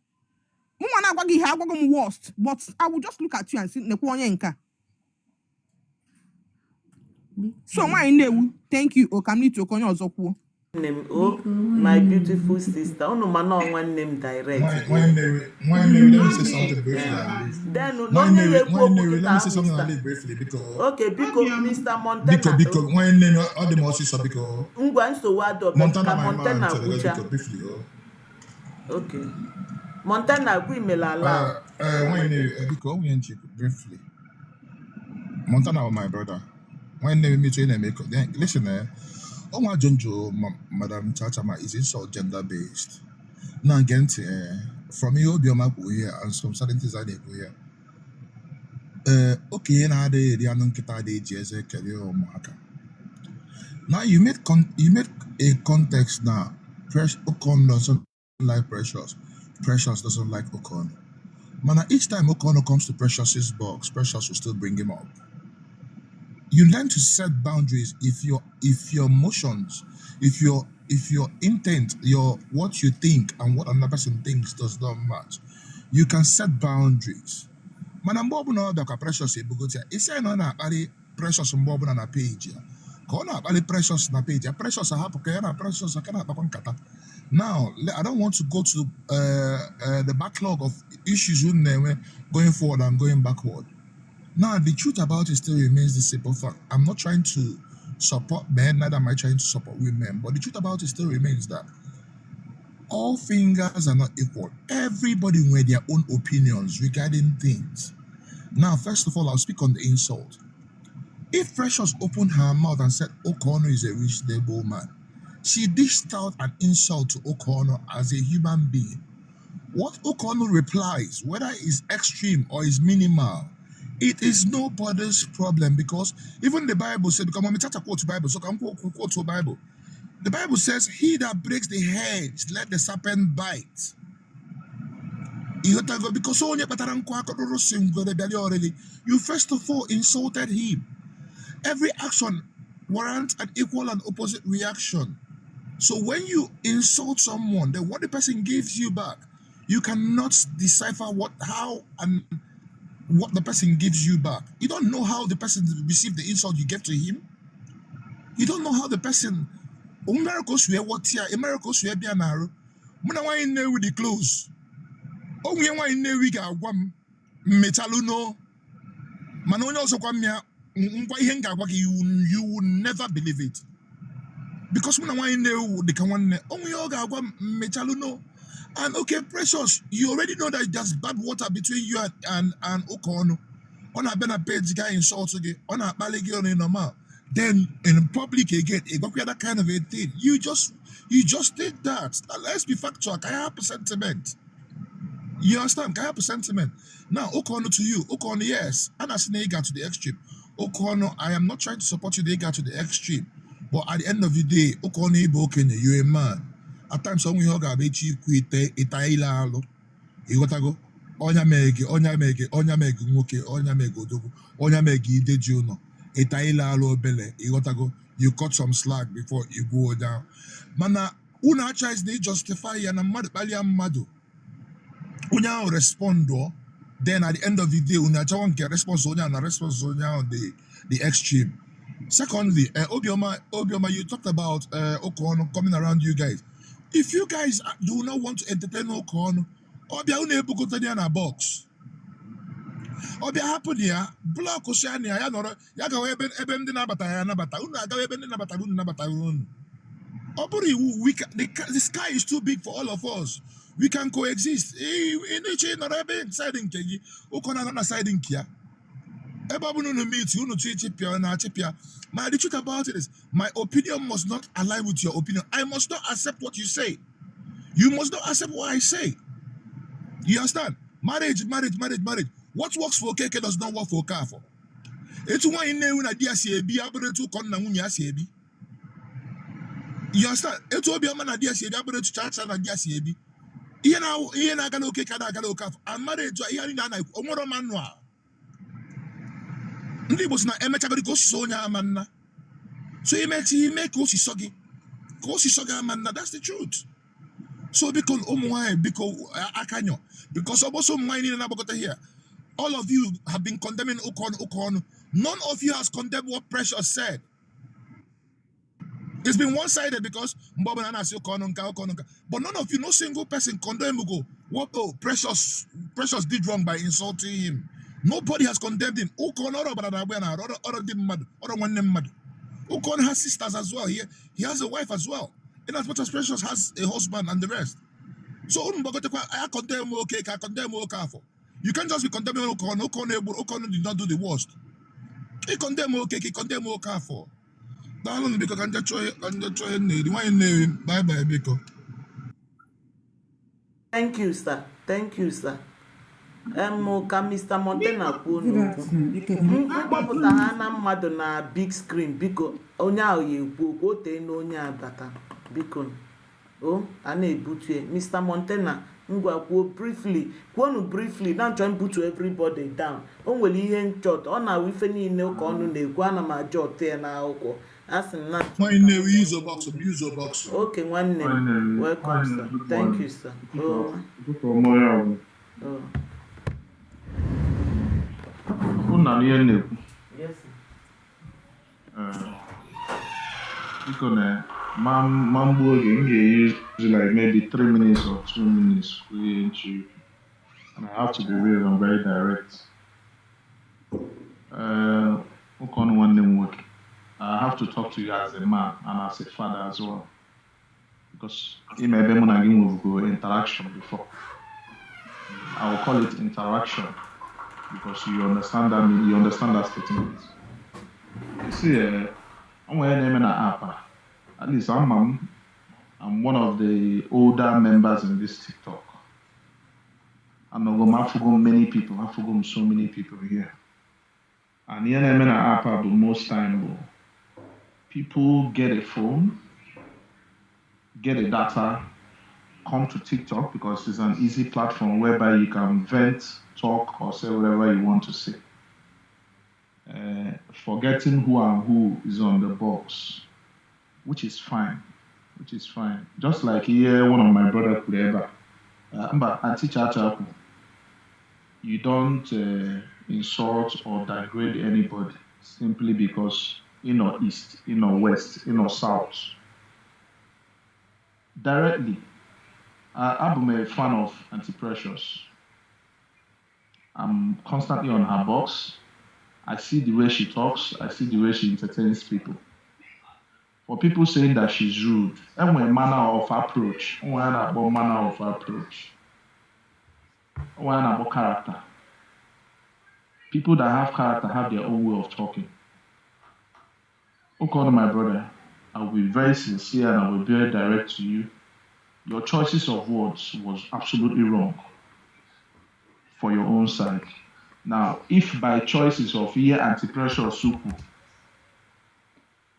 Mụ na agwa gị ihe agwago m worst, but I will just look at you and say nekwa onye nka. So nwaanyị na-ewu, thank you, Okamnito onye ọzọ kwuo. Oh, my beautiful sister. Oh no, man, no one name direct. Let me say something briefly. Then, Let me say something briefly because. Okay, because Mr. Montana. Because when name all the most is because. Ungwan so what do? Montana, briefly. Okay. Montana, we may allow. Because we briefly. Montana was my brother. When they meet in America, then listen. Onwa Jonjo, Madam Chachama is insult gender based. Now again, from you, Bioma here and some certain things I did here. Okay, now the Anunkita de Jeze career or Maka. Now you made a context now. Okon doesn't like Precious. Precious doesn't like Okon. Man, each time Okon comes to Precious's box, Precious will still bring him up. You learn to set boundaries if your emotions, if your intent, your what you think and what another person thinks does not match. You can set boundaries. Man, Bob no da Precious e bugotia. Isi no na ari Precious Bob na page. Ko na ari Precious na page. Precious hapo ka na Precious ka na kata. Now, I don't want to go to the backlog of issues going forward and going backward. Now, the truth about it still remains the simple fact. I'm not trying to support men, neither am I trying to support women. But the truth about it still remains that all fingers are not equal. Everybody with their own opinions regarding things. Now, first of all, I'll speak on the insult. If Precious opened her mouth and said O'Connor is a reasonable man, she dished out an insult to O'Connor as a human being. What O'Connor replies, whether it's extreme or it's minimal, it is nobody's problem, because even the Bible said, because I'm to quote the Bible, so I'm quote the Bible. The Bible says, he that breaks the hedge, let the serpent bite. Because you first of all insulted him. Every action warrants an equal and opposite reaction. So when you insult someone, then what the person gives you back, you cannot decipher how and what the person gives you back. You don't know how the person received the insult you gave to him. You don't know how the person. Miracles were what here? Miracles were bien narrow. Muna why in there with the clothes. Oh, we why in there we got one metaluno. Manono also come here. You will never believe it. Because when I know the one, oh, we all got one metaluno. And okay, Precious, you already know that there's bad water between you and O'Connor. On a better page guy insult again, on a baligi on in normal. Then in public again, it got that kind of a thing. You just did that. Now, let's be factual. Can I have a sentiment? You understand? Can I have a sentiment? Now, O'Connor to you, O'Connor, yes. And as Nega to the extreme. O'Connor, I am not trying to support you, Nega to the extreme. But at the end of the day, O'Connor, you're a man. At times, some we hug a bit you quit Itaila. You got to go. Onya megi, muke, onya megi de juno. Itaila alo bele. You got to go. You cut some slack before you go down. Mana, una tries to justify and a mad madu. Una respondo. Then at the end of the day, una chawan get response on and a response on the extreme. Secondly, Obioma, you talked about O'Connor coming around you guys. If you guys do not want to entertain O'Connor, Obia unable to go to a box. Obia happen here, block Oceania, Yaga Eben Nabata, the sky is too big for all of us. We can coexist. In each siding Kegi, O'Connor not siding Kia. Ebabuno meet you, no chipia na chipia. My the truth about it is, my opinion must not align with your opinion. I must not accept what you say. You must not accept what I say. You understand? Marriage. What works for Keke does not work for Kafo. It's why in there when I see a be able to come na munya see. You understand? Etu obiọma na dia si ebi abụrụ etu chacha na dia si ebi. Ihe na-aga n'oke ka na-aga n'oke afọ. And mmadụ etu a ihe anyị na-ana onwere manual. Ndị Igbo si na emechagoro ka osisi onye ama nna. So ime ka osisi gị. Ka osisi gị ama nna. That's the truth. So because ụmụ nwanyị biko akanyo. Because ọbọsọ ụmụ nwanyị niile na-agbakọta here. All of you have been condemning Ukonu. None of you has condemned what Precious said. It's been one-sided because but none of you, no single person condemned Ugo. What Precious did wrong by insulting him. Nobody has condemned him. Ukon has sisters as well. He has a wife as well. In as much as Precious has a husband and the rest. So I condemn okay, I condemn okay. You can't just be condemning Ukon. Ukon did not do the worst. He condemn okay, he condemn okay for. Because I'm just trying bye bye Biko. Thank you, sir. Thank you, sir. Ka Mr. Montana kwuo n'okwu. Mkpọpụta ha na mmadụ na big screen biko onye ahụ ya ekwu okwu ote na onye abata biko a na-ebutue Mr. Montana ngwa kwuo briefly na nchọ mbutu everybody down o nwere ihe nchọt ọ na-awụ ife niile ụka ọnụ na-ekwu ana m ajọ ọtụ ya n'akwụkwọ asị na okay nwanne m welcome sir. Thank you sir. Una niye na-ekwu Yes sir. biko na ma mgbu oge m ga-use like maybe 3 minutes or 2 minutes into and I have to be real and very direct. Ukonu nwanne m nwoke, I have to talk to you as a man and as a father as well because maybe mụ na gị nwere interaction before. I will call it interaction because you understand that statement. You see, I'm wearing an app. At least I'm one of the older members in this TikTok. I've forgotten many people. I've forgotten so many people here. And here I'm an app, but most time people get a phone, get a data, come to TikTok because it's an easy platform whereby you can vent, talk, or say whatever you want to say. Forgetting who and who is on the box, which is fine. Just like here, one of my brother could ever. But Auntie Chacha, you don't insult or degrade anybody simply because east, west, south. Directly, I'm a fan of Auntie Precious. I'm constantly on her box. I see the way she talks. I see the way she entertains people. For people saying that she's rude, and when manner of approach, character. People that have character have their own way of talking. Okay, my brother, I will be very sincere and I will be very direct to you. Your choices of words was absolutely wrong for your own side. Now, if by choices of here anti-pressure suku,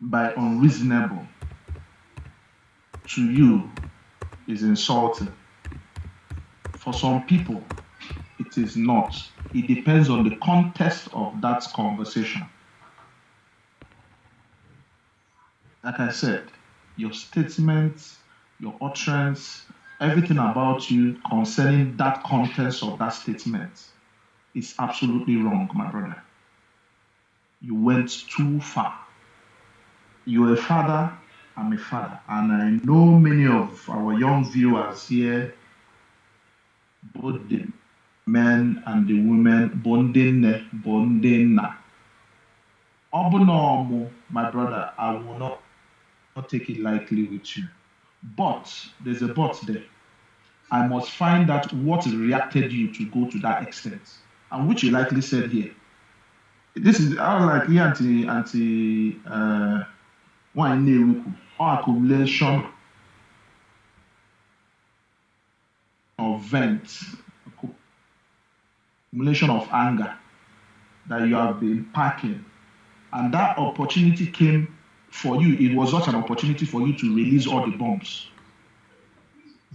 by unreasonable to you is insulting. For some people, it is not. It depends on the context of that conversation. Like I said, your statements, your utterance, everything about you concerning that context of that statement is absolutely wrong, my brother. You went too far. You're a father, I'm a father, and I know many of our young viewers here, both the men and the women, bondena. Obunomu, my brother, I will not take it lightly with you. But there's a but there. I must find out what reacted you to go to that extent, and which you likely said here. This is like accumulation of vent, accumulation of anger that you have been packing, and that opportunity came for you, it was such an opportunity for you to release all the bombs.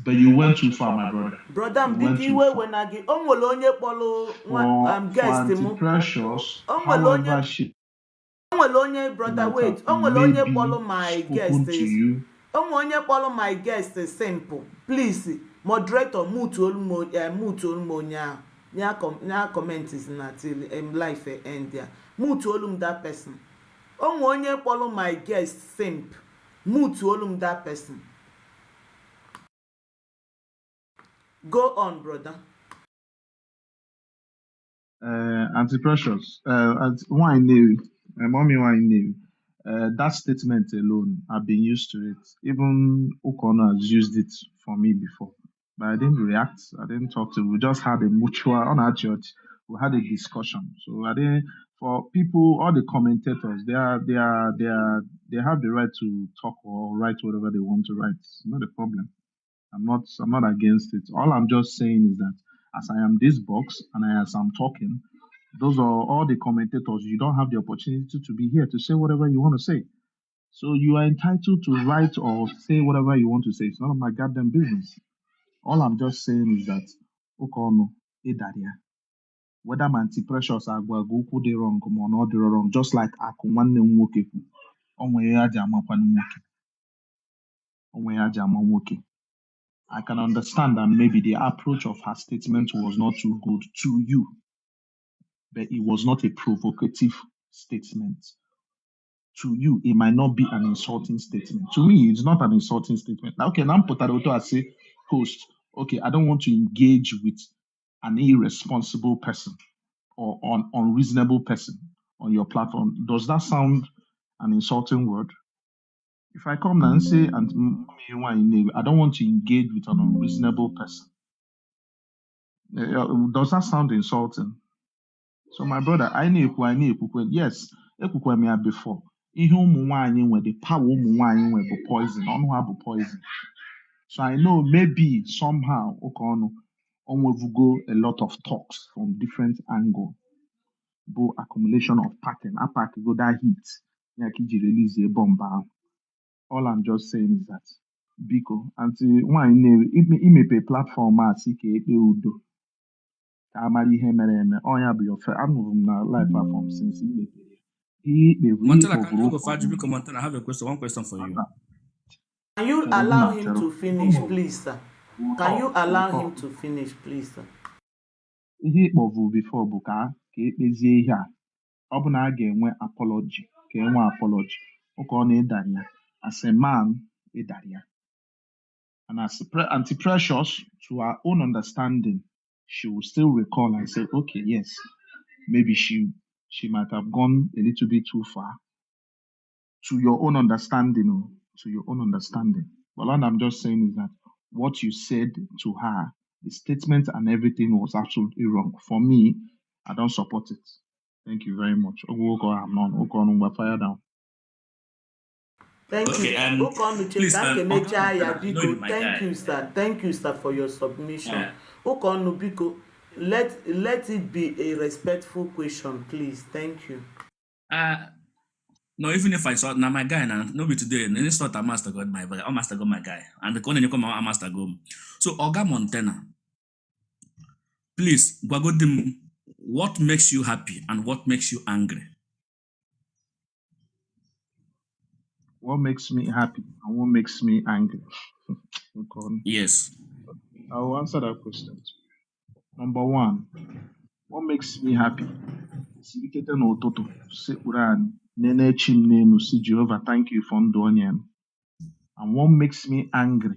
But you went too far, my brother. Brother, You went mbiki too iwe far. wenagi. Onwere onye kpọrọ For guest mu. Anti-Precious, Onwere however onye she onwere onye brother might wait. have Onwere onye maybe kpọrọ my guest spoken to is. you, Onwere onye kpọrọ my guest is simple. Please, moderator, mute olumo onye ahụ. Nya comment is not till life end there. Mute olum that person. Onwere onye kpọrọ my guest simple. Mute olum that person. Go on, brother. Anti-Precious, wine navy, mommy wine navy. That statement alone, I've been used to it. Even Okono has used it for me before, but I didn't react. I didn't talk to. We just had a mutual on our church. We had a discussion. So I didn't. For people, all the commentators, they have the right to talk or write whatever they want to write. It's not a problem. I'm not against it. All I'm just saying is that as I am this box and as I'm talking, those are all the commentators. You don't have the opportunity to be here to say whatever you want to say. So you are entitled to write or say whatever you want to say. It's none of my goddamn business. All I'm just saying is that Okono, Edaria, whether my Anti-Precious Agwaguku de wrong or not the wrong, just like Akumane Nwoke, Onwe Aja Amakwan Nwoke, Onwe Aja Amakwan. I can understand that maybe the approach of her statement was not too good to you, but it was not a provocative statement. To you, it might not be an insulting statement. To me, it's not an insulting statement. Now, okay, now put that I say, host, okay, I don't want to engage with an irresponsible person or an unreasonable person on your platform. Does that sound an insulting word? If I come now and say, I don't want to engage with an unreasonable person, does that sound insulting? So my brother, I need yes, ekwukwe me before. Ihe ụmụ nwaanyị nwe, the power ụmụ nwaanyị nwe bụ poison, ọnụ ha bụ poison. So I know maybe somehow Okono onwevugo a lot of talks from different angles. Bo accumulation of pattern, apack go that heat. Nyakiji release a bomb. All I'm just saying is that Biko, until one imepe platform as ike udo. Amari ihe mere eme ọnya bụ your friend. Anụrụ m na life platform since imepere ihe ikpe bụ Montana, ihe can you go kpọbụrụ far? Because Montana, I have a question. One question for you. Can you allow him to finish, please, sir? Can you allow him to finish, please, sir? ihe ikpọbụ before bụ ka ekpezie ihe a ọ bụ na a ga-enwe apology ka enwe apology ụka ọ na-edari ya as a man edari ya and as Anti-Precious to our own understanding she will still recall and say okay yes maybe she might have gone a little bit too far to your own understanding but all I'm just saying is that what you said to her, the statement and everything was absolutely wrong. For me, I don't support it. Thank you very much. Fire down. Thank Okay, you. please, Thank you, sir. Thank you, sir, for your submission. Okonu Biko, let it be a respectful question, please. Thank you. No, even if I saw now my guy now, no be today. Then it's not a master god my brother, master god my guy, and the corner you come a master god. So Oga Montana, please, Gwagodim, what makes you happy and what makes you angry? What makes me happy and what makes me angry? Okay. Yes. I will answer that question. Number one, what makes me happy? Jehovah, thank you for ndụ. And what makes me angry?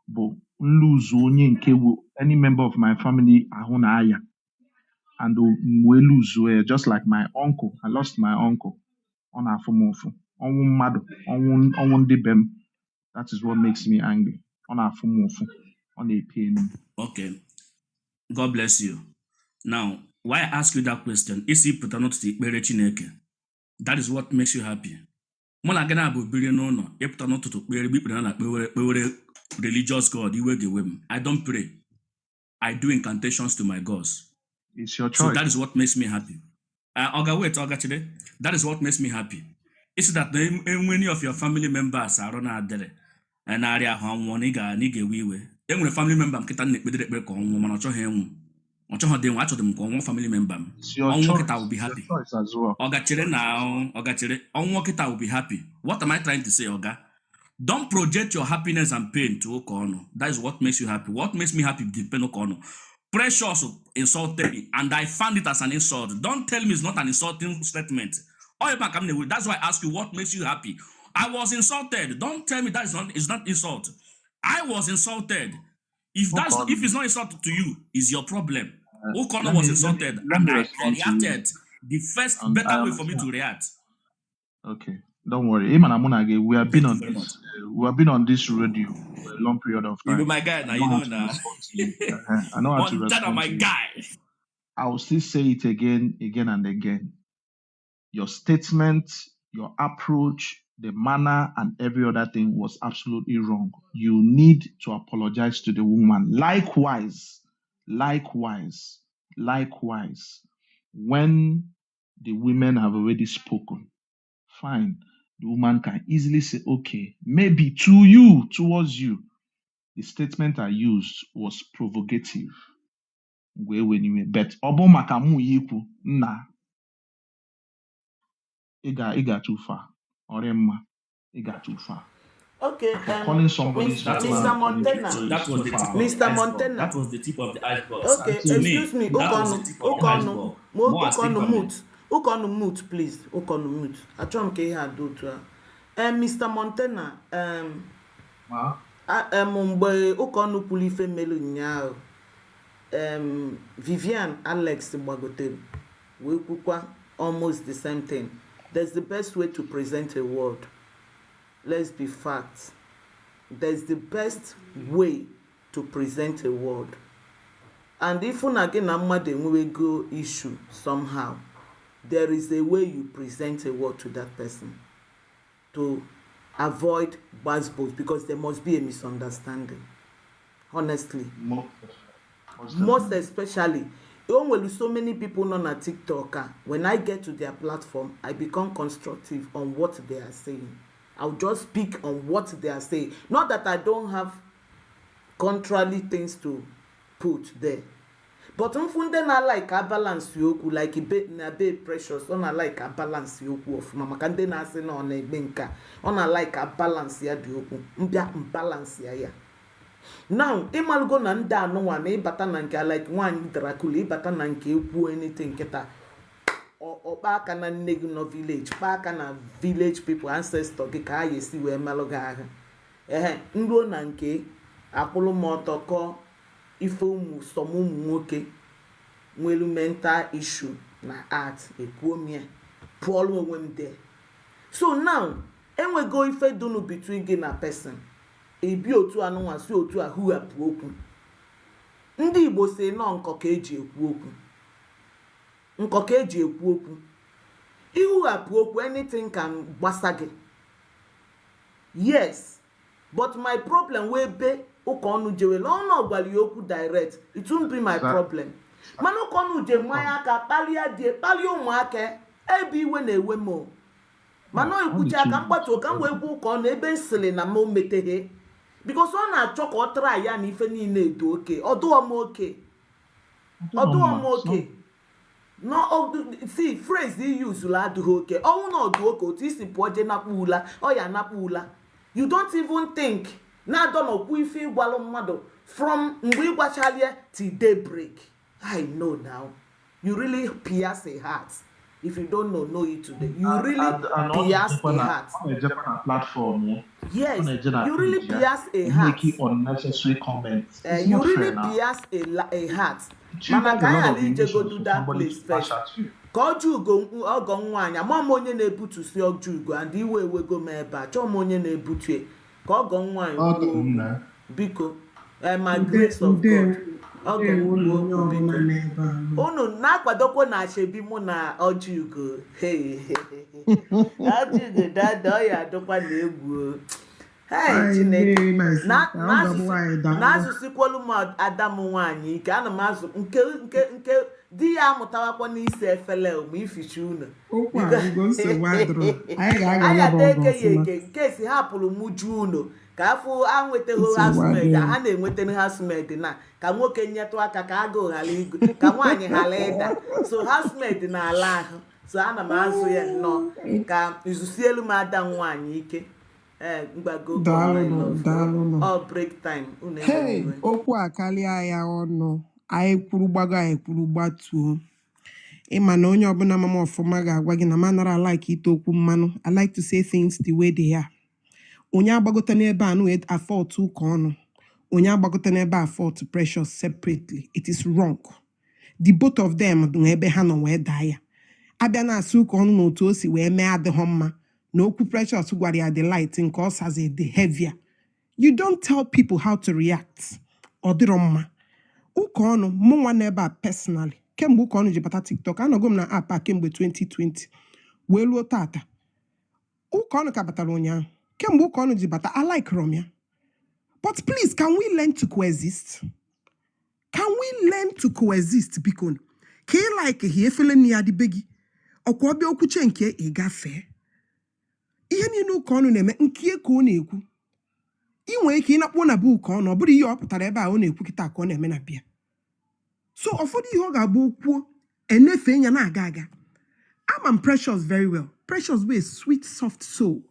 But lose any member of my family and we lose just like my uncle. I lost my uncle on our that is what makes me angry. On our on a pain. Okay. God bless you. Now, why I ask you that question? Is he put not to Chineke? That is what makes you happy. Mona gana bu billion no, if not to religious God, you will give him. I don't pray. I do incantations to my gods. It's your choice. So that is what makes me happy. Oga, wait, Oga today. That is what makes me happy. Is that many of your family members are on adele and area one nigga we enwere family member m kịta na-ekpedere ekpere ka ọnwụ mana ọ chọghị enwu ọ chọghị dị nwa achọrọ m ka ọnwụ family member m It's your ọnwụ choice. kịta will be It's your happy choice as well. ọga chere na ọga chere ọnwụ kịta will be happy. What am I trying to say, Oga? Don't project your happiness and pain to Okono. That is what makes you happy. What makes me happy depends Okono. Precious insulted me and I found it as an insult. Don't tell me it's not an insulting statement. That's why I ask you what makes you happy. I was insulted. Don't tell me that is not insult. I was insulted. If it's not insult to you, is your problem. Okono was insulted and I reacted. The first better way for me to react. Okay, don't worry. Iman Amunage, we have been on this. We have been on this radio for a long period of You time. be my guy now. You know now. I know how to Montana, respond my to you. guy. I will still say it again and again. Your statement, your approach, the manner, and every other thing was absolutely wrong. You need to apologize to the woman. Likewise, when the women have already spoken, fine. The woman can easily say, okay, maybe towards you, the statement I used was provocative. But obo makamu yiku na iga too far. Oremma, iga too far. Okay, Calling somebody Mr. Montana. So that was the tip of Mr. the iceberg. Montana. That was the tip of the iceberg. Okay, To me, excuse me. that was the tip of the iceberg. More are still coming. Ukonu mute, please. Ukonu mute. Achọrọ m ka ihe a dị otu a. Mr. Montana, mgbe Ukonu kwuru ife melu ụnyaahụ, Vivian Alex gbagotere wee kwukwa almost the same thing. There's the best way to present a word. Let's be facts. There's the best way to present a word. And if una get na mmadụ enwewego issue somehow, there is a way you present a word to that person to avoid buzzwords, because there must be a misunderstanding. Honestly. Most especially, when so many people on TikTok, when I get to their platform, I become constructive on what they are saying. I'll just speak on what they are saying. Not that I don't have contrary things to put there. But mfunde na like a balance yoku, like na be precious, on a like a balance yoku of mama kande na se na on a benka, on a like a balance ya yoku, mbia balance ya. Now, imalgo na nda no one bata na nke like one Dracula bata na nke ekwu anything keta. O baka na nne gị no village, baka na village people ancestor gị ka ya esi wee melụ gị agha. Nruo na nke akpụlụ m ọtọ kọ ife ụmụ nwoke nwelu mental issue na art ekwuomie pụọlụ onwe m there. So now, enwego ife dunu between gị na person. Ebi otu anụnwa si otu a hughapụ okwu. Ndị Igbo si nọ nkọ ka eji ekwu okwu. Nkọ ka eji ekwu okwu. Ihughapụ okwu, anything can gbasa gị. Yes, but my problem wey be ụka ọnụ jewele ọnụ ọgwara ya okwu direct, it won't be my problem. Mana ụka ọnụ je mmanya aka kpalia die kpalia ụmụaka ebe iwe na-ewe m. Mana oyikwuchi aka mgbatu ka m wee gwa ụka ọnụ ebe nsịlị na m meteghe. Because ọ na-achọ ka ọ try ya na ife niile edo oke. Ọdụọ m oke. No, see, phrase he use la adụghị oke. Ọnwụ na ọdụ oke otu isi pụọ je nakpu ula, ọ ya nakpu ula. You don't even think na adọ n'okwu ife ịgwalụ mmadụ from mgbe ịgwachalie till daybreak. I know now. You really pierce a heart. If you don't know it today. You really pierce a heart. Platform, yes, you really pierce a heart. Making unnecessary comments. You really pierce a heart. Mana ka ya ije go do that place first. Ka ọjọ nwaanyị ama m onye na-ebutusi ọjọ ugo and iwe ewego m ebe a chọọ m onye na-ebutue ka ọgọ nwaanyị biko my grace of God ọgọ biko unu na-akwadokwa na achebi mụ na ọjọ ugo ọjọ ugo dada ọ ya adọkwa na egwu Hey, Chineke. my sister. N'asụsụ kwolu m Adam nwaanyị ike ana m azụ nke di ya amụtawakwa n'isi efele ma ificha unu. Okwu agụgo nsogbu adụrụ. Anyị ga-aga Anya ya bụ eke ọgụ ya ọfụma. eke nke si hapụrụ muju unu ka afọ a nwetaghị hasmed ha na-enweta hasmed na ka nwoke nyetụ aka ka agụụ ghara igu ka nwaanyị ghara ịda so hasmed na-ala ahụ so ana m azụ ya nnọọ ka izusi elu m ada nwaanyị ike mgbago all break time unu Hey, okwu akarịa ya ọnụ. Anyị kwuru gbago anyị kwuru gbatuo. Ịma na onye ọbụla mama ọfụma ga-agwa gị na m anara like ite okwu mmanụ. I like to say things the way they are. Onye agbagota n'ebe a wee afford ụka ọnụ. Onye agbagota n'ebe a afford Precious separately. It is wrong. The both of them ebe ha nọ wee daa ya. Abịa na-asị ụka ọnụ na otu o si wee mee adịghọ mma. Na okwu Precious gwara ya the light nke ọ sazi the heavier. You don't tell people how to react. Ọ dịrọ mma. Ụka ọnụ mụ nwa n'ebe a personally. Kemgbe ụka ọnụ ji bata TikTok, anọgo m na app a kemgbe 2020. Wee luo tata. Ụka ọnụ ka batara ụnyaahụ. Kemgbe ụka ọnụ ji bata, I like Romya. But please, can we learn to coexist? Can we learn to coexist? Biko, ka ị like ihe efele ni adịbe gị. Ọkwa ọbịa okwuche nke ị gafee. Ihe niile ụka ọnụ na-eme nke ka ọ na-ekwu. Ị nwere ike ịnakpọ na bụ ụka ọnụ, ọ bụrụ ihe ọ pụtara ebe a ọ na-ekwu kịta ka ọ na-eme na bịa. So ụfọdụ ihe ọ ga-abụ okwuo enefe ya na-aga aga. I'm Precious very well. Precious bụ a sweet soft soul.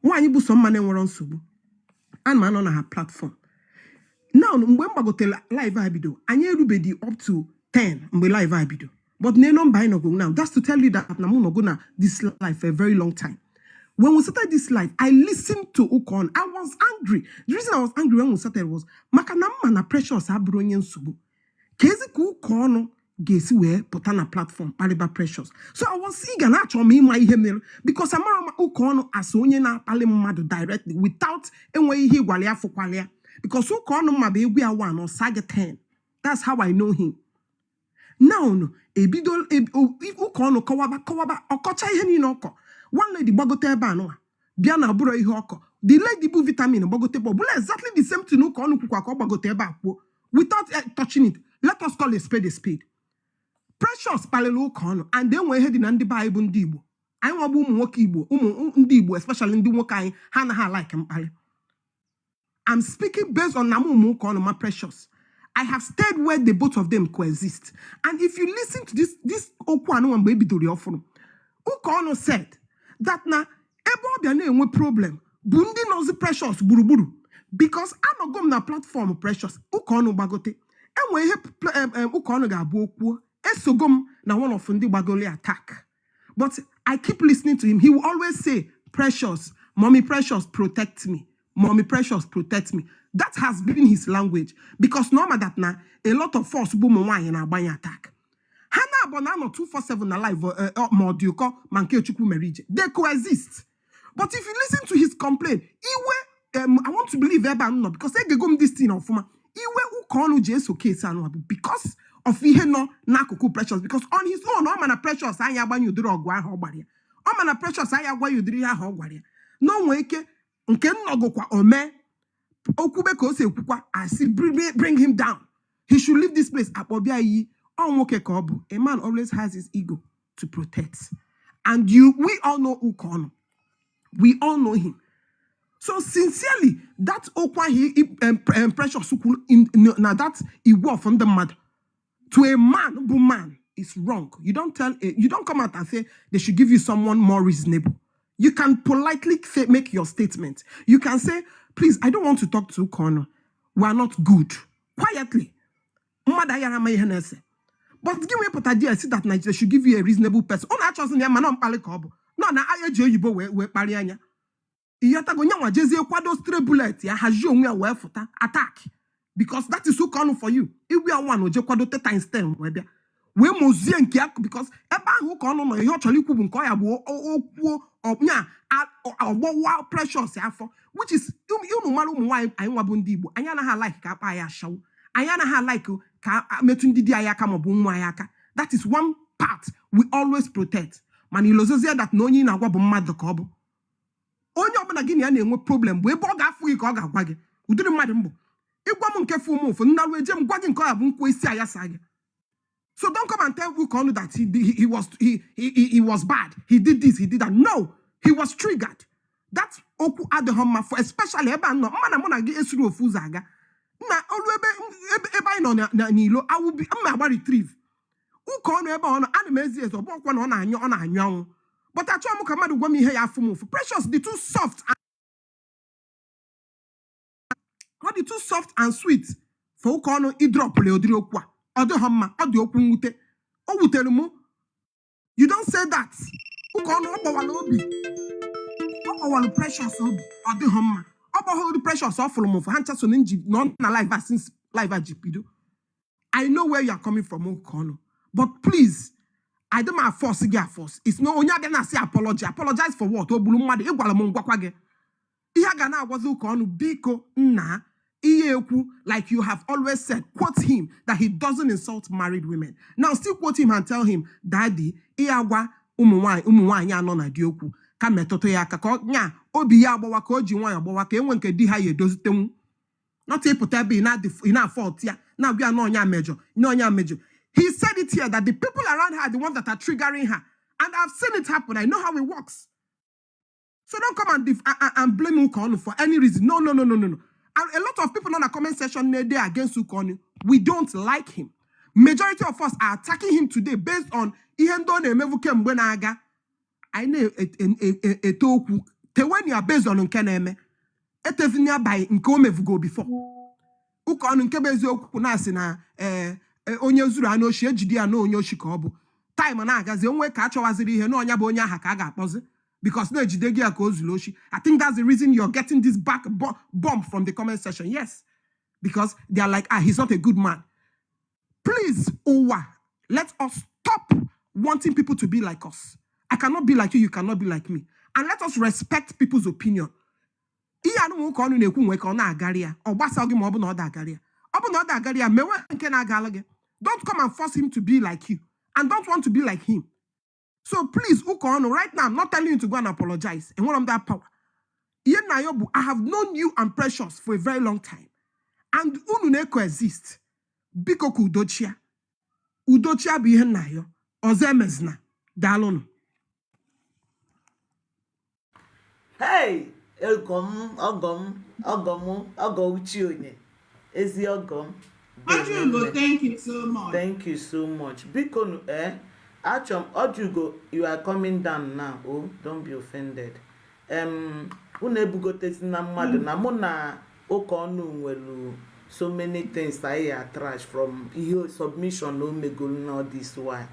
Nwaanyị bụ sọ mma na-enwere nsogbu. Ana m anọ na ha platform. Now mgbe m gbagotere live a bido, anyị erubedi up to 10 mgbe live a bido. But na number I go now. That's to tell you that na m go na this life for a very long time. When we started this life, I listened to Ukon. I was angry. The reason I was angry when we started was Makanama na Precious abronyen subu. Kezi ku Ukon gesi we put on a platform, Paliba Precious. So I was eager na cho me my hemel because Amara Ukon as onye na pali madu directly without enwe he gwalia for kwalia. Because Ukon mabe we are one or saga 10. That's how I know him. Now no ebidol Ukon kawaba okocha ihe ni noko. One lady bagote ebe anọ bịa na abụrụ ihe ọkọ. The lady bụ vitamin bagote bụ exactly the same thing ka ọnụ kwukwa ka ọ bagote ebe akwo without touching it. Let us call a spade a spade. Precious palelu ụka ọnụ and then we head na ndị ba Igbo ndị Igbo. Anyị nwa bụ ụmụ nwoke Igbo, ụmụ ndị Igbo especially ndị nwoke anyị ha na ha like mkpali. I'm speaking based on namu ụmụ ụka ọnụ ma Precious. I have stayed where the both of them coexist. And if you listen to this okwu anụ mgbe ebidoro ọfụrụ. Ụka ọnụ said that na ebe ọbịa na-enwe problem bụ ndị nọzi Precious gburugburu because anọgo m na platform Precious ụka ọnụ gbagote enwe ihe ụka ọnụ ga-abụ okwu esogo m na one of ndị gbagoli attack but I keep listening to him. He will always say Precious, Mommy Precious protect me, Mommy Precious protect me. That has been his language because normal that na a lot of force bụ ụmụ nwaanyị na-agbanye attack. Hana Bonano 247 alive Modiuko Manke Chukwu Merije. They coexist. But if you listen to his complaint, I want to believe Eba no because they go this thing of Fuma. Iwe ukonu Jesu case because of ihe no nakuku Precious because on his own Omana Precious anya gba yudiri ogwa ha ogbaria. Omana Precious anya gwa yudiri ha ogbaria. No nweke nke nnogokwa ome okube ka o se kwukwa I see bring him down. He should leave this place akpobia yi. A man always has his ego to protect. And we all know Ukon. We all know him. So sincerely, that Okwa he Precious now that he was from the mother to a man is wrong. You don't come out and say they should give you someone more reasonable. You can politely make your statement. You can say, please, I don't want to talk to Ukon. We are not good. Quietly. But give me a idea, see that they should give you a reasonable person. On actually, no, na I you we parianya. Iyata go nyawa jezi kwado stray bullet ya haji onwe we futa attack because that is so common for you. If we are one oje kwado times 10 we bia. We mozie nke because ebe ahu ka ono no ihe ocholi kwubu nke ya bụ okwu onya ogbowa Precious afọ which is unu mara ụmụ nwaanyị anyị nwa bụ ndị Igbo anya na ha like ka akpa ya shawo anya na ha like ka metu ndị di ayaka maọbụ nwa ayaka. That is one part we always protect. Man ilozozia that no onye na-agwa bụ mmadụ ka ọ bụ. onye ọbụla gị na ya na-enwe problem bụ ebe ọ ga-afụ gị ka ọ ga-agwa gị ụdịrị mmadụ mbụ ịgwa m nke fụ m ụfụ nnarụ eje m gwa gị nke ọ ya bụ nkwa isi aya sa gị. So don't come and tell Ukonu that he was bad. He did this, he did that. No, he was triggered. That's Oku Adehoma for especially eba no mana mona gi esuru ofuzaga. Na olu ebe no na nilo I will be am retrieve. Ukonu ebe ono animezi ezo bo na ona anyo. But I tell you madu gwa mi he ya afumu. Precious the too soft and sweet for Ukonu I drop le odiri okwa. Adehoma adi okwu nwute. O wutere mu. You don't say that. Ukonu obawala obi. Our Precious obi Adehoma. Hold Precious off from Hancha Soninji non live since live Jipido. I know where you are coming from, Ukonu. But please, I don't have force again force. It's no onya gonna say apology. Apologize for what? Obulumade igwala mungwakwage. Ihagana was Ukonu biko na iyeku like you have always said. Quote him that he doesn't insult married women. Now still quote him and tell him, Daddy, iyawa umuwanyi anona dioku. Ka metoto ya ka nya obi ya agbawa ka oji nwa ya agbawa ka enwe nke di ha ya edozitenwu not epụta ebe ina fault ya na bia no nya major. He said it here that the people around her are the ones that are triggering her, and I've seen it happen. I know how it works. So don't come and blame Ukonu for any reason. No. And a lot of people on the comment section they are against Ukonu. We don't like him. Majority of us are attacking him today based on ihendo na emevuke mgbenaga. I know a talk when you are based on Keneme. It is near by Nkomevugo before. Ukon Nkebezio Kunasina, Onyazura no Shejidia no Yoshikobo. Time and Aga's the only catch was the Henoya Bonya Hakaga pose because no Jidegia goes Loshi. I think that's the reason you're getting this back bomb from the comment section. Yes, because they are like, he's not a good man. Please, Owa, let us stop wanting people to be like us. I cannot be like you, you cannot be like me. And let us respect people's opinion. Don't come and force him to be like you. And don't want to be like him. So please, Ukonu, right now, I'm not telling you to go and apologize. And one of that power. I have known you and Precious for a very long time. And Unune coexist. Bikoku Udochia. Udochia bihenayo. Ozemezna. Dalonu. Hey, Ogom, Uchionye. Ezi Ogom. Ojugo, thank you so much. Thank you so much. Because, Achom, Ojugo, you are coming down now. Oh, don't be offended. Unebugote na mmadụ na mụ na Ukonu nwelu so many things that I are trash from your submission no megolu all this why.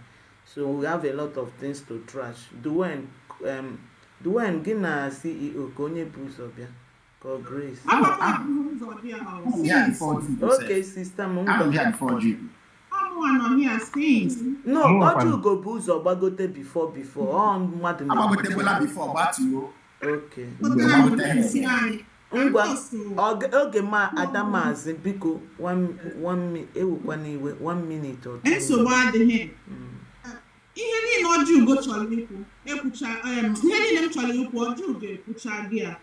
So we have a lot of things to trash. Duane Gina CEO Konye Busobia. God grace. Okay, sister. I'm here for you. I'm here saying. No, Ojugo Buzo bagote before. On madam. I'm before but you. Okay. Okay, ma Adamazi biko 1 minute or 2. Eso bad him. Ihe ni no Ojugo chọrọ ikwu ekwucha ihe ni dem chọrọ ikwu Ojugo ekwucha dia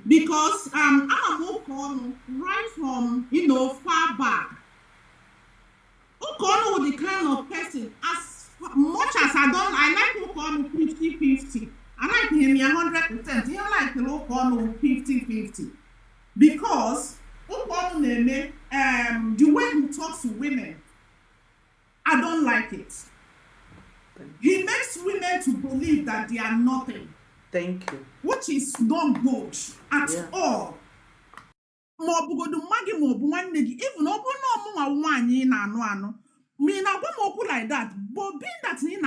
because I'm Ukonu right from far back. Ukonu was the kind of person as much as I like Ukonu 50-50. I like him 100%. He like Ukonu 50-50 because Ukonu the way he talks to women, I don't like it. He makes women to believe that they are nothing. Thank you. Which is not good at all. Even like that, but being that in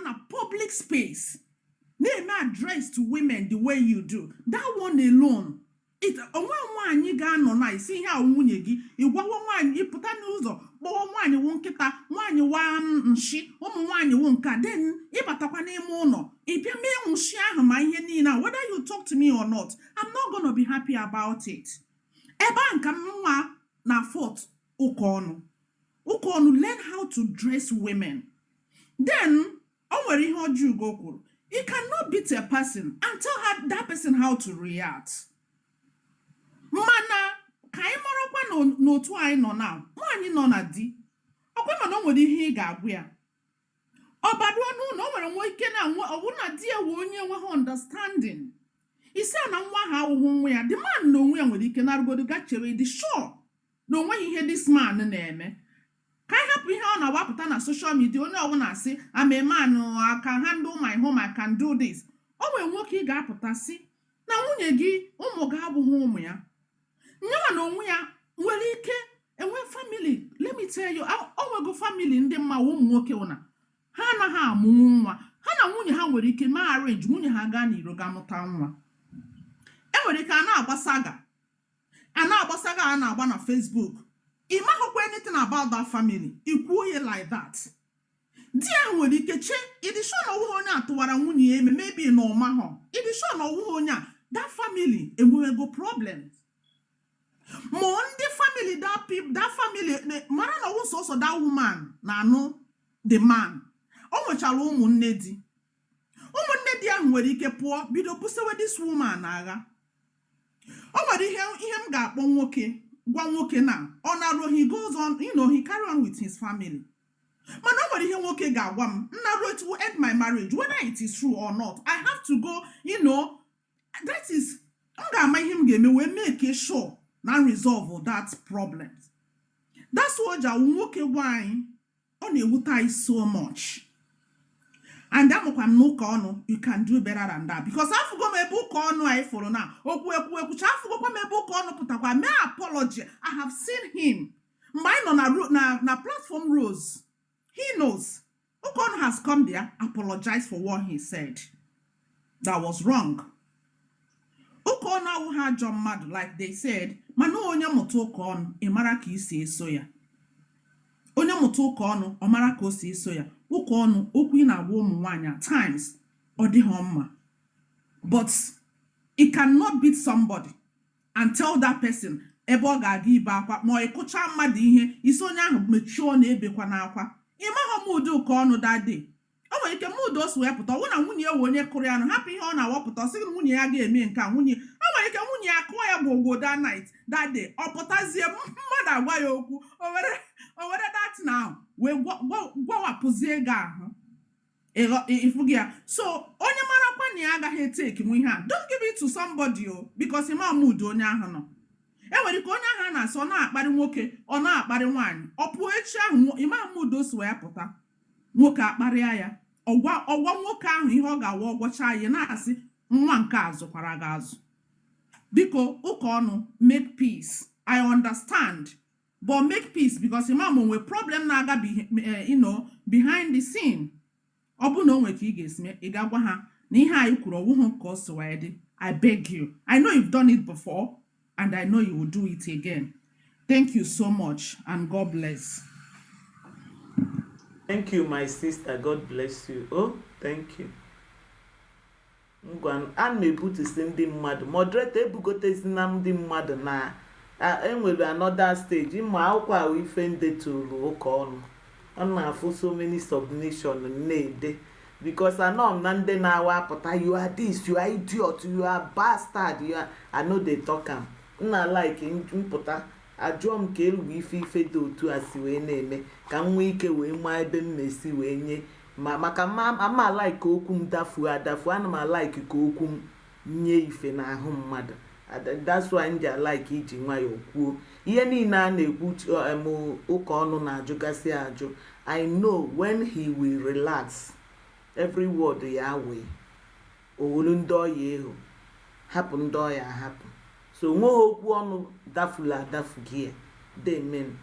na public space, they may address to women the way you do. That one alone. It one ga no na isi ha nwunye gi igwa one iputa n'ụzọ kpọọ nwaanyị wụ nkịta nwaanyị wa nshi ụmụ nwaanyị wụ nka then ịbatakwa n'ime ụlọ ịbịa mee nshi ahụ ma ihe niile whether you talk to me or not I'm not going to be happy about it. Ebe nka nwa na fault Ukonu learn how to dress women. Then o nwere ihe Ojugo kwuru You cannot beat a person and tell that person how to react. Mana, ka anyị marakwa n'otu anyị nọ na nwaanyị nọ na di. Ọkwa mana o nwere ihe ị ga-agwụ ya. Ọbadu ọnụ na o nwere nwa ike na nwa ọ bụ na di ewe onye nweghị understanding. Isi a na nwa ha ahụhụ nwa ya. The man na onwe ya nwere ike na-arụgodo gachewe dị sure na onweghị ihe this man na-eme. Ka anyị hapụ ihe ọ na-awapụta na social media onye ọbụla asị I'm a man, I can handle my home, I can do this. O nwere nwoke ị ga-apụta sị na nwunye gị ụmụ gị abụghị ụmụ ya. Nyawa na onwe ya nwere ike enwe family. Let me tell you, o nwego family ndị mma ụmụ nwoke ụna ha anaghị amụ nwa. Ha na nwunye ha nwere ike ma arrange nwunye ha gaa n'iro ga mụta nwa. Enwere ike a na-agbasaga a na-agba na Facebook. You might know anything about that family. You quote like that. Dear, when you catch it is shown a to what I want you, maybe no maho. It is shown a that family, and we will go problems. More the family, that people, that family, man, also that woman, na no, the man. Oh, much a woman, Neddy. Oh, Neddy, where you get poor, be the pussy with this woman, Naga. Oh, but him got one okay. One working now. On he goes on, he carry on with his family. But nobody here working got one. Now to end my marriage, whether it is true or not. I have to go, that is I'm gonna make him give me we make it sure now resolve all that problems. That's what I work wine on a water is so much. And that you can do better than that. Because I forgot my book on I follow now. I forgot my book on may apology. I have seen him. Mine on a platform rose. He knows. Okon has come there, apologize for what he said. That was wrong. Okon now had John mad, like they said, Mano onya motokon, emaraki si soya. Onya motokon, omarako si soya. Ukonu okwu na woman wanya times or the home. But it cannot beat somebody and tell that person ebo ga gi ba kwa mo ekucha mmadu ihe isi onye ahụ mechio na ebekwa na akwa. Ima ho mudu ka onu that day. O nwere ike mudu osu wepụta wo na nwunye ewe onye Korean happy ihe ọ na wepụta sị nwunye ya ga-eme nke a nwunye. O nwere ike nwunye ya kụọ ya gbogbo that night that day. Ọ pụtazie mmadụ agwa ya okwu. O were that now. We wapuzie ga ahụ. Ifugia. So onye mara kwa ni agaghị take mu ihe a. Don't give it to somebody because ima mood onye ahụ no. Enwere ka onye ahụ na so na akpari nwoke, ọ na akpari nwaanyị. Ọ pụọ echi ahụ ima mood o so ya pụta. Nwoke akpari ya. Ọgwa nwoke ahụ ihe ọ ga-awa ọgwọcha ya na-asị nwa nke azụkwara ga azụ. Biko ụka ọnụ make peace. I understand. But make peace because imam we problem na-aga behind the scene. Obu no nwe ka ị ga-esi ị ga-agwa ha na ihe anyị kwuru ọwụhụ ka o si wee dị. I beg you. I know you've done it before and I know you will do it again. Thank you so much and God bless. Thank you, my sister. God bless you. Oh, thank you. Ngwan an mebutu si ndị mmadụ. Moderator ebugotezi na ndị mmadụ na enwere another stage ịma akwụkwọ ahụ ife ndetulu ụka ọnụ. Ọ na-afụ so many submission na-ede because anọ na ndị na-awa apụta you are this, you are idiot, you are bastard, you are I know they talk am. Nna like mpụta ajụọ m ka elu ife dị otu a si wee na-eme ka m nwee ike wee maa ebe m na-esi wee nye maka ama like ka okwu m dafu adafu ana m like ka okwu m nye ife n'ahụ mmadụ. That's why nja like iji nwayọ kwuo ihe niile a na-ekwu ụka ọnụ na-ajụgasị ajụ. I know when he will relax every word ya wee owulu ndị ọya ehu hapụ ndị ọya ahapụ. So nweghị okwu ọnụ dafula adafu gị Amen.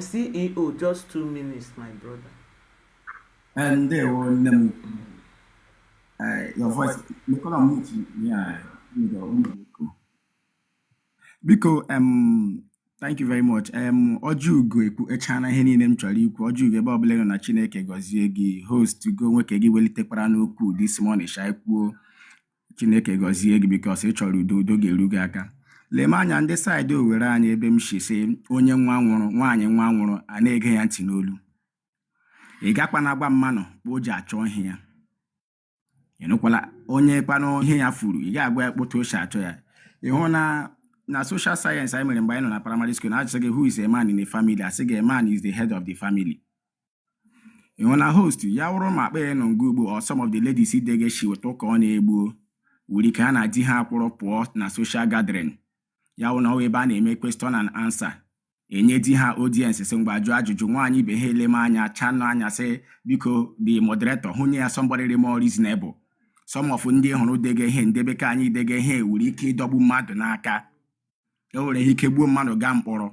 CEO, just 2 minutes, my brother. And they were your voice. Because thank you very much. Ojugo echana ihe niile m chọrọ ikwu. Ojugo ebe ọbụla na Chineke gọzie gị host to go nwoke gị welitekwara n'okwu this morning sha kwuo Chineke gọzie gị because ị chọrọ udo ga-eru gị aka. Lema anya ndị side Owere anyị ebe m shi sị onye nwa nwụrụ nwaanyị nwa nwụrụ a na-ege ya ntị n'olu. Ị gakwa na agba mmanụ o ji achọ ihe ya. ịnụkwala onye kpanụ ihe ya furu ị ga-agwa ya kpọta oche achọ ya ịhụ na social science anyị mere mgbe anyị nọ na primary school na-ajụsị gị who is a man in a family asị gị a man is the head of the family. ịhụ na host ya wụrụ ma akpa ya nọ nga ugbo or some of the ladies idege shi weta ụka ọ na-egbuo wuri ka ha na di ha kwụrụ pụọ na social gathering ya wụ na ọ ebe a na-eme question and answer enye di ha audience sị mgbe ajụ ajụjụ nwaanyị ibe ha eleme anya chanụ anya sị biko the moderator hụnye ya somebody more reasonable. Some of ndị hụrụ dege ihe ndebe ka anyị dege ihe nwere ike ịdọgbu mmadụ n'aka e nwere ike gbuo mmadụ gaa mkpọrọ.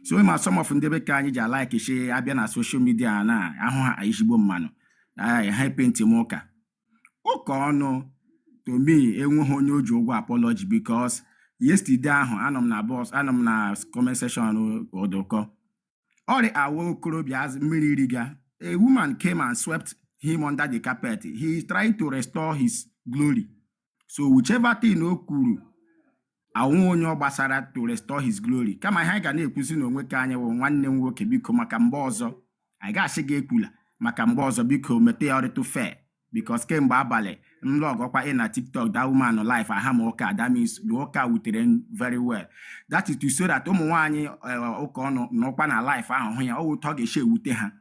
So ma some of ndebe ka anyị ji alike shi abịa na social media na ahụ ha ezigbo mmanụ ha penti m ụka ọnụ to me enweghị onye o ji ụgwọ apology because yesterday ahụ anọ m na comment section odoko ọrị awa okorobịa mmiri iriga a woman came and swept him under the carpet. He is trying to restore his glory. So whichever thing o kwuru awụ onye ọ gbasara to restore his glory kama ha ga na-ekwuzi na onwe ka anyị wụ nwanne m nwoke biko maka mgbe ọzọ anyị ga-asị gị ekwula maka mgbe ọzọ biko mete ya ọrịtụ fair because kemgbe abalị mlọgọkwa na TikTok that woman life aha m ụka that means the ụka wutere very well. That is to say that ụmụ nwaanyị ụka ọnụ n'ụkwa na life ahụ hụ ya ọ wụtọ ga-eche ewute ha.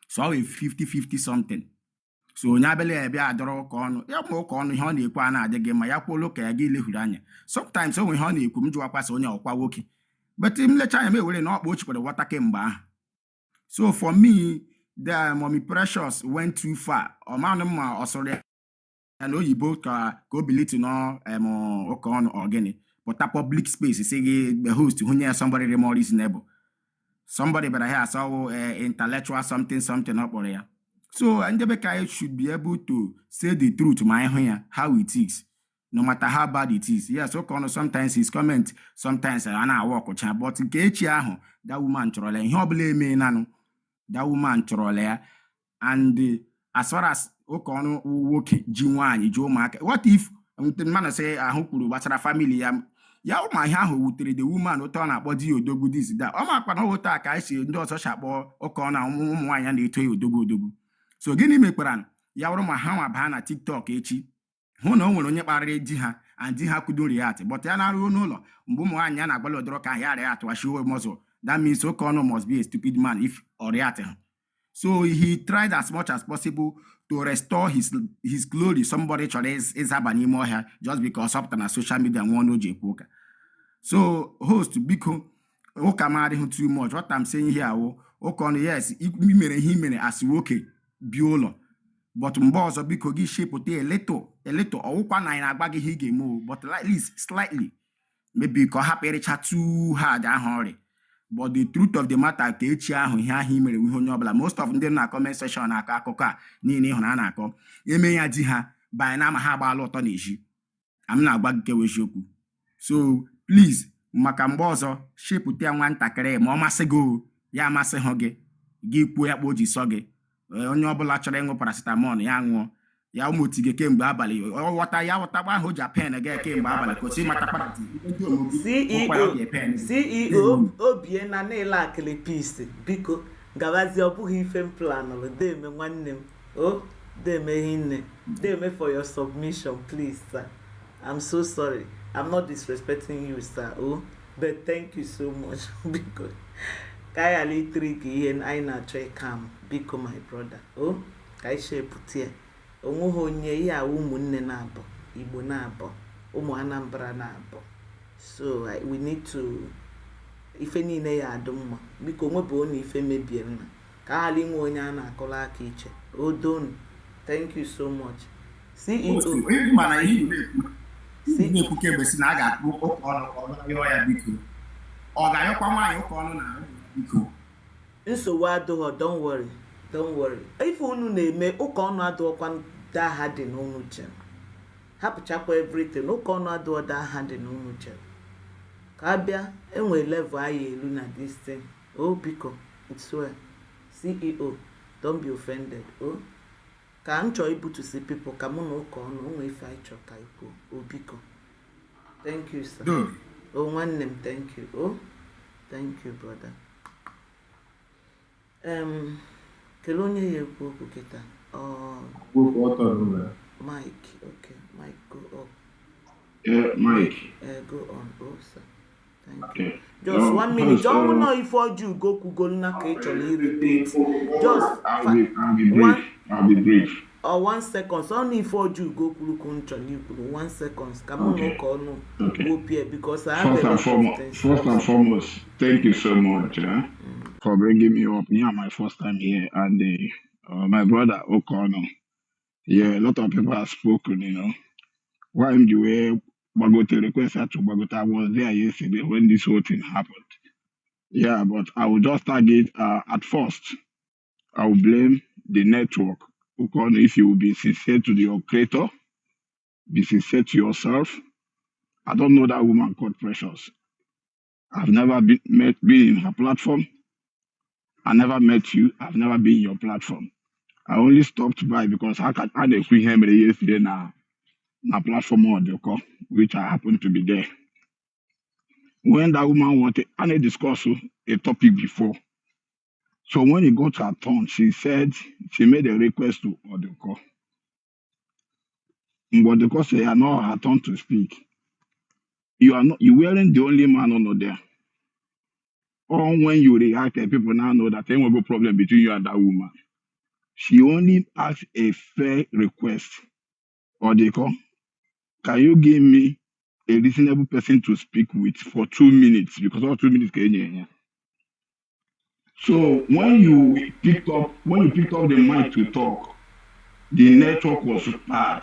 So we 50-50 something. So onye abịala ebe adọrọ ụka ọnụ ya ma ụka ọnụ ihe ọ na-ekwu a na-adịghị ma ya kwuola ụka ya gị lehuru anya. Sometimes onwe ihe ọ na-ekwu m jụwakwasị onye ọkwa nwoke but m lecha anya m ewere na ọkpa o chikwara wọta kemgbe ahụ. So for me the Mommy Precious went too far. Ọ manụ ma ọ sọrọ ya na oyibo ka o biliti nọ ụka ọnụ ọgịnị pụta public space si gị the host hụnye ya somebody more reasonable. Somebody better here saw intellectual something up or ya. So Ndebeka should be able to say the truth my here how it is, no matter how bad it is. Yes, okay, sometimes his comment, sometimes I walk or chat, but that woman troll he blame nano, that woman troll and as far as Okono woke G1 Joe Mark, what if the man say I hope what's a family ya ụmụ ihe ahụ wutere the woman ụtọ na-akpọ di ya odogwu this that ọ makwa na ụta ka esi ndị ọzọ chakpọ ụka na ụmụ nwaanyị na-eto ya odogwu. So gịnị mekwara ya wụrụ ma ha nwa baa na TikTok echi hụ na o nwere onye kparịrị di ha and di ha kudo react but ya na-arụ n'ụlọ mgbe ụmụ nwaanyị ya na-agbalị odoro ka ya react wa show muscle. That means Okono must be a stupid man if or react. So he tried as much as possible to restore his glory. Somebody tries is happening more here just because of the social media and one OJ poker. So host biko okamari too much. What I'm saying here, Okono yes, he mere as woke biolo. But mbozo biko gi shape a little or ukwana in agbagi hige mo, but at least slightly. Maybe because happy too hard and hurry. But the truth of the matter most of them na comment section na akụkọ niile ịhụna na-akọ eme ya di ha by na ma ha agba ọtọ na-eji am na-agba gị eziokwu. So please maka mgbe ọzọ shepụta nwa ntakịrị ma ọ masị gị ya amasị hụ gị kwuo ya kpo ji sọ gị onye ọbụla chọrọ ịṅụ paracetamol ya ṅụọ ya ụmụtige kemgbe abalị ọghọta ya ghọtakwa ahụ Japan ga kemgbe abalị kosi mata party CEO obie na na-ele akịlị peace biko gawazi ọ bụghị ife m planụrụ deme nwanne m deme hinne deme for your submission please sir. I'm so sorry, I'm not disrespecting you sir but thank you so much because ka anyị trick ihe anyị na-achọ ịkam biko my brother ka anyị shepụta onweghị onye ya ụmụnne na-abụ Igbo na-abụ ụmụ Anambra na-abụ. So we need to ife niile ya adị mma biko nwebụ onye ife mebiere na ka ghara inwe onye a na-akọrọ aka iche. Odonu, thank you so much. CEO nsogbu adịghọ, don't worry ife unu na-eme ụka ọnụ adịghọkwa daha dị n'unu chere hapụchakwa everything ụka ọnụ adịghọ daha dị n'unu chere ka abịa enwe level anyị elu na this thing biko it's well. CEO don't be offended ka m chọọ ibutusi people ka mụ na ụka ọnụ onwe ife anyị chọọ ka ikwu biko. Thank you sir. Nwanne m thank you thank you brother. Kelee onye ya ekwu okwu kịta Mike, okay, Mike, go up. Mike. Go on, sir. Thank you. Okay. Just 1 minute. Don't know if you go Google repeat. Just I'll be brief. I'll be brief. Or 1 second. Only if you go Google 1 second. Come on, no call no. Okay. Because I have First and foremost, thank you so much for bringing me up. Yeah, my first time here, and my brother O'Connor. Yeah, a lot of people have spoken. Why am the way Bagote requested to Bagote? I was there yesterday when this whole thing happened. Yeah, but I will just target at first. I will blame the network. O'Connor, if you will be sincere to your creator, be sincere to yourself. I don't know that woman called Precious. I've never been in her platform. I never met you. I've never been in your platform. I only stopped by because I had a free him yesterday now. Na platform audio, which I happened to be there. When that woman wanted, I didn't discuss a topic before. So when it got her turn, she said she made a request to Odeko. But because she had not her turn to speak, you weren't the only man on there. Or when you react, people now know that there will be a problem between you and that woman. She only asked a fair request. Odeko, can you give me a reasonable person to speak with for 2 minutes? Because all 2 minutes can you. So when you picked up the mic to talk, the network was bad.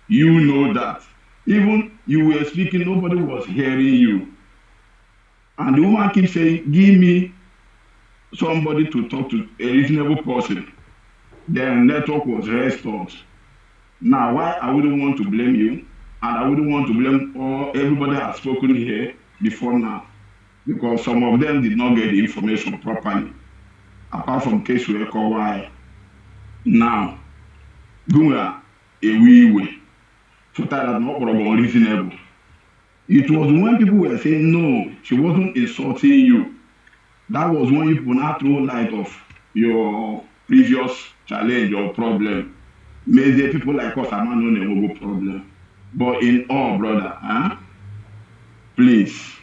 You know that. Even you were speaking, nobody was hearing you. And the woman keeps saying, give me somebody to talk to, a reasonable person. The network was restored. Now, why I wouldn't want to blame you, and I wouldn't want to blame everybody has spoken here before now, because some of them did not get the information properly, apart from case we call why. Now, going a way, so that not reasonable. It was when people were saying no, she wasn't insulting you. That was when you put out through light of your previous challenge or problem. Maybe people like us are not known a problem. But in all, brother, please,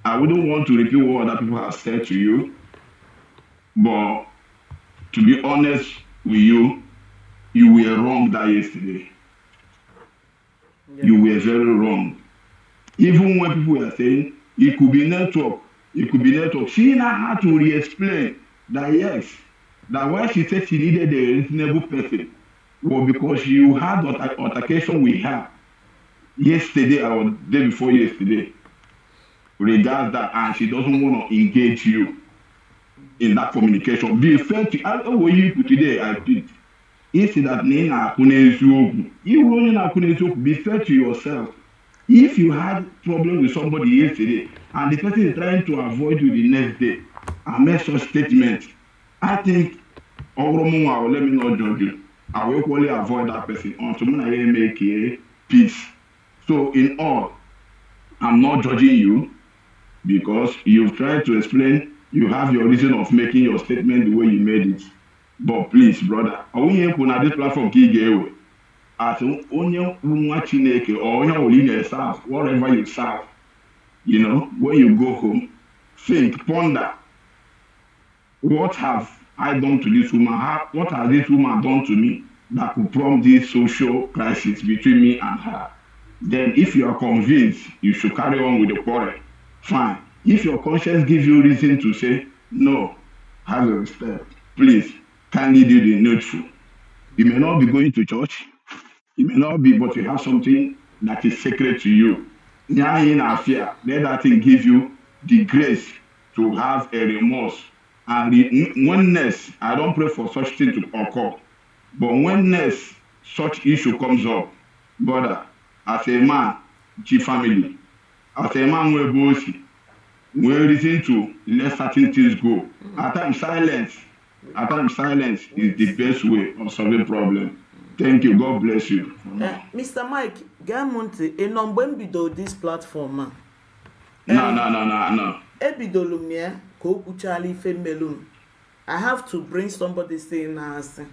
I wouldn't want to repeat what other people have said to you, but to be honest with you, you were wrong that yesterday. Yeah. You were very wrong. Even when people were saying it could be network, she now had to re-explain that yes, that why she said she needed a reasonable person was because you had altercation with her yesterday or the day before yesterday. Regards that, and she doesn't want to engage you in that communication. Be fair to today, I think. If that be fair to yourself. If you had problem with somebody yesterday and the person is trying to avoid you the next day and make such statement, I think let me not judge you. I will equally avoid that person until I make a peace. So in all, I'm not judging you because you've tried to explain, you have your reason of making your statement the way you made it. But please, brother, I want you to this platform key as only watching or yourself, whatever you serve, when you go home, think, ponder, what have I done to this woman? What has this woman done to me that could prompt this social crisis between me and her? Then if you are convinced you should carry on with the quarrel, fine. If your conscience gives you reason to say, no, have a respect, please, kindly do the needful. You may not be going to church, you may not be, but you have something that is sacred to you. Let that thing give you the grace to have a remorse. And the oneness, I don't pray for such thing to occur. But when such issue comes up, brother, as a man, G family, as a man with bossy, we listen to let certain things go. At times silence is the best way of solving problem. Thank you. God bless you. Mr. Mike, Gamonte, a number bido this platform. No. Ebidolumia, Kokuchali Femelun. I have to bring somebody saying Nasi.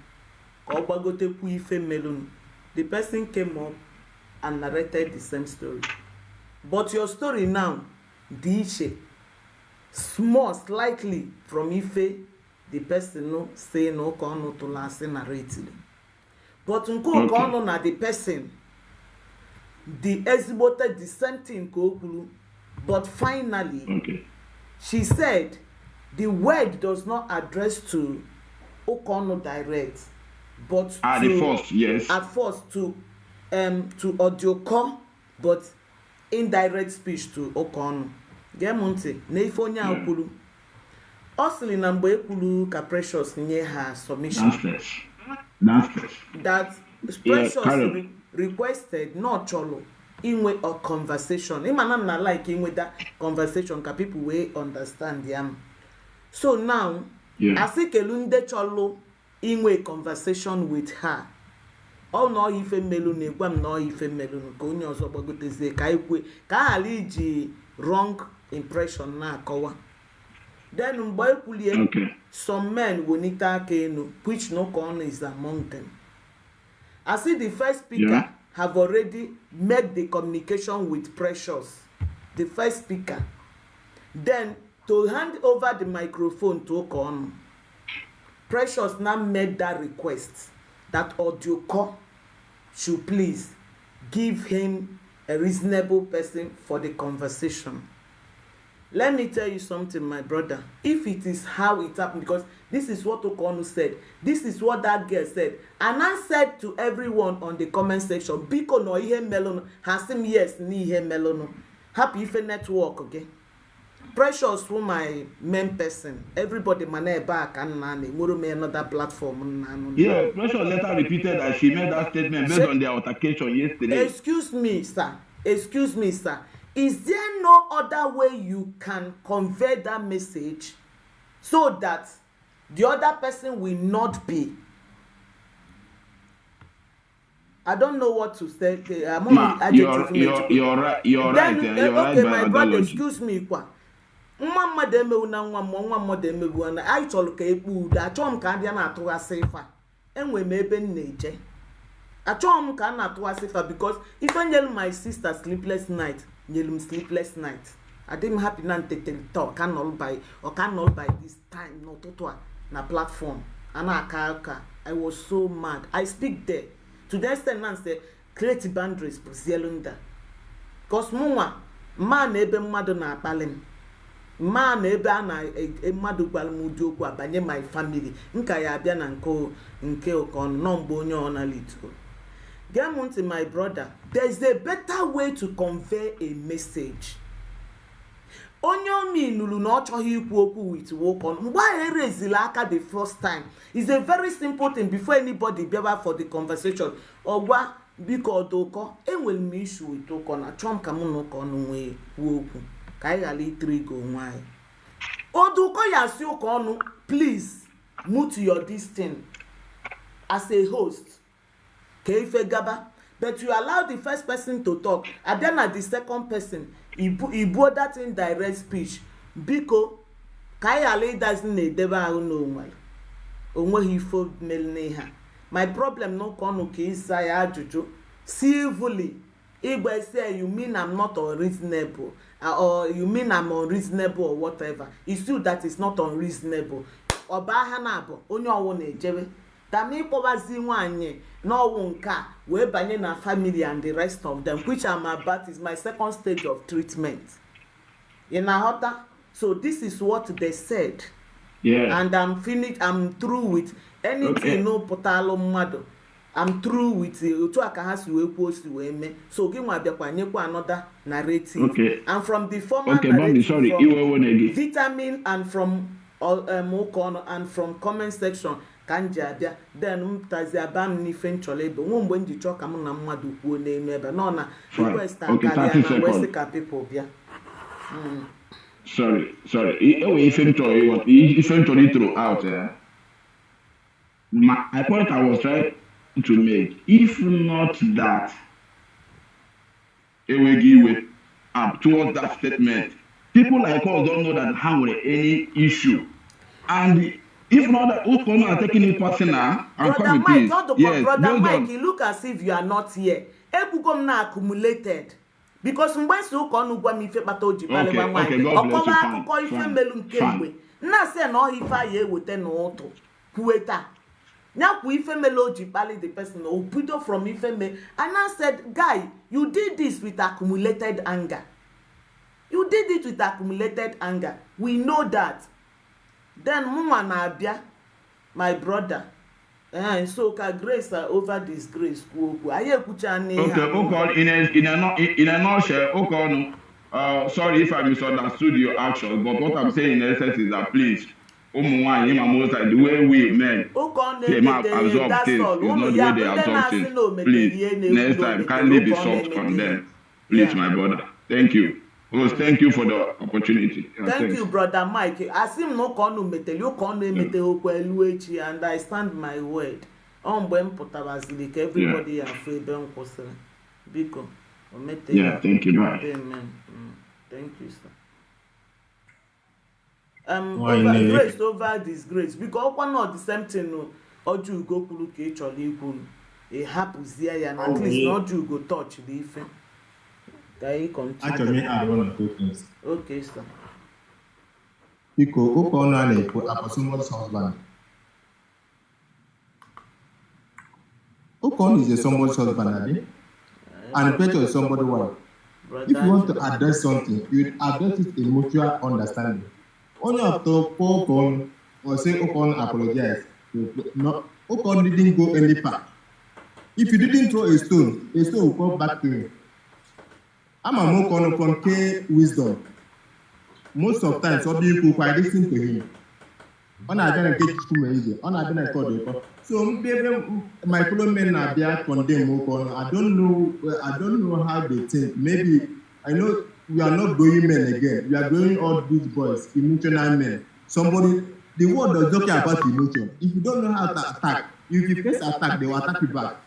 Kobagote Pui Femelun. the person came up and narrated the same story. But your story now, dị small, slightly from Ife, the person no say no kono to last narrated. But nko kono na the person, the exhibited the same thing kokulu. But finally, she said the word does not address to Okono direct, but at to, the first, yes. At first to Odioko, but indirect speech to Okono. Gemunti, neifonya okulu. Osili na mgbe ekulu ka Precious nye her submission. That Precious requested not cholo inwe a conversation. Imana na like inwe that conversation ka people wey understand yam. So now, asikelunde cholo inwe conversation with her. All no ife melu ne gwam no ife melu no ko onye ozo gbagoteze ka ikwe ka ali ji wrong impression na akowa. Then mgbe ekulie some men wonita aka enu which no corner is among them. I see the first speaker have already made the communication with Precious. The first speaker. Then to hand over the microphone to Okono, Precious now made that request that Odioko should please give him a reasonable person for the conversation. Let me tell you something, my brother. If it is how it happened, because this is what Okono said, this is what that girl said, and I said to everyone on the comment section, Biko no ihe melono, hasim yes ni ihe melono. Happy Ife network, okay? Precious for my main person. Everybody man back and nani. Muru me another platform. Yeah, Precious later repeated that she made that statement based on the altercation yesterday. Excuse me, sir. Excuse me, sir. Is there no other way you can convey that message so that the other person will not be? I don't know what to say. I'm only you're right. You're right. You're right. Okay, my brother, excuse me, kwa. Nwa mmadụ emewu na nwa mmadụ emewu na anyị chọrọ ka ekpu udo achọọ m ka ndị a na-atụghasị ife enwe m ebe m na-eje achọọ m ka a na-atụghasị ife because ife nyelu my sister sleepless night nyelu m sleepless night adị m happy na ntetere taa ọ ka nọl by this time n'ụtụtụ a na platform a na-aka aka. I was so mad. I speak there to the extent na say create boundaries pụzielu nda because mụnwa mma na ebe mmadụ na-akpali m man ebe a na mmadụ gwara m ụdị okwu abanye my family nka ya abịa na nke Okono nọ mgbe onye ọ na-alito. Get m ntị, my brother, there is a better way to convey a message. Onye ominulu na ọ chọghị ikwu okwu with Okono mgbe anyị erezila aka the first time is a very simple thing before anybody bịaba for the conversation. Ọgwa biko Odoko enwere m issue with Okono achọọ m ka mụ na Okono nwee kwuo okwu ka anyị ghara itrigo onwe anyị. Odoko ya si Okono, please mute your this thing as a host ka ife gaba, but you allow the first person to talk and then at the second person ibu that in direct speech biko ka anyị ghara ịdazi na-edebe ahụ n'onweghị ifo mele ha. My problem no Okono ka ịsa ya ajụjụ civilly. Igwe say you mean I'm not unreasonable or you mean I'm unreasonable or whatever. It's you that is not unreasonable. Oba ha na abo onye owo na ejewe tami kpobazi nwanye na owo nka we banye na family and the rest of them, which I'm about is my second stage of treatment. In Ahota, so this is what they said. Yeah. And I'm finished. I'm through with anything. No potalo mado. I'm through with otu aka ha si wee kwuo si wee mee. So gị nwa bịakwa nyekwa another narrative. Okay. And from the former narrative, sorry, from Vitamin and from Okono and from comment section kanje abịa then mtazi abam n'ife nchọrọ ebe nwe mgbe nji chọọ ka mụ na mmadụ kwuo n'ime ebe nọ na request akarịa na west ka people bịa. Sorry. Ife nchọrọ throw out. My point I was trying to make, if not that towards that statement, people like us don't know that how any issue, and If not, Ukon are taking it personal, I'm Brother coming, Mike, please. not the Yes, brother based Mike, on. you look as if you are not here. Ebugom na accumulated. Because mgbe so ko nu gwa mi ife kpata oji pale Okay, gwa nwanyị. okay, God bless you. Ọkọwa Fine, akụkọ ife fine, melu nke fine. mgbe. Nna se na ọhịa ife a ya ewete n'ụtụ. Kwueta. Nyakwu ife melu oji pale the person. Obido from ife me. And I said, guy, you did this with accumulated anger. You did it with accumulated anger. We know that. Then mwa na abia, my brother. So ka grace over disgrace. Aye kucha ni. Okay, Ukon, in a nutshell, Ukon, sorry if I misunderstood your actions, but what I'm saying in essence is that please, the way we men came out absorb things is not the way they absorb things. Please, next time, kindly be soft on them. Please, my brother. Thank you. Thank you for the opportunity. Thank you, brother Mike. As him no konu meteli, you konu emete okwelu echi, and I stand my word. Mgbe mpụtara zili everybody afraid ben kwụsịrị. Biko, omete. Yeah, thank you, bye. Amen. Thank you, sir. Over grace over disgrace. Because one not the same thing no. Oju go kwuru ka ị chọrọ ikwu. Ị hapụzie ya na at least na oju go touch the ife. Can you continue? Actually, I don't want to do things. Okay, sir. Because Ukon and someone's husband. Ukon is a someone's husband, Abi. And Peter is somebody's wife. If you want to address something, you address it in mutual understanding. Only after Ukon or say Ukon apologize. No, Ukon didn't go any far. If you didn't throw a stone will come back to you. I'm a more corner from K wisdom. Most of the time, some people quite listen to him. On a gonna get too easy. On a gonna call you. So my fellow men are there condemn Ukon. I don't know how they think. Maybe I know we are not going men again. We are going all these boys, emotional men. Somebody, the world does not care about emotion. If you don't know how to attack, if you face attack, they will attack you back.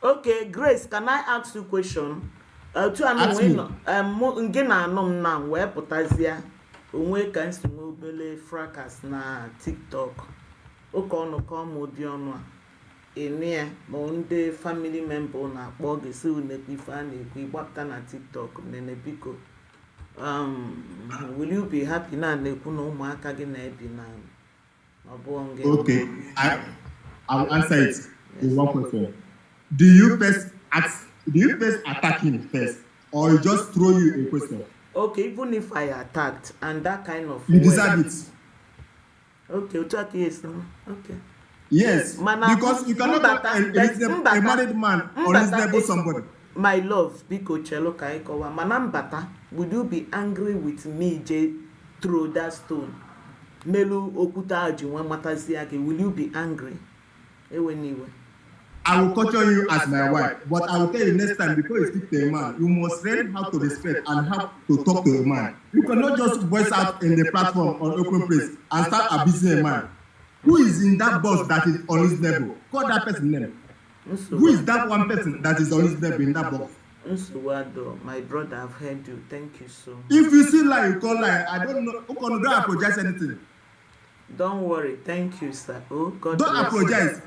Okay, Grace, can I ask you a question? To nge na anọ na wee pụtazia onwe ka nsi nwe obele fracas na TikTok. Ụka ọnụ ka ọmụ dị ọnụ a ene ma ndị family member na-akpọ gị unekwu ife a na-ekwu ịgbapụta na TikTok nene biko. Will you be happy na na-ekwu na ụmụaka gị na-ebi na ọbụọ nge? Okay, I'll answer it in one question. Do you first attack him first, or he just throw you a question? Okay, even if I attacked and that kind of you deserve it. Okay, yes, no? Okay. Yes, because you cannot a married man or reasonable somebody. My love, biko chelo kaikowa. Manambata, would you be angry with me, Jay, throw that stone? Melu okuta ajuwa matasiake, will you be angry? Anyway. I will culture you as my wife, but I will tell you next time before you speak to a man, you must learn how to respect and how to talk to a man. You cannot just voice out in the platform on open place and start abusing a man. Who is in that box that is unreasonable? Call that person name. Who is that one person that is unreasonable in that box? My brother, I've heard you. Thank you so much. If you see lie, you call lie. I don't know. Don't apologize anything. Don't worry. Thank you, sir. Oh God. Don't apologize.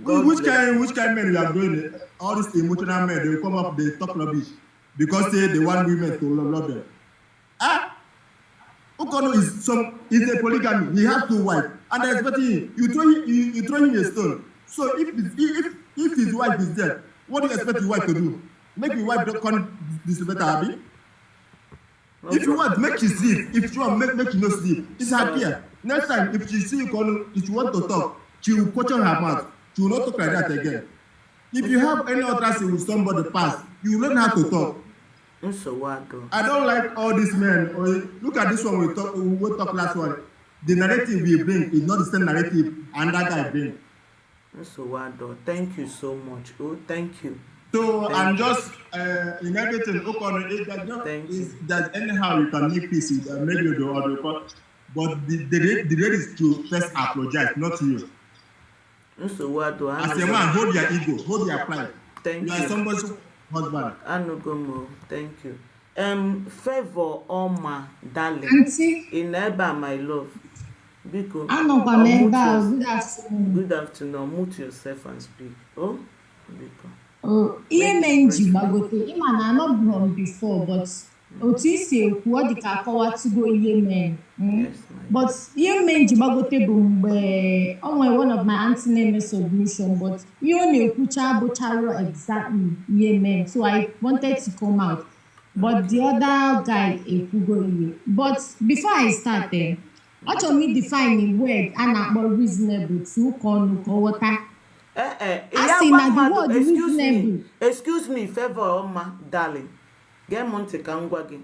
Which kind men you are doing it? All these emotional men, they come up, they talk rubbish because they want women to love them. Ukono is a polygamy. He has 2 wives, and they're expecting him. You throw him a stone. So if his wife is dead, what do you expect your wife to do? Make your wife don't disobey Abi? If you want, make she sleep. If you want, make she no sleep. It's happier. Next time, if she see you call, if she want to talk, she will question her mouth. She will not talk like that again. If you have any other thing with somebody past, you learn how to talk. I don't like all these men. Look at this one we talk last one. The narrative we bring is not the same narrative another guy bring. Thank you so much. Oh, thank you. So I'm just in everything. That anyhow you can make peace. Maybe you do other, but the rate is to first apologize, not to you. As a man, hold your ego, hold your pride. Thank you. You are somebody's husband. Anugomo, thank you. Favor Oma, darling. In Eba, my love. Biko, Anọkwa m unmute ebe a. yourself. Good afternoon. Good afternoon. Mute yourself and speak. Oh, Biko. Oh, ihe Make mee it nji respectful. gbagote ịma na anọbụrụ m before but otu isi ekwu ọ dị ka akọwatụgo ihe mee. Yes, my But ihe mee nji gbagote bụ mgbe o nwere one of my auntie na-eme submission but ihe ọ na-ekwucha abụchara exactly ihe mee. So I wanted to come out. But the other guy ekwugo ihe. But before I start, achọrọ m define the word a na-akpọ reasonable to ụka ọnụ ka ọ ghọta. Yeah, Asị na one the man, word excuse me, favor Oma, darling. Get monte kangwagi.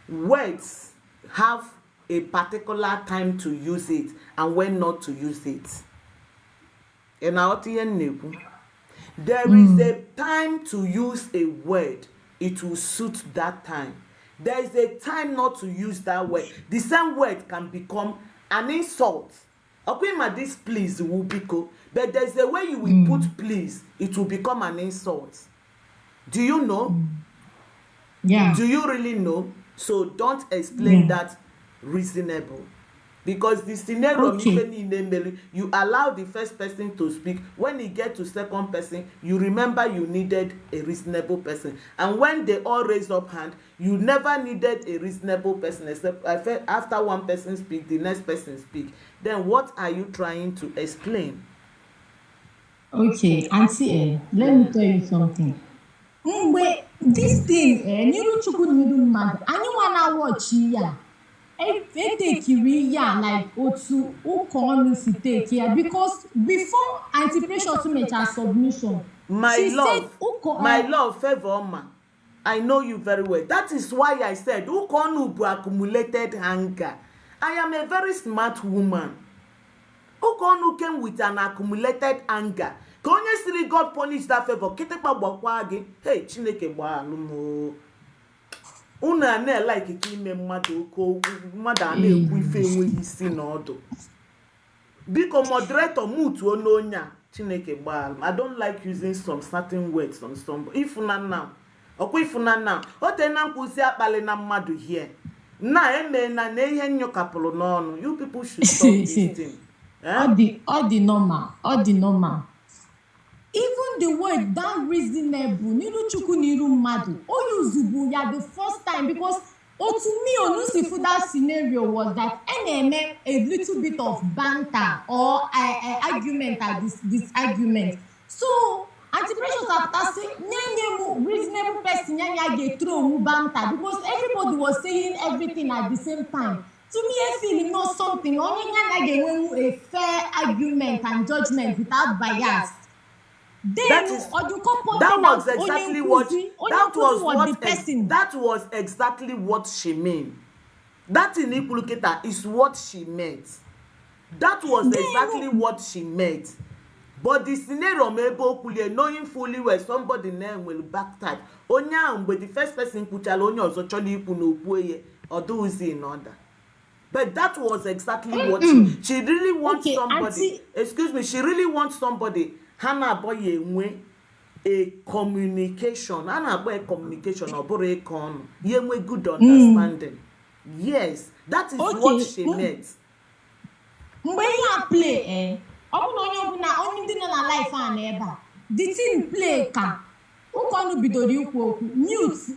Words have a particular time to use it and when not to use it. And there is a time to use a word. It will suit that time. There is a time not to use that word. The same word can become an insult. Okay, this please will be cool. But there's a way you will put please, it will become an insult. Do you know? Yeah. Do you really know? So don't explain that reasonable. Because the scenario, even in the you allow the first person to speak. When you get to second person, you remember you needed a reasonable person. And when they all raise up hand, you never needed a reasonable person except after one person speak, the next person speak. Then what are you trying to explain? Okay, Auntie, let me tell you something. Mgbe this thing, n'iru Chukwu n'iru mmadụ, anyị nwa na-watch ya. Etekiri ya like otu ụka ọnụ si take ya because before Auntie Precious made her submission, my love, favor Oma, I know you very well. That is why I said ụka ọnụ bụ accumulated anger. I am a very smart woman. Ụka ọnụ came with an accumulated anger. Ka onye siri God punish that favor, kitekpa gbakwa gị, hey Chineke gbaalụ m. Unu na-like ka ime mmadụ mmadụ a na-ekwu ife enweghị isi n'ọdụ. Biko moderator mutuo n'onye a Chineke gbaalụ. I don't like using some certain words on somebody. Ifunana o te na nkwụsị akpali na mmadụ here. Na eme na ihe nyokapụrụ n'ọnụ. You people should stop this thing. All the normal. Even the word that reasonable, n'iru Chukwu n'iru mmadụ, o yuzubu ya the first time because to me onusifu that scenario was that NMM a little bit of banter or argument at this argument. So Auntie Precious after saying reasonable person get through banter because everybody was saying everything at the same time. To me, I feel not something only a fair argument and judgment without bias. That was exactly what she meant. That in Ipuluketa is what she meant. That was exactly what she meant. But the scenario maybe knowing fully where somebody name will backtype. Onya but the first person kuchala onye ozo choli ipu no puye or do in order. But that was exactly what she really wants somebody. Excuse me, she really wants somebody. Hana boy a communication. Hana boy communication or bore con. Yemwe good understanding. Yes, that is what she meant. When you play, only thing na life and ever. The thing play can. Ukonu bidori ukwu mute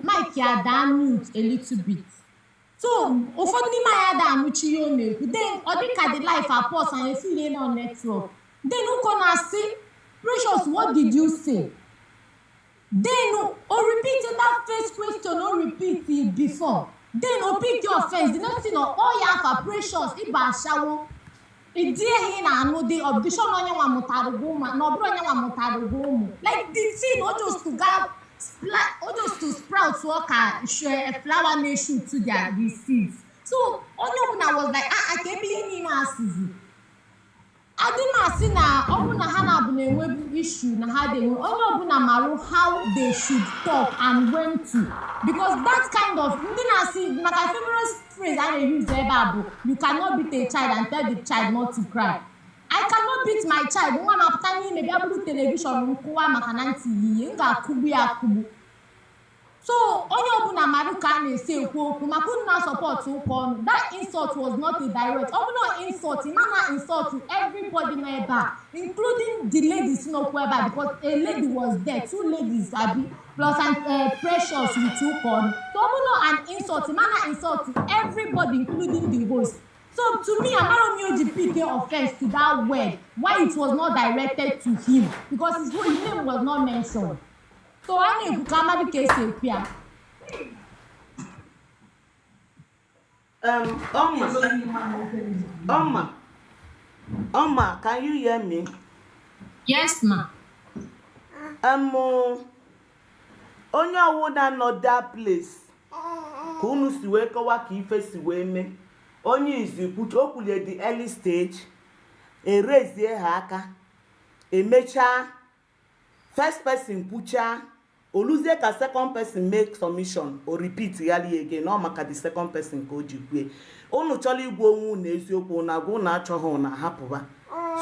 mic ya down mute a little bit. So, ụfọdụ n'ime anyị ada anụchi ihe ọ na-ekwu. Then, ọ dị ka the life apos and you feel in on network. Then, ụkọ na-asị, Precious, what did you say? Then, o repeat that first question, o repeat it before. Then, o pick your offense. The next thing, oh ya for Precious, ịba ashawo. Ịdị ihe na-anụ dị audition onye nwa mụtara ụmụ na ọ bụrụ onye nwa mụtara ụmụ. Like the thing, o just to get just to sprout worker flower may shoot to their seeds. So onye was like, I can't be any masses. I didn't see now Obuna Hana Bune issue na how they Obuna Maru how they should talk and when to. Because that kind of didn't see my favorite phrase I use there, you cannot beat a child and tell the child not to cry. I cannot beat my child. One after me, maybe I put television on Kuwa Makananti, Kubu. So onye ọbụla mmadụ ka a na-esi ekwu okwu maka unu na-asọpọtụ ụka ọnụ. That insult was not a direct. Ọ bụrụ na insult, ị na insult to everybody nọ ebe a, including the ladies n'okwu ebe a, because a lady was there, 2 ladies abi plus Precious with ụka ọnụ. So ọ bụrụ na an insult, ị na insult to everybody including the host. So to me, Amaro Mioji picked the offense to that word, why it was not directed to him, because his name was not mentioned. So I need to come at the case here. Oma, can you hear me? Yes, ma. Onye ọwụda nọ that place ka unu si wee kọwa ka ife si wee mee. Onye izu kwuche okwulie the early stage, erezie ha aka, emechaa first person kwucha, oluzie ka second person make submission or repeat yali again, no maka the second person ka o ji kwue. Unu chọrọ igwe onwe na eziokwu na agụ na achọghị na hapụba.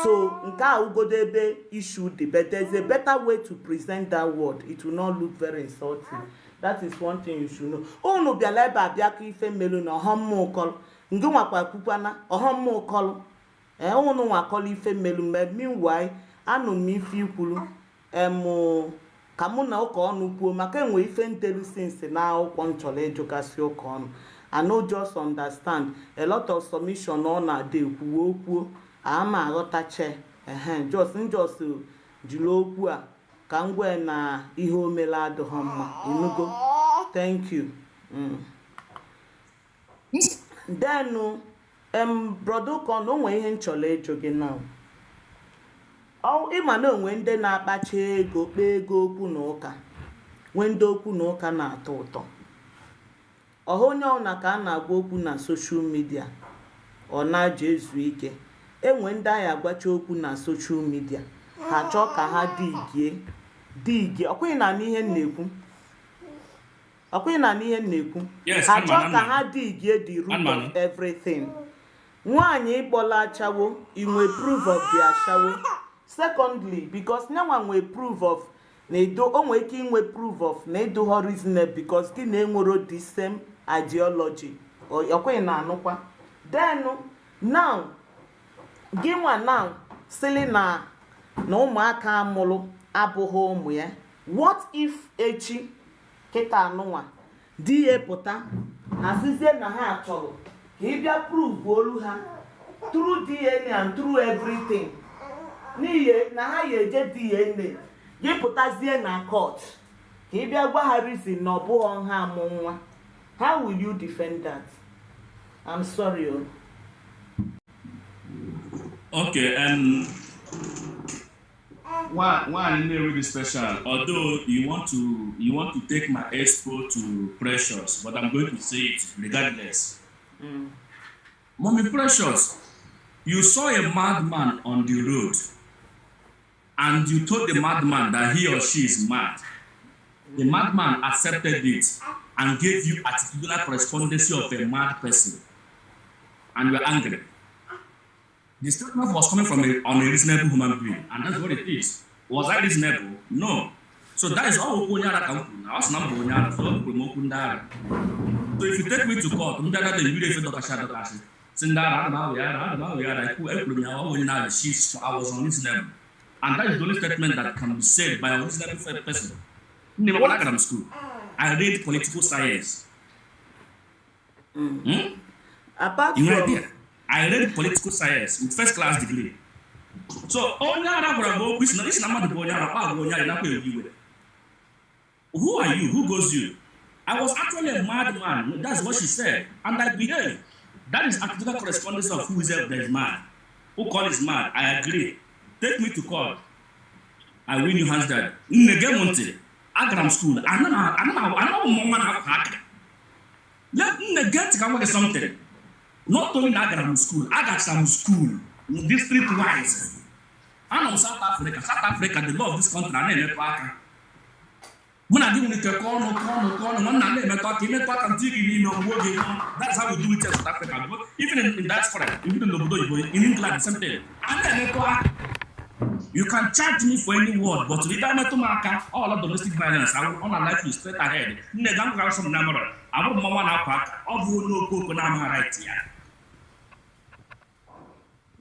So nke a ugodo ebe issue dị, but there's a better way to present that word. It will not look very insulting. That is one thing you should know. Unu bịala ebe abịa ka ife melu na ọhọm ụkọlụ. Ngị nwakwa kwukwana ọhọm ụkọlụ. Unu nwakọlụ ife melu. Meanwhile, anụ m ife ikwulu. Ka mụ na ụka ọnụ kwuo maka enwe ife ntelu since na akwụkwọ nchọrọ ịjụgasị ụka ọnụ. I no just understand a lot of submission ọ na-adị ekwuwe okwu ama aghọtache just jiri okwu a ka ngwe na ihe omele adịghị mma inugo. Thank you. Then brother Kon onwe ihe nchọrọ ịjụ gị now. Ịma na onwe ndị na-akpacha ego kpee ego okwu na ụka, nwee ndị okwu na ụka na-atọ ụtọ. Ọha onye ọna ka a na-agwa okwu na social media ọ na-aja ezu ike. Enwe ndị anyị agwacha okwu na social media ha chọọ ka ha digie ọkweghị na n'ihe na-ekwu ha chọọ ka ha digie the root of everything. Nwaanyị ịkpọla achawo inwe proof of the achawo. Secondly, because nyanwa nwe proof of na edo onwe ike inwe proof of na edo reasonable because gị na-enwero the same ideology ọkweghị na anụkwa. Then now gị nwa now sili na ụmụaka amụrụ abụghị ụmụ ya. What if echi kịta anụnwa di ya pụta asịzie na ha chọrọ ka ị bịa prove olu ha through DNA and through everything, n'ihe na ha ya eje DNA gị pụtazie na court ka ị bịa gwa ha reason na ọ bụghị ha amụ nwa? How will you defend that? I'm sorry. Okay, one really special. Although you want to take my expo to Precious, but I'm going to say it regardless. Mommy Precious, you saw a madman on the road, and you told the madman that he or she is mad. The madman accepted it and gave you a particular correspondence of a mad person, and you were angry. The statement was coming from an unreasonable human being, and that's what it is. Was I reasonable? No. So that is all. So if you take me to court, I was unreasonable. And that is the only statement that can be said by a reasonable person. In school, I read political science. Apart from idea. I read political science with first class degree. So who are you? Who goes you? I was actually a madman. That's what she said. And I behaved. That is actual correspondence of who is mad. Who call is mad? I agree. Take me to court. I win you hands down. Agram school. I know get something. Not only Agram school, Agram school, district wise. I know South Africa, the law of this country, I never park. When I do it, that's how we do it in South Africa. Even in that correct, even in England, something. I never park. You can charge me for any word, but if I met all of domestic violence, I will on life you straight ahead. Negam got some number. I will mama na pack. All who know coco na right here.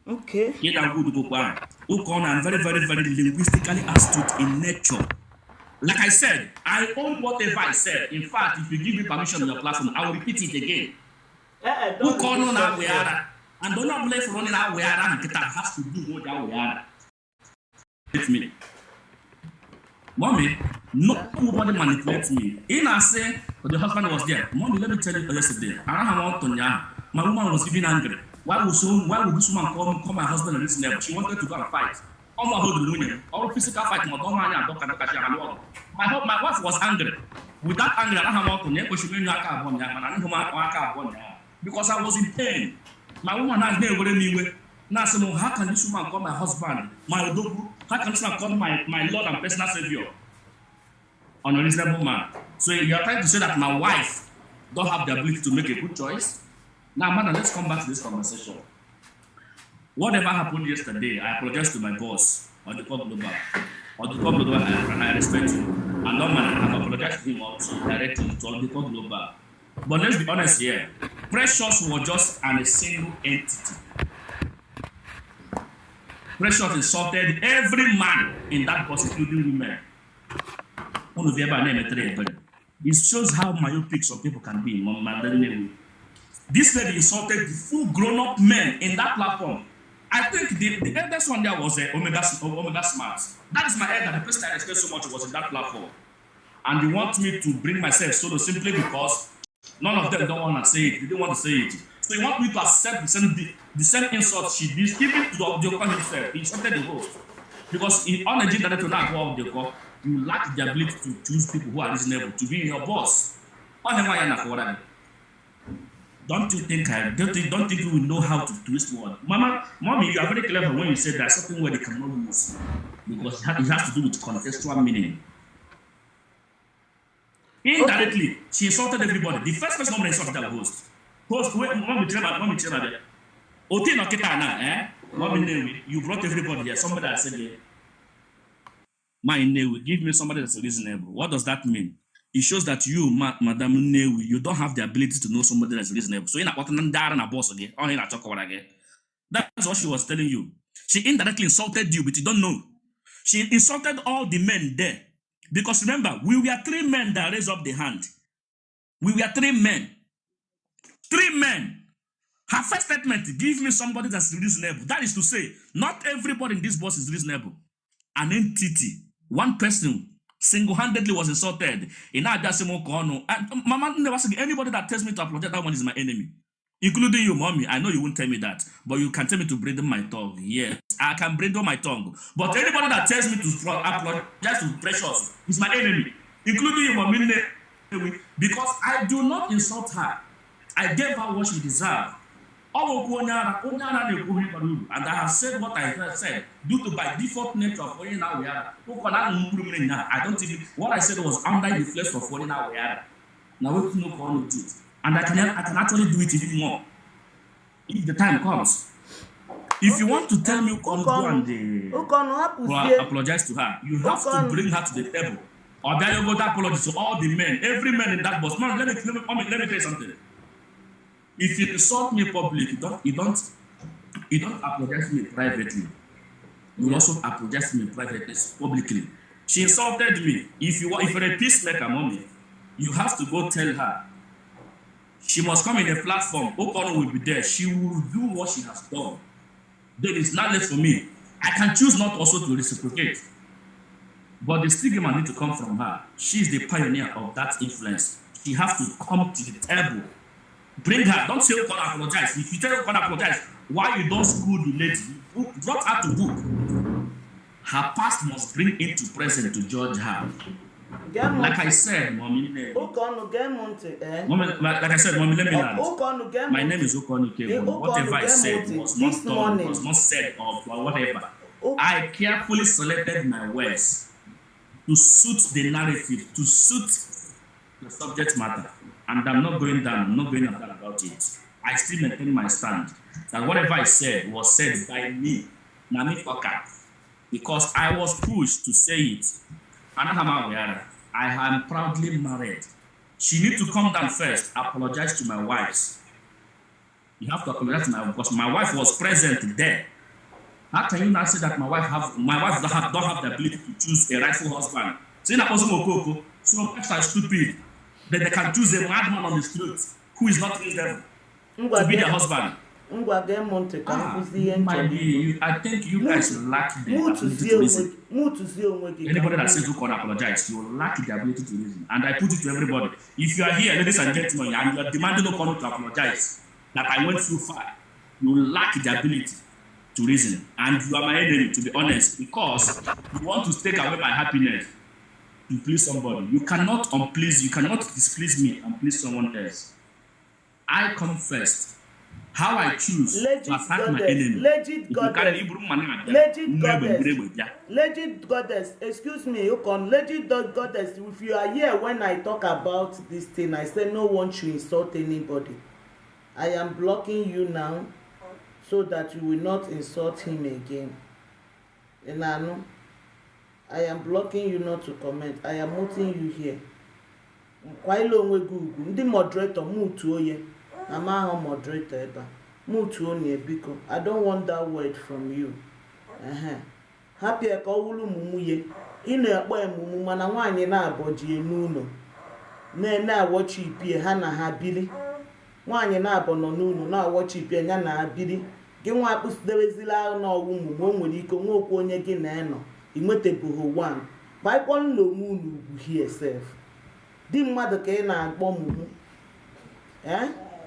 Okay. Yet I would go on. Ukon, I'm very, very, very linguistically astute in nature. Like I said, I own whatever I said. In fact, if you give me permission on your platform, I will repeat it again. Ukon na weara. And don't not blame for running out where and get has to do what that we are. With me. Mommy, nobody manipulates me. In I say, but the husband was there. Mommy, let me tell you yesterday. I don't want to know. My woman was even angry. Why would this woman call my husband and listen? She wanted to go and fight. All my whole women, all physical fight, my wife was angry. With that anger, I don't want to know because I was in pain. My woman has never anyway. Now, how can this woman call my husband, my odogu? How can this woman call my Lord and personal Savior? Unreasonable man. So you are trying to say that my wife don't have the ability to make a good choice? Now, madam, let's come back to this conversation. Whatever happened yesterday, I apologize to my boss, Odiko Global. Odiko Global, and I respect you. And no man, I've apologized to him also directly to Odiko Global. But let's be honest here. Precious was just a single entity. Precious insulted every man in that bus, including women. It shows how myopic some people can be. This lady insulted the full grown-up men in that platform. I think the eldest one there was Omega Smart. That is my elder. The person I respect so much was in that platform. And they want me to bring myself solo simply because none of them don't want to say it. They don't want to say it. So he want me to accept the same insult she did, even to the Obioko himself. He insulted the host. Because on a gender to not go Obioko, you lack the ability to choose people who are reasonable to be your boss. Don't you think don't think you will know how to twist word? Mommy, you are very clever when you say that something where they cannot use. Because it has to do with contextual meaning. Indirectly, she insulted everybody. The first person insulted that host. Host, wait, mommy, there. Oti no kita na, Mommy, you brought everybody here. Somebody that said, my Newi, give me somebody that's reasonable. What does that mean? It shows that you, Madam Newi, you don't have the ability to know somebody that's reasonable. So you're not talking a boss again. That's what she was telling you. She indirectly insulted you, but you don't know. She insulted all the men there. Because remember, we were 3 men that raised up the hand. We were 3 men. 3 men. Her first statement, give me somebody that's reasonable. That is to say, not everybody in this bus is reasonable. An entity, one person, single-handedly was insulted. In Mama never said anybody that tells me to apologize, that one is my enemy. Including you, Mommy. I know you won't tell me that, but you can tell me to bridle my tongue. Yes, I can bridle my tongue. But anybody that tells me to apologize to Precious is my enemy. Including you, Mommy. Because I do not insult her. I gave her what she deserved. And I have said what I have said due to by default nature of foreign now we are. I don't think what I said was under the flesh of foreign now we are. Now we can no do it. And I can actually do it even more if the time comes. If you want to tell me go and apologize to her, you have to bring her to the table. Or then you go to apologize to all the men, every man in that bus. Man, let me tell you something. If you insult me publicly, you don't apologize to me privately. You also apologize to me privately, publicly. She insulted me. If you're a peacemaker, Mommy, you have to go tell her. She must come in a platform. Okono will be there. She will do what she has done. Then it's not left for me. I can choose not also to reciprocate. But the stigma need to come from her. She is the pioneer of that influence. She has to come to the table. Bring her. Don't say Okono apologize. If you tell Okono apologize, why you don't school the lady? Brought her to book. Her past must bring into present to judge her. Like I said, Mommy. Like I said, Mommy, let me land. My name is Okono K1. Whatever I said was not done, was not said or whatever. I carefully selected my words to suit the narrative, to suit the subject matter. And I'm not going down, I'm not going up about it. I still maintain my stand that whatever I said was said by me. Nami Foka. because I was pushed to say it. And I am proudly married. She need to come down first, apologize to my wives. You have to apologize to my wife because my wife was present there. How can you not say that my wife don't have the ability to choose a rightful husband? So in a person Okoko, some people are stupid. That they can choose a madman on the street who is not reasonable to be their husband. My dear, I think you guys lack the ability to reason. Anybody that says you can apologize, you lack the ability to reason. And I put it to everybody. If you are here, ladies and gentlemen, and you are demanding no to apologize, that I went too far, you lack the ability to reason. And you are my enemy, to be honest, because you want to take away my happiness to please somebody. You cannot displease me and please someone else. I come first. How I choose to attack my enemy. Legit goddess, excuse me, Ukon, legit goddess, if you are here when I talk about this thing, I say no one should insult anybody. I am blocking you now so that you will not insult him again. Enano, I am blocking you not to comment. I am muting you here. Kwailo onwe Google, ndị moderator mutu oye. Amaho moderator eba. Mutu onye biko. I don't want that word from you. Happy ka owulu mumuye. Ị na-ekpo emumu mana nwaanyị na-abọji n'ụlọ. Na-awọchi ipie ha na ha bili. Nwaanyị na-abọ nọ n'ụlọ na-awọchi ipie ya na ha bili. Gị nwa akpụsidewezila ahụ n'ọgwụ mmume o nwere ike nwokwu onye gị na-enọ. Ị nwetebughị one. Baịkpọ nna onwe unu ugwu here self. Di mmadụ ka ị na-akpọ mmumu.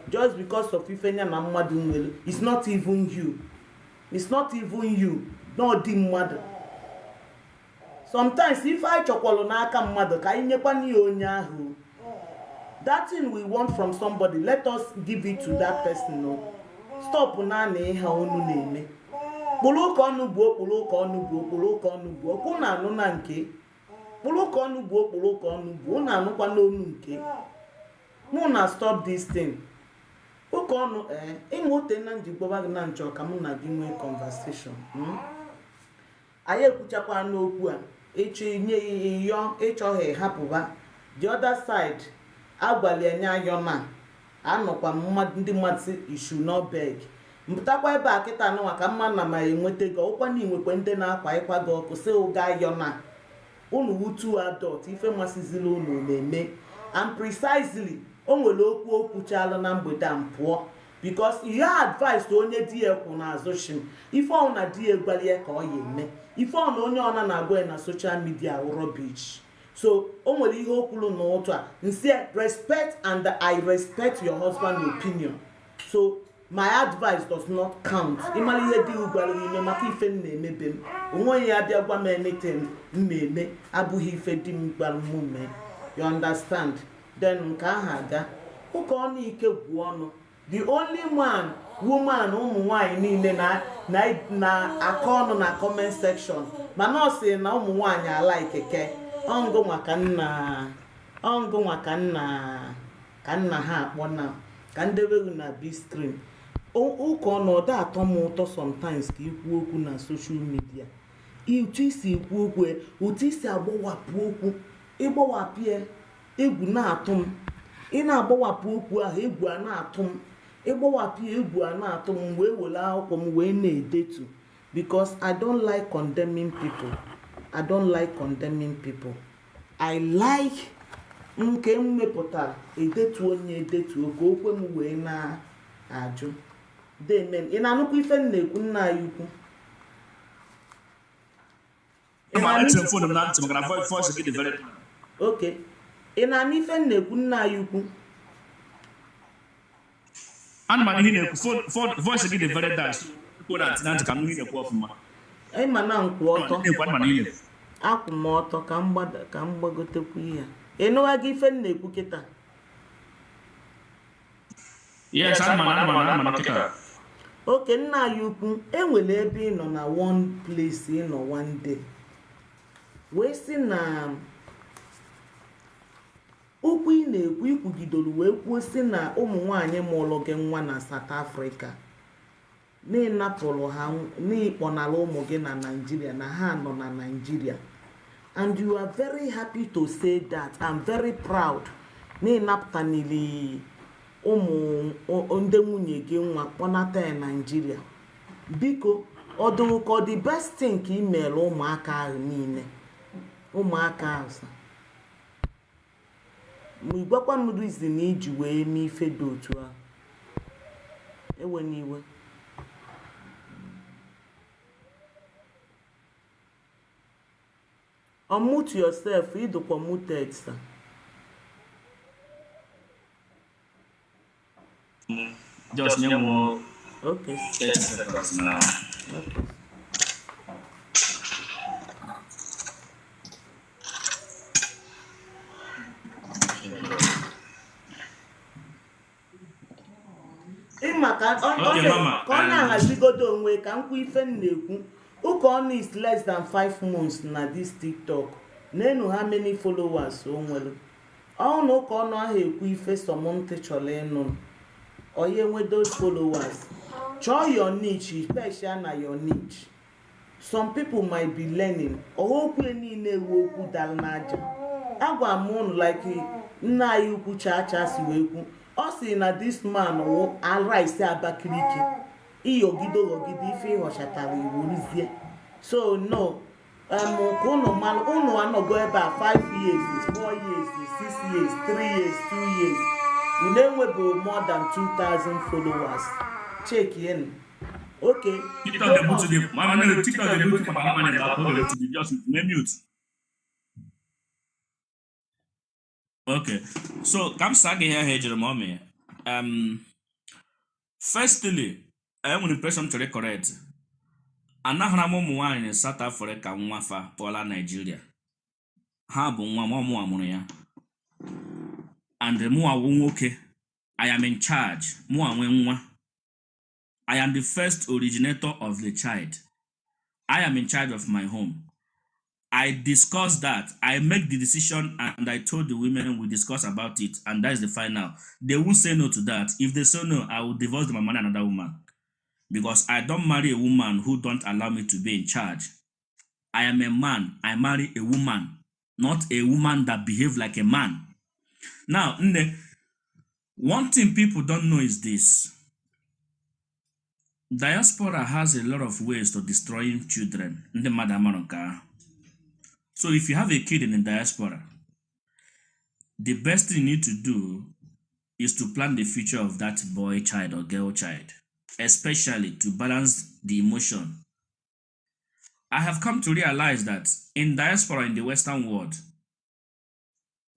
Just because of ifenya na mmadụ nwere, it's not even you. It's not even you. No di mmadụ. Sometimes if I chokwalo n'aka mmadụ ka anyị nyekwa n'ihe onye ahụ. That thing we want from somebody, let us give it to that person. No. Stop na ihe onu na-eme. Kpụrụ ka ọnụ bụ okpụrụ ka ọnụ bụ okpụrụ ka ọnụ bụ okwu na anụ na nke. Kpụrụ ka ọnụ bụ okpụrụ ka ọnụ bụ na anụkwa n'onu nke. Mụ na stop this thing. Oke ọnụ ịmụ ote na njikwa gị na nchọ ka mụ na gị nwee conversation. Anyị ekwuchakwa n'okwu a ịchọghị hapụba. The other side agwali enye ayọ na anọkwa ndị mmadụ you should not beg. Mpụtakwa ebe a kịta anụnwa ka mma na ma enweta gị ọkwa na inwekwe ndị na-akwa ịkwa gị ọkụ sị ụga ayọ na unu wutu adult ife masịzila unu na-eme. And precisely o nwere okwu okwuchala na mgbede a mpụọ because ihe advice onye di ya kwụ n'azụ shim ife ọ na di ya gwali ya ka ọ ya eme ife ọ na onye ọna na-agwa ya na social media rubbish. So o nwere ihe okwulu n'ụtụ a nsi respect and I respect your husband's opinion. So my advice does not count. Ịmara ihe di gwara ime maka ife m na-emebe m onwe ya bịa gwa m anything m na-eme abụghị ife di m gwara m mee. You understand? Then nke ahụ aga ụka ọnụ ike gwụ ọnụ. The only man, woman, ụmụ nwanyị niile na-akọ ọnụ na comment section mana ọ sị na ụmụ nwanyị ala ikeke ọngụ ka nna ha akpọ na ka ndebelu na bistream ụka ọnụ ọda atọ m ụtọ sometimes ka ikwu okwu na social media. Ụtụ isi ikwu okwu ụtụ isi agbawapụ okwu ịgbawapụ egwu na-atụ m. Ị na-agbawapụ okwu ahụ egwu a na-atụ m. Ịgbawapụ egwu a na-atụ m wee were akwụkwọ m wee na-edetu because I don't like condemning people. I don't like condemning people. I like nke m mepụtara edetu onye edetu oge okwe m wee na-ajụ. Amen. Ị na-anụkwa ife m na-ekwu nna anyị ukwu? Okay. Ị na-anụ ife m na-ekwu nna anyị ukwu? Ana m ihe na-ekwu voice gị dị very dark. Ka m ihe na-ekwu ọfụma. Ị ma na nkwụ ọtọ. Akwụ m ọtọ ka m gbagotekwu ihe. Ị nụwa gị ife m na-ekwu kịta? Yes, ana m kịta. Okay, nna anyị ukwu, enwere ebe ị nọ na one place ị nọ one day. Wee sị na okwu ị na-ekwu ikwugidolu wee kwuo sị na ụmụ nwaanyị mụrụ gị nwa na South Africa n'ịnapụrụ ha n'ịkpọnala ụmụ gị na Nigeria na ha nọ na Nigeria, and you are very happy to say that. I'm very proud n'ịnapụtanili ụmụ ndị nwunye gị nwa kpọnata ya Nigeria. Biko ọdụkọ the best thing ka imere ụmụaka ahụ niile, ụmụaka ahụ sa ma ịgwakwa m reason iji wee mee ife dị otu ahụ. Ewe n'iwe. Unmute yourself, idukwa muted sir. Just name more. Okay. 30 seconds now. Okay. Maka ọ na-ahazigodo onwe ka nkwu ife m na-ekwu. Ụka ọnụ is less than 5 months na this TikTok. Nenu how many followers o nwere. Ọ na ụka ọnụ ahụ ekwu ife sọmụntị chọrọ ịnụ. Onye nwe those followers. Chọọ your niche, special na your niche. Some people might be learning. Okwu niile ewu okwu dal n'aja. Agwa m unu like nna anyị ukwu chacha si wee kwu. Ọ sị na this man wụ arise Abakaliki. Iyogide ife ịghọchatara iwuruzie. So no, unu anọgo ebe a 5 years, 4 years, 6 years, 3 years, 2 years. Unu enwebe more than 2,000 followers. Check in. Okay. TikTok they put to the TikTok they put to the just mute. Okay. So come sage here Jerome. Firstly, I am an impression to correct. Anahara ụmụ nwaanyị na South Africa nwafa pụọla Nigeria. Ha bụ nwa mụ amụrụ ya. And mụ awụ nwoke. I am in charge. Mụ anwe nwa. I am the first originator of the child. I am in charge of my home. I discussed that. I make the decision and I told the women we discuss about it, and that is the final. They won't say no to that. If they say no, I will divorce them and marry another woman. Because I don't marry a woman who don't allow me to be in charge. I am a man. I marry a woman, not a woman that behaves like a man. Now, one thing people don't know is this. Diaspora has a lot of ways to destroying children. So if you have a kid in the diaspora, the best thing you need to do is to plan the future of that boy child or girl child, especially to balance the emotion. I have come to realize that in diaspora in the Western world,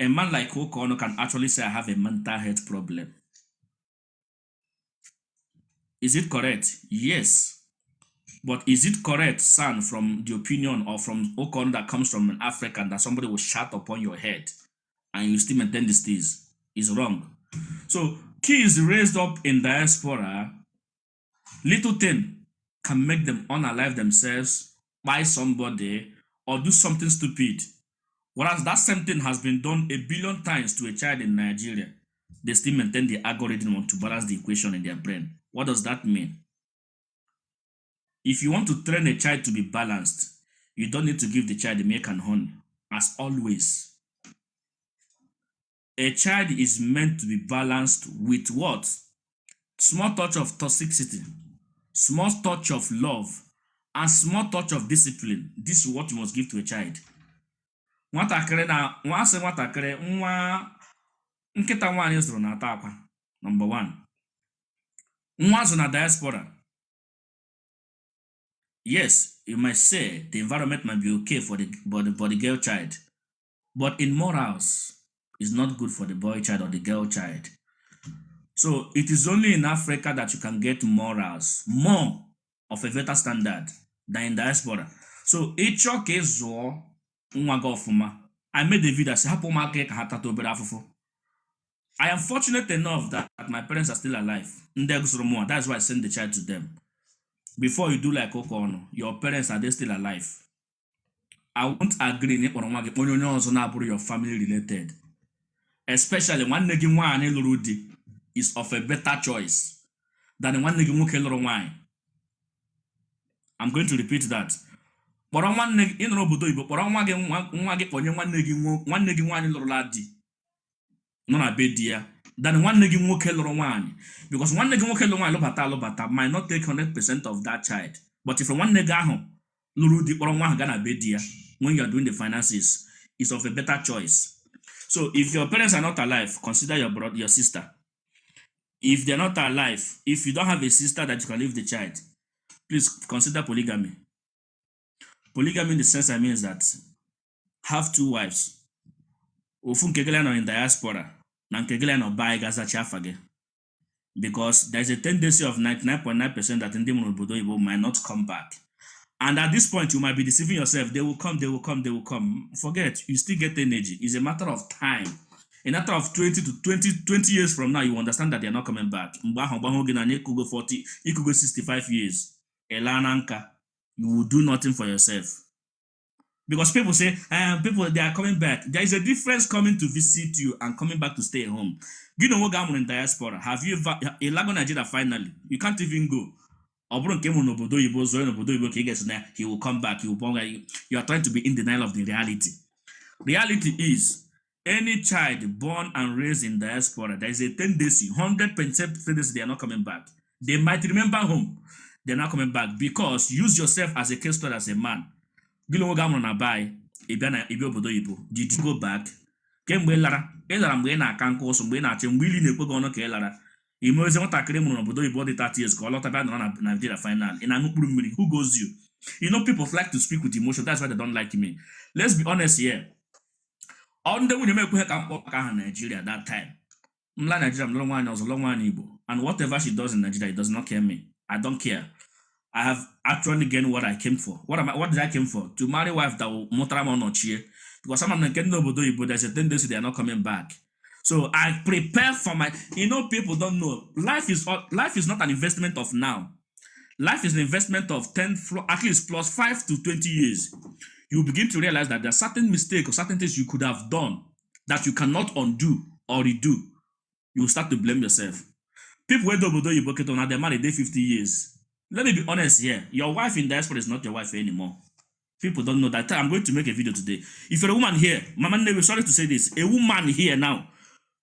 a man like Okono can actually say I have a mental health problem. Is it correct? Yes. But is it correct, son, from the opinion or from Okono that comes from an African that somebody will shout upon your head and you still maintain these things? Is wrong. So kids raised up in diaspora, little thing can make them unalive themselves, buy somebody, or do something stupid. Whereas that same thing has been done 1 billion times to a child in Nigeria. They still maintain the algorithm to balance the equation in their brain. What does that mean? If you want to train a child to be balanced, you don't need to give the child milk and honey, as always. A child is meant to be balanced with what? Small touch of toxicity, small touch of love, and small touch of discipline. This is what you must give to a child. Number one. Nwazo na diaspora. Yes, you might say the environment might be okay for the girl child, but in morals, it's not good for the boy child or the girl child. So it is only in Africa that you can get morals, more of a better standard than in diaspora. So I made a video that I am fortunate enough that my parents are still alive. That's why I send the child to them. Before you do like Okono, your parents are they still alive? I won't agree your family related. Especially one nigga is of a better choice than one nigga wine. I'm going to repeat that. Kpọrọ nwanne gị ịnọrọ obodo Igbo, kpọrọ nwa gị kpọnye nwanne gị nwaanyị lụrụla di nọ na be di ya than nwanne gị nwoke lụrụ nwaanyị, because nwanne gị nwoke lụrụ nwaanyị alụbata might not take 100% of that child, but if nwanne gị ahụ lụrụ di kpọrọ nwa ahụ gaa na be di ya when you are doing the finances, is of a better choice. So if your parents are not alive, consider your brother, your sister. If they're not alive, if you don't have a sister that you can leave the child, please consider polygamy. Polygamy in the sense I mean is that have 2 wives. Ofu nkegele no in diaspora, na nkegele no bai gazachi afage. Because there's a tendency of 99.9% that ndị mụrụ obodo Igbo might not come back. And at this point, you might be deceiving yourself. They will come, they will come, they will come. Forget, you still get energy. It's a matter of time. A matter of 20 years from now, you understand that they're not coming back. You could go 40, you could go 65 years. Elananka, you will do nothing for yourself. Because people say, they are coming back. There is a difference coming to visit you and coming back to stay at home. You know what I'm in diaspora. Have you ever, Elago Nigeria finally, you can't even go. He will come back. You are trying to be in denial of the reality. Reality is, any child born and raised in diaspora, there is a tendency, 100% tendency they are not coming back. They might remember home. They're not coming back because use yourself as a case study as a man. Did you go back? Imose nwatakịrị mụrụ n'obodo Igbo dị 30 years ka ọ lọta bịa nọrọ na Nigeria final ị na-aṅụ mkpụrụ mmiri. Who goes you? You know people like to speak with emotion. That's why they don't like me. Let's be honest here. Ọ ndị nwunye m ekweghị ka mkpọ ka aha Nigeria that time. Mla Nigeria m lụrụ nwaanyị ọzọ lụọ nwaanyị Igbo, and whatever she does in Nigeria, it does not care me. I don't care. I have actually gained what I came for. What did I came for? To marry a wife that will mụtara m ọnọchie. Because some of them get obodo Igbo, there's a tendency they are not coming back. So I prepare for my, people don't know. Life is not an investment of now. Life is an investment of 10, at least plus 5 to 20 years. You begin to realize that there are certain mistakes or certain things you could have done that you cannot undo or redo. You will start to blame yourself. People who do you bucket on they married 50 years. Let me be honest here. Your wife in diaspora is not your wife anymore. People don't know that. I'm going to make a video today. If you're a woman here, Mama Newe, sorry to say this, a woman here now,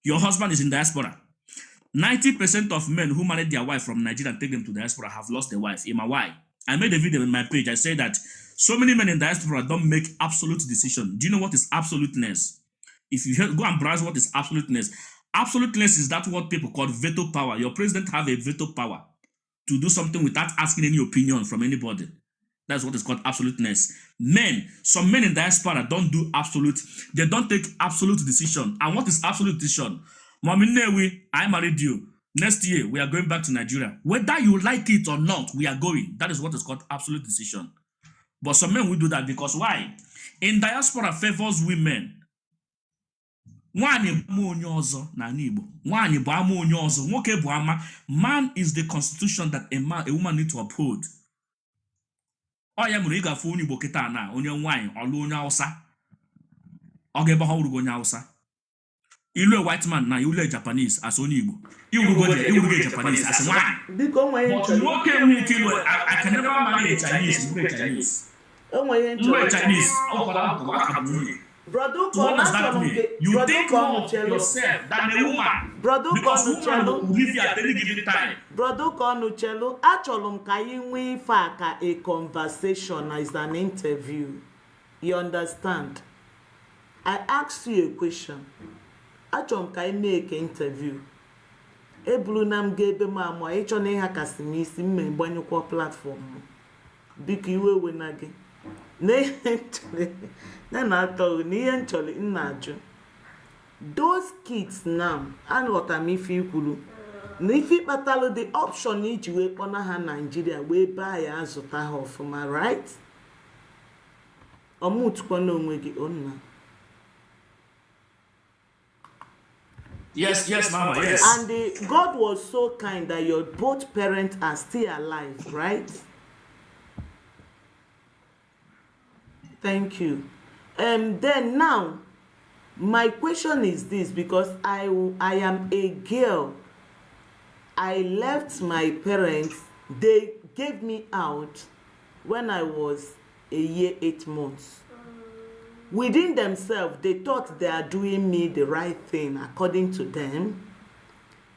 your husband is in diaspora. 90% of men who married their wife from Nigeria and take them to diaspora have lost their wife. Why? I made a video on my page. I said that so many men in diaspora don't make absolute decision. Do you know what is absoluteness? If you go and browse what is absoluteness, absoluteness is that what people call veto power. Your president have a veto power to do something without asking any opinion from anybody. That's what is called absoluteness. Some men in diaspora don't do absolute. They don't take absolute decision. And what is absolute decision? Mommy Newe, I married you. Next year, we are going back to Nigeria. Whether you like it or not, we are going. That is what is called absolute decision. But some men will do that because why? In diaspora favors women. Man is the constitution that a woman needs to uphold. Oh, ya mụrụ ị ga-afụ onye Igbo kịta na onye nwaanyị ọlụ onye Hausa. Ọ ga-ebe ha urugo onye Hausa. Ilu a white man na ilu a Japanese as onye Igbo. Iwurugo Japanese as nwaanyị. Biko nwe ihe nchọrọ. Nwoke nwe ike ilu I can never marry a Chinese. Nwe ihe nchọrọ. Chinese. Ọ kwara nkwa aka bụ. Brother, what does that mean? You think more of yourself than a woman. Because woman will live at any given time. Brother Konuchelo, actually, we have a conversation as an interview. You understand? I asked you a question. Actually, I make an interview. Eblunam gave them a more actually hakasimisi me platform. Big you will again. Those kids now, and what I mean, if you battle the option each way on her Nigeria, we buy as of my right? Or moot on Yes, Mama, yes. And God was so kind that your both parents are still alive, right? Thank you. Then now, my question is this, because I am a girl. I left my parents. They gave me out. when I was a year, 8 months. Within themselves, they thought they are doing me the right thing according to them.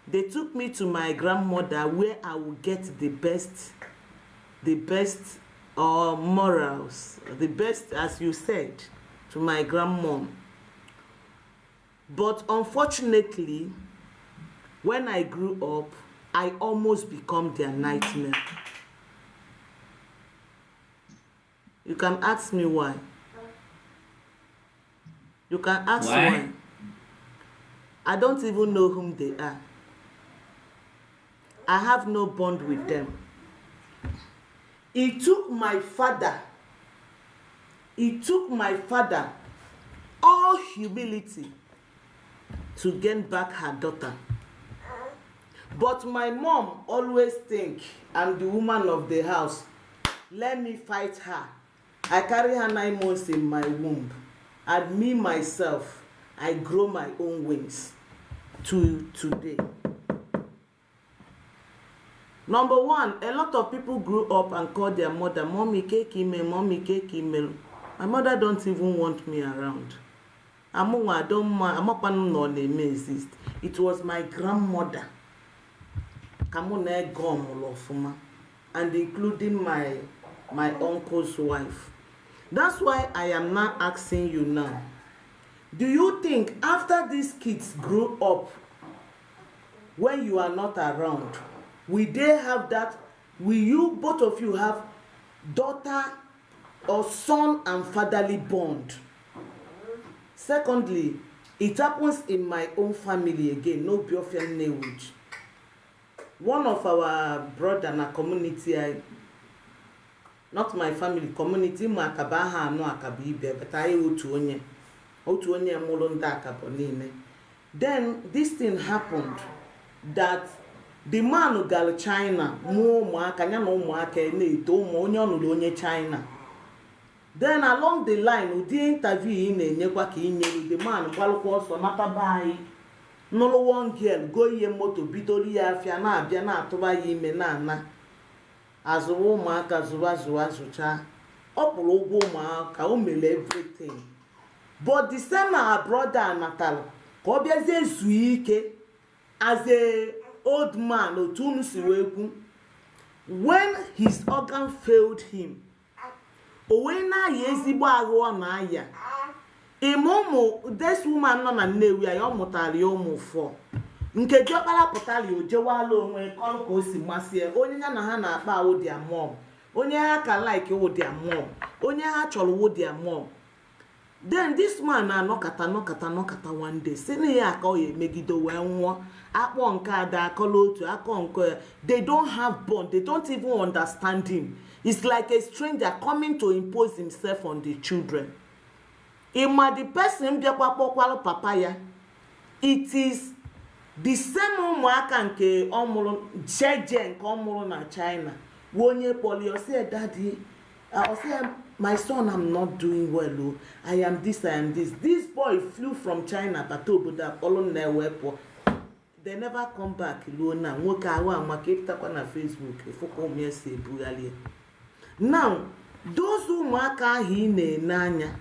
They took me to my grandmother where I would get the best morals, the best, as you said, to my grandmom. But unfortunately, when I grew up, I almost become their nightmare. You can ask me why. You can ask why. I don't even know whom they are. I have no bond with them. It took my father all humility to gain back her daughter. But my mom always think I'm the woman of the house. Let me fight her. I carry her 9 months in my womb. And me, myself, I grow my own wings to today. Number one, a lot of people grew up and called their mother, Mommy cake email, Mommy cake email. My mother don't even want me around. I'm not exist. It was my grandmother. And including my uncle's wife. That's why I am now asking you now. Do you think after these kids grew up, when you are not around, will they have that? Will you, both of you, have daughter or son and fatherly bond? Secondly, it happens in my own family again, no Biafran language. One of our brother in a community, not my family, community, ma akabaha no akabibe, but I otu onye mulunda akabonine. Then this thing happened that the man who got China, China. Then along the line, the interview in the man also not buy no one girl go ye moto bitoria fiana biana to buy menana as a woman zucha upolo woman ka everything. But the same our brother Natal, Kobiaze Zuike as a old man when his organ failed him. Owena yezibo agwo na ya. Imomo this woman no na nnewi ayo mutali omo fo. Nke jokala putali ojewala onwe kono ko si masie. Onye na ha na akpa wo dia mom. Onye ha ka like wo dia mom. Onye ha cholo wo dia mom. Then this man na nokata one day. Sini ya ka oye megido we nwo. Akpo nke ada akolo otu akọ nke. They don't have bond. They don't even understand him. It's like a stranger coming to impose himself on the children. Ima the person biakwa papaya. It is the same umuaka nke omulu jeje nke omulu na China. Wonye poli o say daddy, I say my son I'm not doing well. Oh. I am this. This boy flew from China but obodo apollo na wepo. They never come back alone. Nwoke awa makepta kwa na Facebook. Ifoko miese bugalie. Now, those umuaka ahi na-enanya,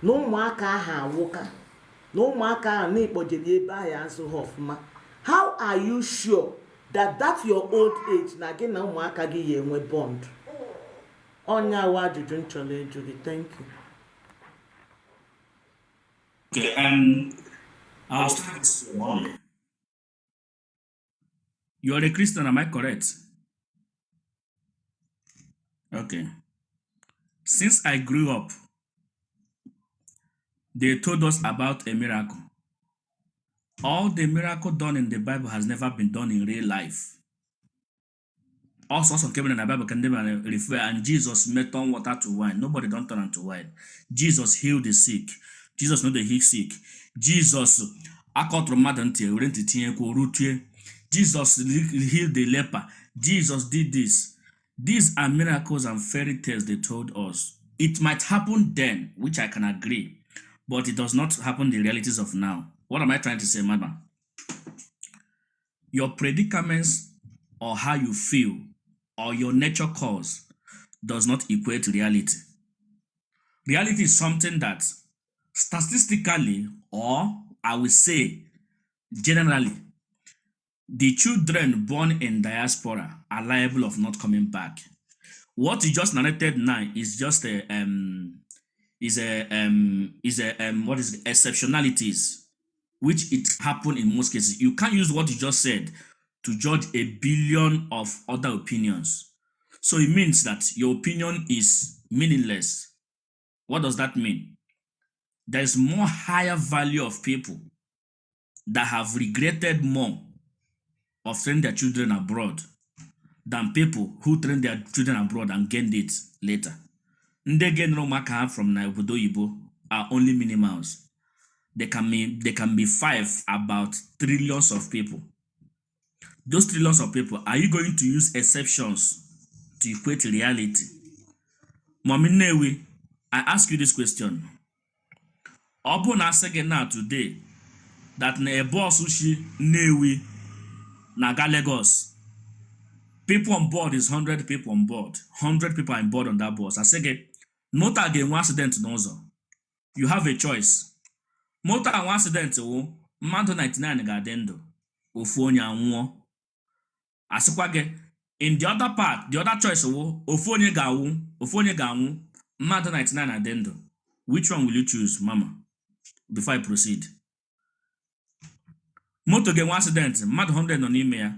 no umuaka aha awoka, no umuaka aha na-ekpojeli ebe ahụ azụ ọfụma. How are you sure that your old age na gị na umuaka gị ya enwe bond? Onya wa ajụjụ nchọrọ ịjụ gị. Thank you. Okay, I was talking to your mom. You are a Christian, am I correct? Okay. Since I grew up, they told us about a miracle. All the miracle done in the Bible has never been done in real life. All sorts of people in the Bible can never refer, and Jesus made turn water to wine. Nobody don't turn into wine. Jesus healed the sick. Jesus not the sick. Jesus Jesus healed the leper. Jesus did this. These are miracles and fairy tales they told us. It might happen then, which I can agree, but it does not happen in the realities of now. What am I trying to say, madam? Your predicaments or how you feel or your nature cause does not equate reality. Reality is something that statistically, or I will say generally, the children born in diaspora are liable of not coming back. What you just narrated now is just exceptionalities, which it happen in most cases. You can't use what you just said to judge a billion of other opinions. So it means that your opinion is meaningless. What does that mean? There's more higher value of people that have regretted more of sending their children abroad than people who train their children abroad and gained it later. Ndị gain maka from na obodo oyibo are only minimals. They can be 5 about trillions of people. Those trillions of people, are you going to use exceptions to equate reality? Mommy Newi, I ask you this question. Obu na asege now today that na a boss ushi Newi na ga Lagos. People on board is 100 people on board. 100 people are on board on that bus. I say, Mota again one accident nozo. You have a choice. Mota one accident wo mmadụ 99 ga-adị ndụ. Ofu onye anwụọ. Asịkwa gị, in the other part, the other choice wo ofu onye ga-anwụ, mmadụ 99 adị ndụ. Which one will you choose, mama? Before I proceed. Moto ga one accident, mmadụ 100 nọ n'ime ya.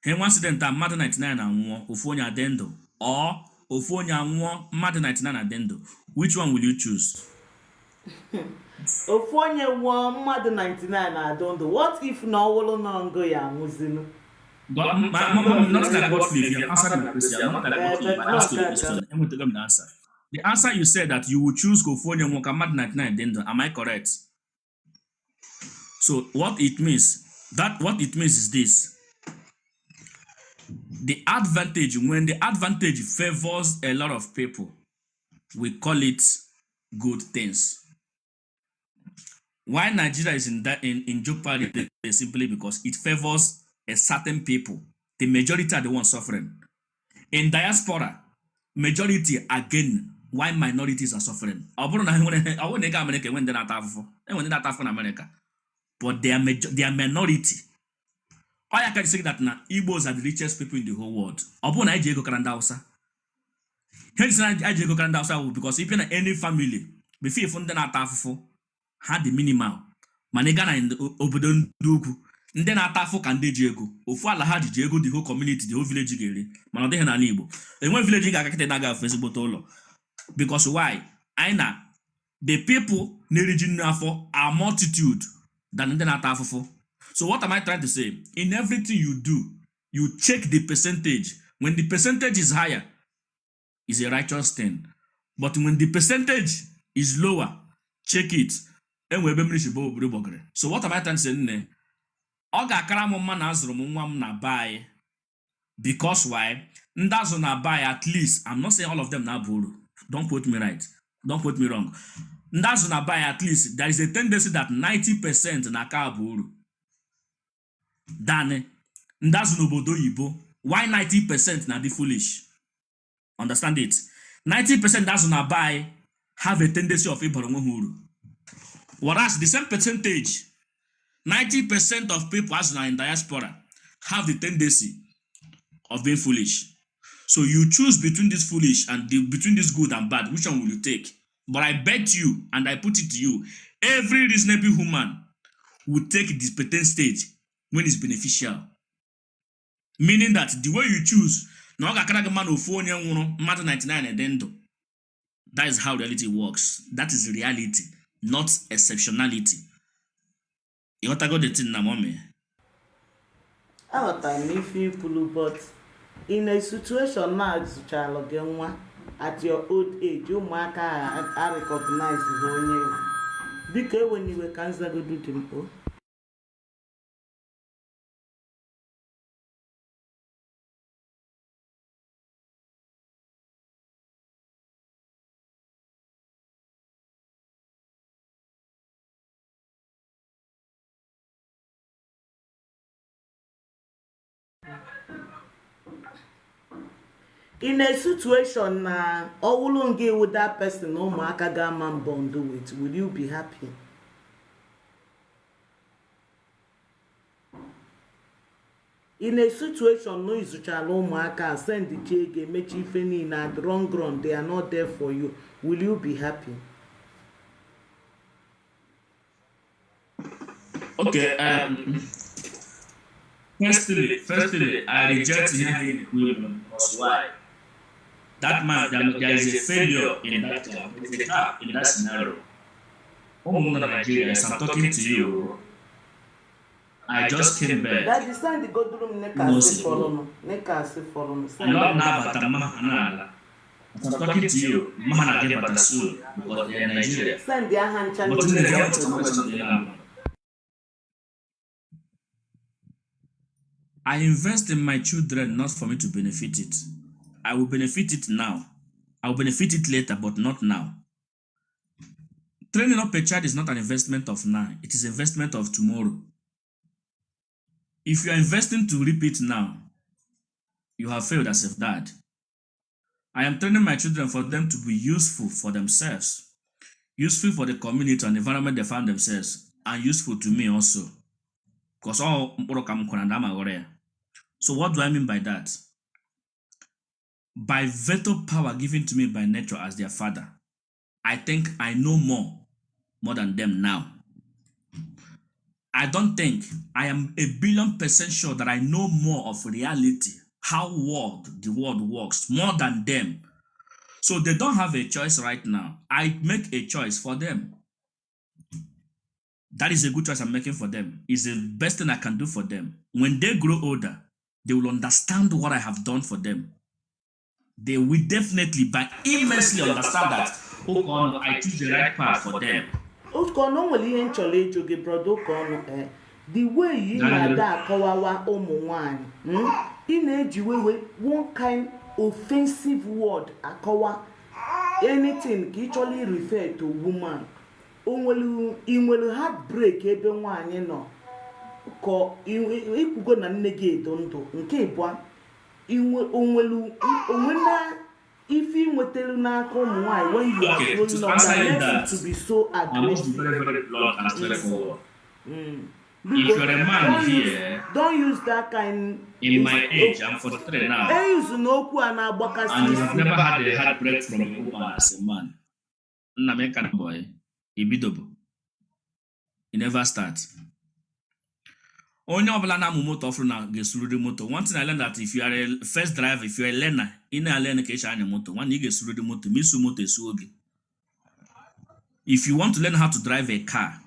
One accident a mmadụ 99 anwụọ, ofu onye adị ndụ. Or ofu onye anwụọ, mmadụ 99 adị ndụ. Which one will you choose? Ofu onye nwụọ mmadụ 99 adị ndụ. What if na ọwụlụ na ngo ya anwụzinu? Not like God Philip, you answered my question. Not like God Philip, I asked you the question. I'm going to give the answer. The answer you said that you would choose ofu onye nwụọ ka mmadụ 99 adị ndụ. Am I correct? So what it means is this. The advantage, when the advantage favors a lot of people, we call it good things. Why Nigeria is in jeopardy is simply because it favors a certain people. The majority are the ones suffering. In diaspora, majority again, why minorities are suffering. I won't America when they're not in America, but they are minority. I can say that now Igbos are the richest people in the whole world. Upon I go Karandausa. Hence I go Karandausa because if in any family, before you find that Atafo had the minimal. Manegana in the Obodon Duku. Then Atafo can de Diego. Ofala had Diego, the whole community, the whole village gary. Manodehan and Igbo. And one village I get a naga of Facebook Tolo. Because why? Aina the people near region are multitude than the Atafo. So what am I trying to say? In everything you do, you check the percentage. When the percentage is higher, it's a righteous thing. But when the percentage is lower, check it. So what am I trying to say? Because why? Ndazo na buy at least. I'm not saying all of them na buru. Don't quote me right. Don't quote me wrong. Ndazo na buy at least. There is a tendency that 90% na ka buru. Dane, ndazo nobodo yibo. Why 90% na the foolish? Understand it? 90% that's na buy have a tendency of ibarongo. Whereas the same percentage, 90% of people as in diaspora have the tendency of being foolish. So you choose between this foolish and between this good and bad. Which one will you take? But I bet you, and I put it to you, every reasonable human will take this pretend stage when it's beneficial. Meaning that the way you choose, matter 99 and then that is how reality works. That is reality, not exceptionality. You want to go the thing na mommy? But in a situation now, child at your old age, you mark I recognize the because when you were cancer go do tempo. in a situation na ọwụlụ with that person ụmụaka ga-ama mbọ do it, will you be happy? In a situation no izuchala ụmụaka send the ego emechi ife niile at wrong ground, they are not there for you, will you be happy? Okay, firstly, I reject hearing equivalent because why? That man, there is a failure in that there is a gap in that scenario. Oh, Nigeria, I'm talking to you. I just came back. That is the go room nekasi forum. Not now, but I'm talking to you. Man, I get better soon because they are Nigeria. Send their hand channel. But they have to question. I invest in my children not for me to benefit it. I will benefit it now. I will benefit it later, but not now. Training up a child is not an investment of now. It is investment of tomorrow. If you are investing to reap it now, you have failed as a dad. I am training my children for them to be useful for themselves, useful for the community and environment they find themselves, and useful to me also. Because all so what do I mean by that? By veto power given to me by nature as their father, I think I know more than them now. I don't think I am 1,000,000,000% sure that I know more of reality, how the world works, more than them. So they don't have a choice right now. I make a choice for them. That is a good choice I'm making for them. It's the best thing I can do for them. When they grow older, they will understand what I have done for them. They will definitely, but immensely understand that, oh God, I choose the right path for them. The way you na-ada akọwawa ụmụ nwanyị, ị na-eji one kind offensive word akọwa anything ka actually refer to woman. Inwelu heartbreak ebe nwanyị nọ ka ikwugo na nne gị edo ndụ nke ịbụa onwena if you nwetelu n'aka ụmụ nwanyị when you are growing up, that to be so aggressive. I must be very, very blunt and straightforward. If you're a man here, don't use that kind. In my age, I'm 43 now. And you have never had a heartbreak from a woman as a man. American boy, ibidobo. You never start. Only ọbụla na moto ọfụrụ na ga-esuru moto. One thing I learned that if you are a first driver, if you are a learner, ị na-learn ka esi anya moto. One, ị ga-esuru moto, ma isu moto esu oge. If you want to learn how to drive a car,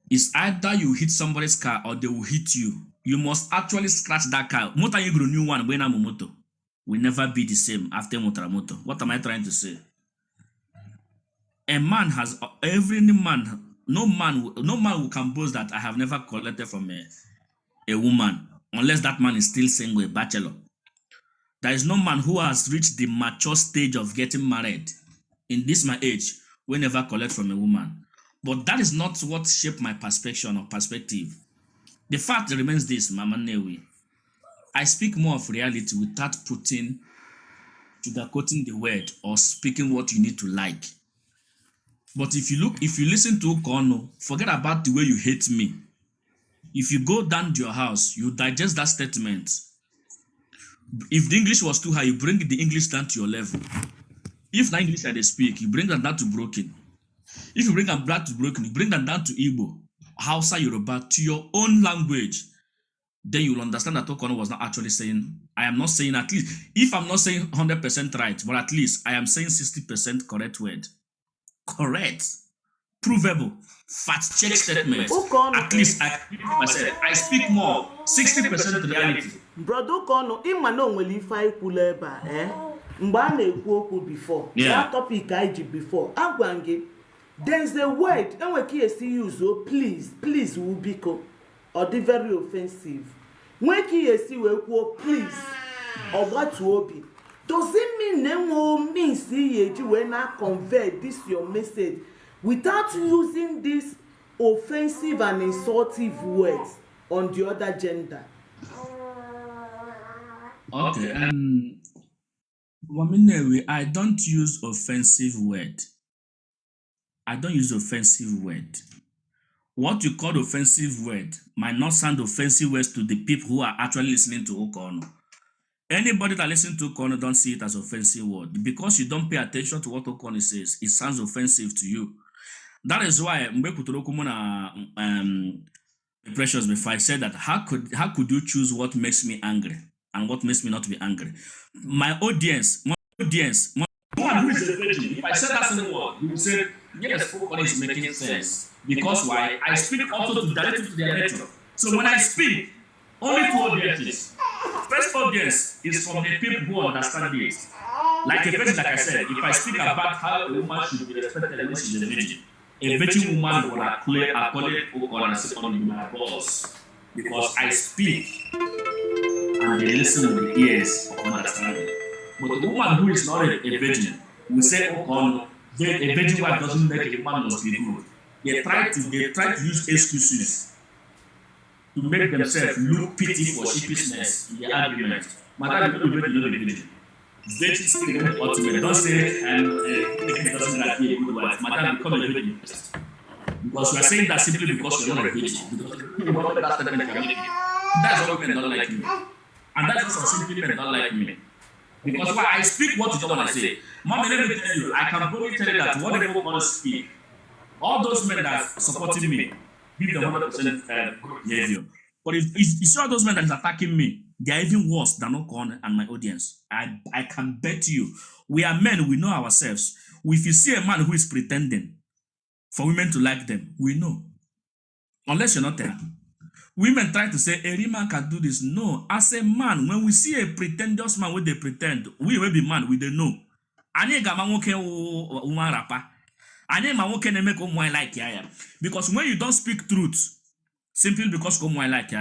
it's either you hit somebody's car or they will hit you. You must actually scratch that car. Motor you grow new one when I'm a moto will never be the same after motor. What am I trying to say? A man has no man who can boast that I have never collected from a woman, unless that man is still single, a bachelor. There is no man who has reached the mature stage of getting married in this my age will never collect from a woman. But that is not what shaped my perception or perspective. The fact remains this, Mama Newi. I speak more of reality without sugarcoating the word or speaking what you need to like. But if you listen to Okono, forget about the way you hate me. If you go down to your house, you digest that statement. If the English was too high, you bring the English down to your level. If the English they speak, you bring that down to broken. If you bring them back to broken, you bring them down to Igbo, Hausa, Yoruba, to your own language, then you will understand that Okono was not actually saying, I am not saying, at least, if I'm not saying 100% right, but at least I am saying 60% correct word. Correct. Provable. Fact check statement. At least I speak more. 60% reality. Brother Okono, imano nwere ife anyị kwuru ebe a, mgbe a na-ekwu okwu before, that topic I did before, agwa gị, there's a word, enweke esi use, please, wubiko, or the very offensive. Nweke esi wee kwuo, please, or what obi. Does it mean no means when I convey this your message without using these offensive and insultive words on the other gender? Okay, Women, I don't use offensive word. I don't use offensive word. What you call offensive word might not sound offensive words to the people who are actually listening to Okono. Anybody that listens to Okono don't see it as offensive word. Because you don't pay attention to what Okono says, it sounds offensive to you. That is why Precious before I said that how could you choose what makes me angry and what makes me not be angry? My audience, one who is a virgin, if I said that same word, you would say, yes, Okono is making sense. Because why? I speak also to direct to their nature. So when I speak, only two audiences. First audience is from the people who understand it. Like a virgin, like I said, if I speak about how a woman should be respected when she's a virgin woman will accolade Okono and say, "On my boss," because I speak and they listen with the ears of understanding. But the woman who is not a virgin will say, Okono, a virgin wife doesn't make a woman must be good. They try to use excuses to make themselves look pity for sheepishness in their argument. Madam, you don't know the virgin. Virgin spirit ultimate. Don't say it doesn't like me a good wife. Madam, become a virgin first. Because we are saying that simply because you're not a virgin. That's why women don't like me. And that's also simply men don't like me. Because why I speak what you don't want to say. Mommy, let me tell you, I can probably tell you that whatever I want to speak, all those men that are supporting me, give them 100% good behavior. But if you see all those men that is attacking me, they are even worse than Okono and my audience. I can bet you, we are men, we know ourselves. If you see a man who is pretending for women to like them, we know. Unless you're not there. Women try to say, every man can do this. No, as a man, when we see a pretentious man where they pretend, we will be man, we don't know. Because when you don't speak truth, simply because like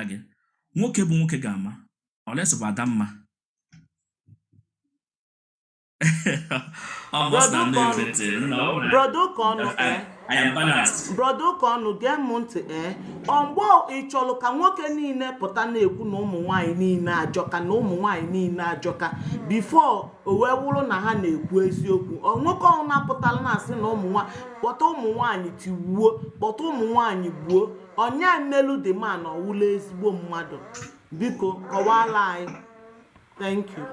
unless about damma. Brother Okono, I am balanced. Brother Okono, get monte Ombo ịchọrọ ka nwoke niile pụta na-ekwu na ụmụ nwaanyị niile ajọka na ụmụ nwaanyị niile ajọka before o wee wụrụ na ha na-ekwu eziokwu. Nwoke ọhụrụ na-apụtala na-asị na ụmụ nwaanyị kpọta ụmụ nwaanyị tiwuo, kpọta ụmụ nwaanyị gbuo. Onye mmelu dị man ọwụla ezigbo mmadụ. Biko kọwala anyị. Thank you.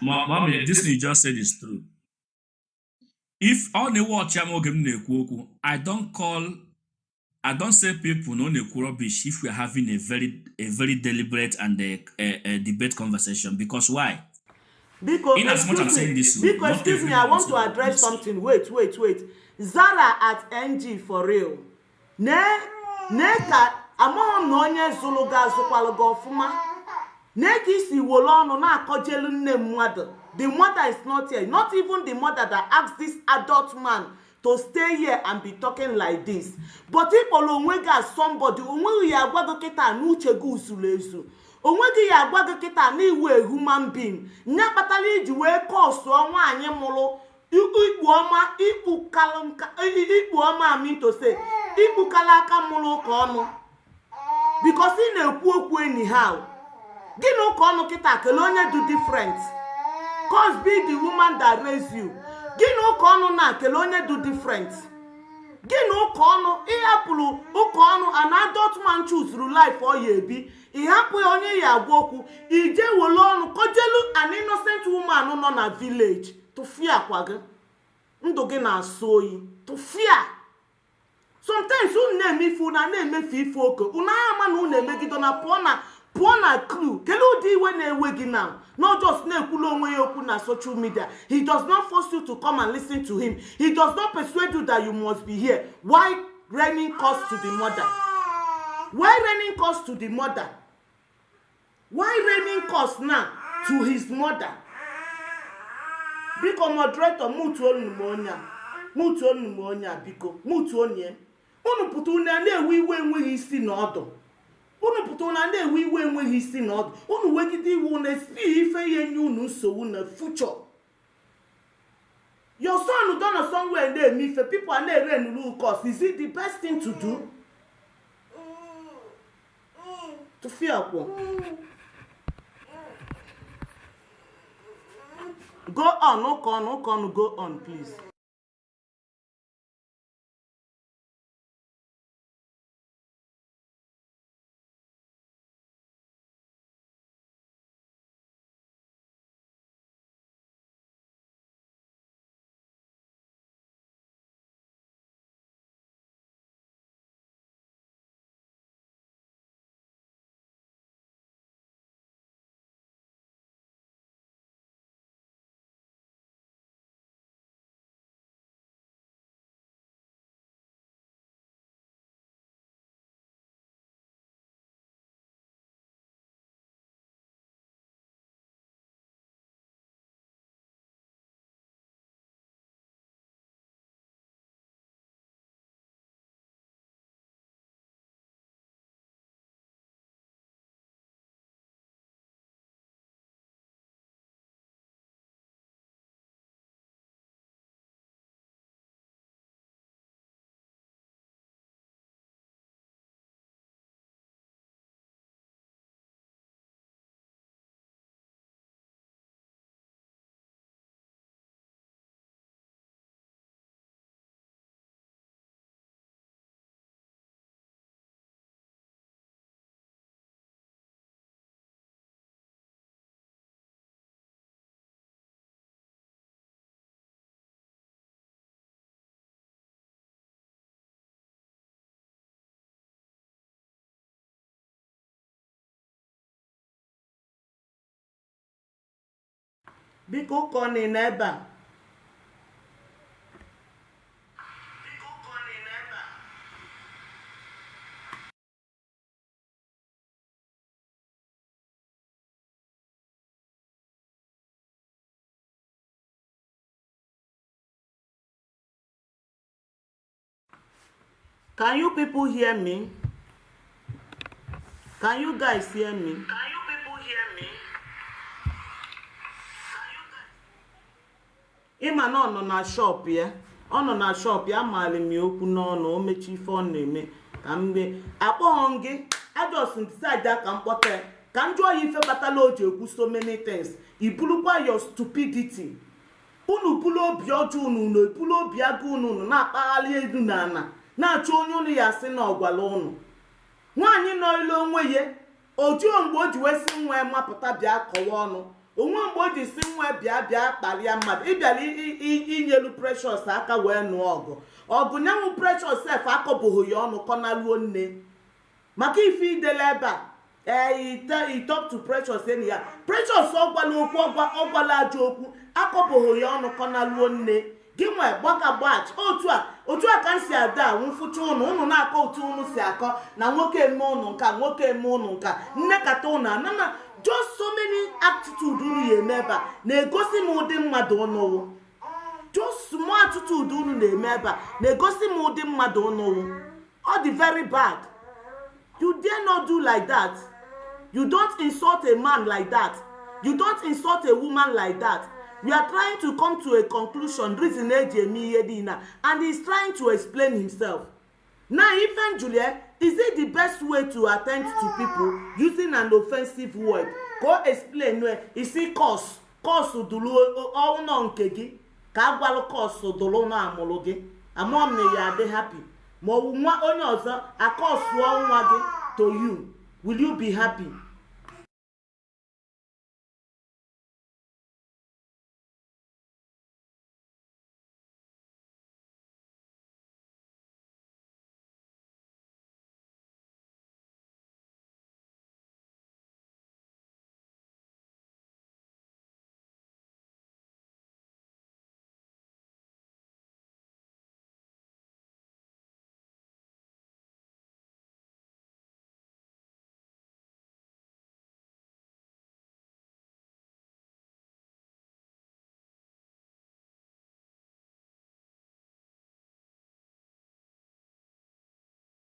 Mommy, this you just said is true. If all the watch I don't say people no rubbish if we're having a very deliberate and a debate conversation. Because why? Because excuse me, I want to address something. Wait. Zara at NG for real. Neka among no onye zulu ga zukwalo go ofuma. Neki si wolono na akojelu nne mother. The mother is not here. Not even the mother that asked this adult man to stay here and be talking like this. But if onwega somebody, onwegi ya agwago kita na uche go usulezu. Onwegi ya agwago kita na iwe a human being. Nya kpatala iji wee cost nwaanyị mụrụ ikpu ọma I mean to say ikpu kala aka mụrụ ka ọnụ. Because ị na-ekwu okwu anyhow. Gịnị ụka ọnụ kita kele onye do different. Cause be the woman that raised you. Gịnị ụka ọnụ na kele onye do different. Gịnị ụka ọnụ ịhapụrụ ụka ọnụ an adult man choose through life ọ ya ebi. Ịhapụ onye ya agwa okwu ije wele ọnụ kojelu an innocent woman nọ na village to fear kwa gị. Ndụ gị na-asọ oyi to fear. Sometimes unu na-emefu na na-emefu ife oke. Unu ama na unu na-emegido na pụọ na clue. Kele ụdị iwe na-ewe gị now. Not just na-ekwulu onwe ya okwu na social media. He does not force you to come and listen to him. He does not persuade you that you must be here. Why raining cost to the mother? Why raining cost to the mother? Why raining cost now to his mother? Biko moderator mutu onu monya biko mutu onye. Unu putu na-ewe iwe enweghị isi na ọdụ. Unu putu na-ewe iwe enweghị isi na ọdụ. Unu wegide iwu na spi ife yenye unu nsogbu na future. Your son done somewhere na-eme ife people are na-ere nulu cost. Is it the best thing to do? To fear kwa. Go on, Ukon, go on, please. Biko Ukon n'ebe a. Can you people hear me? Can you guys hear me? Ịma na ọ nọ na shop ya. Ọ nọ na shop ya maara m okwu n'ọnụ o mechi ife ọ na-eme ka mgbe akpọghọ gị ajọs decide ka mkpọta ka m jụọ ya ife kpatala o ji ekwu so many things. Ibulukwa your stupidity. Unu bulu obi ọjọọ unu ebulu obi agụ unu na-akpagharị elu na ana na-achọ onye unu ya sị na ọgwala unu. Nwaanyị nọ ile onwe ya ojuo mgbe o ji wesi nwa mapụta bịa kọwa ọnụ. Onwe mgbe o ji si nwa bịa kpalịa mmadụ ịbịala inyelu Precious aka wee nụọ ọgụ nyanwụ Precious sef akọbụghị ya ọnụ kọnaluo nne maka ife idele ebe a he talk to Precious enyi ya Precious ọgwala okwu ọgwala ajọ okwu akọbụghị ya ọnụ kọnaluo nne gị nwe gbagagbachi otu a ka m si ada nwụfụcha unu na-akọ otu unu si akọ na nwoke eme unu nka nwoke eme unu nka nnekata unu anana just so many attitude unu na-eme ebe a na-egosi m ụdị mmadụ ọnụwụ. Just small attitude unu na-eme ebe a na-egosi m ụdị mmadụ ọnụwụ. All the very bad. You dare not do like that. You don't insult a man like that. You don't insult a woman like that. We are trying to come to a conclusion. Reason and he's trying to explain himself. Now, even Julia, is it the best way to attend to people using an offensive word? Go explain where is it cause dulu all non kegi kagwalo cause dulu na amologi. Among me ya be happy. Mo one onoza a cause one wagi to you. Will you be happy?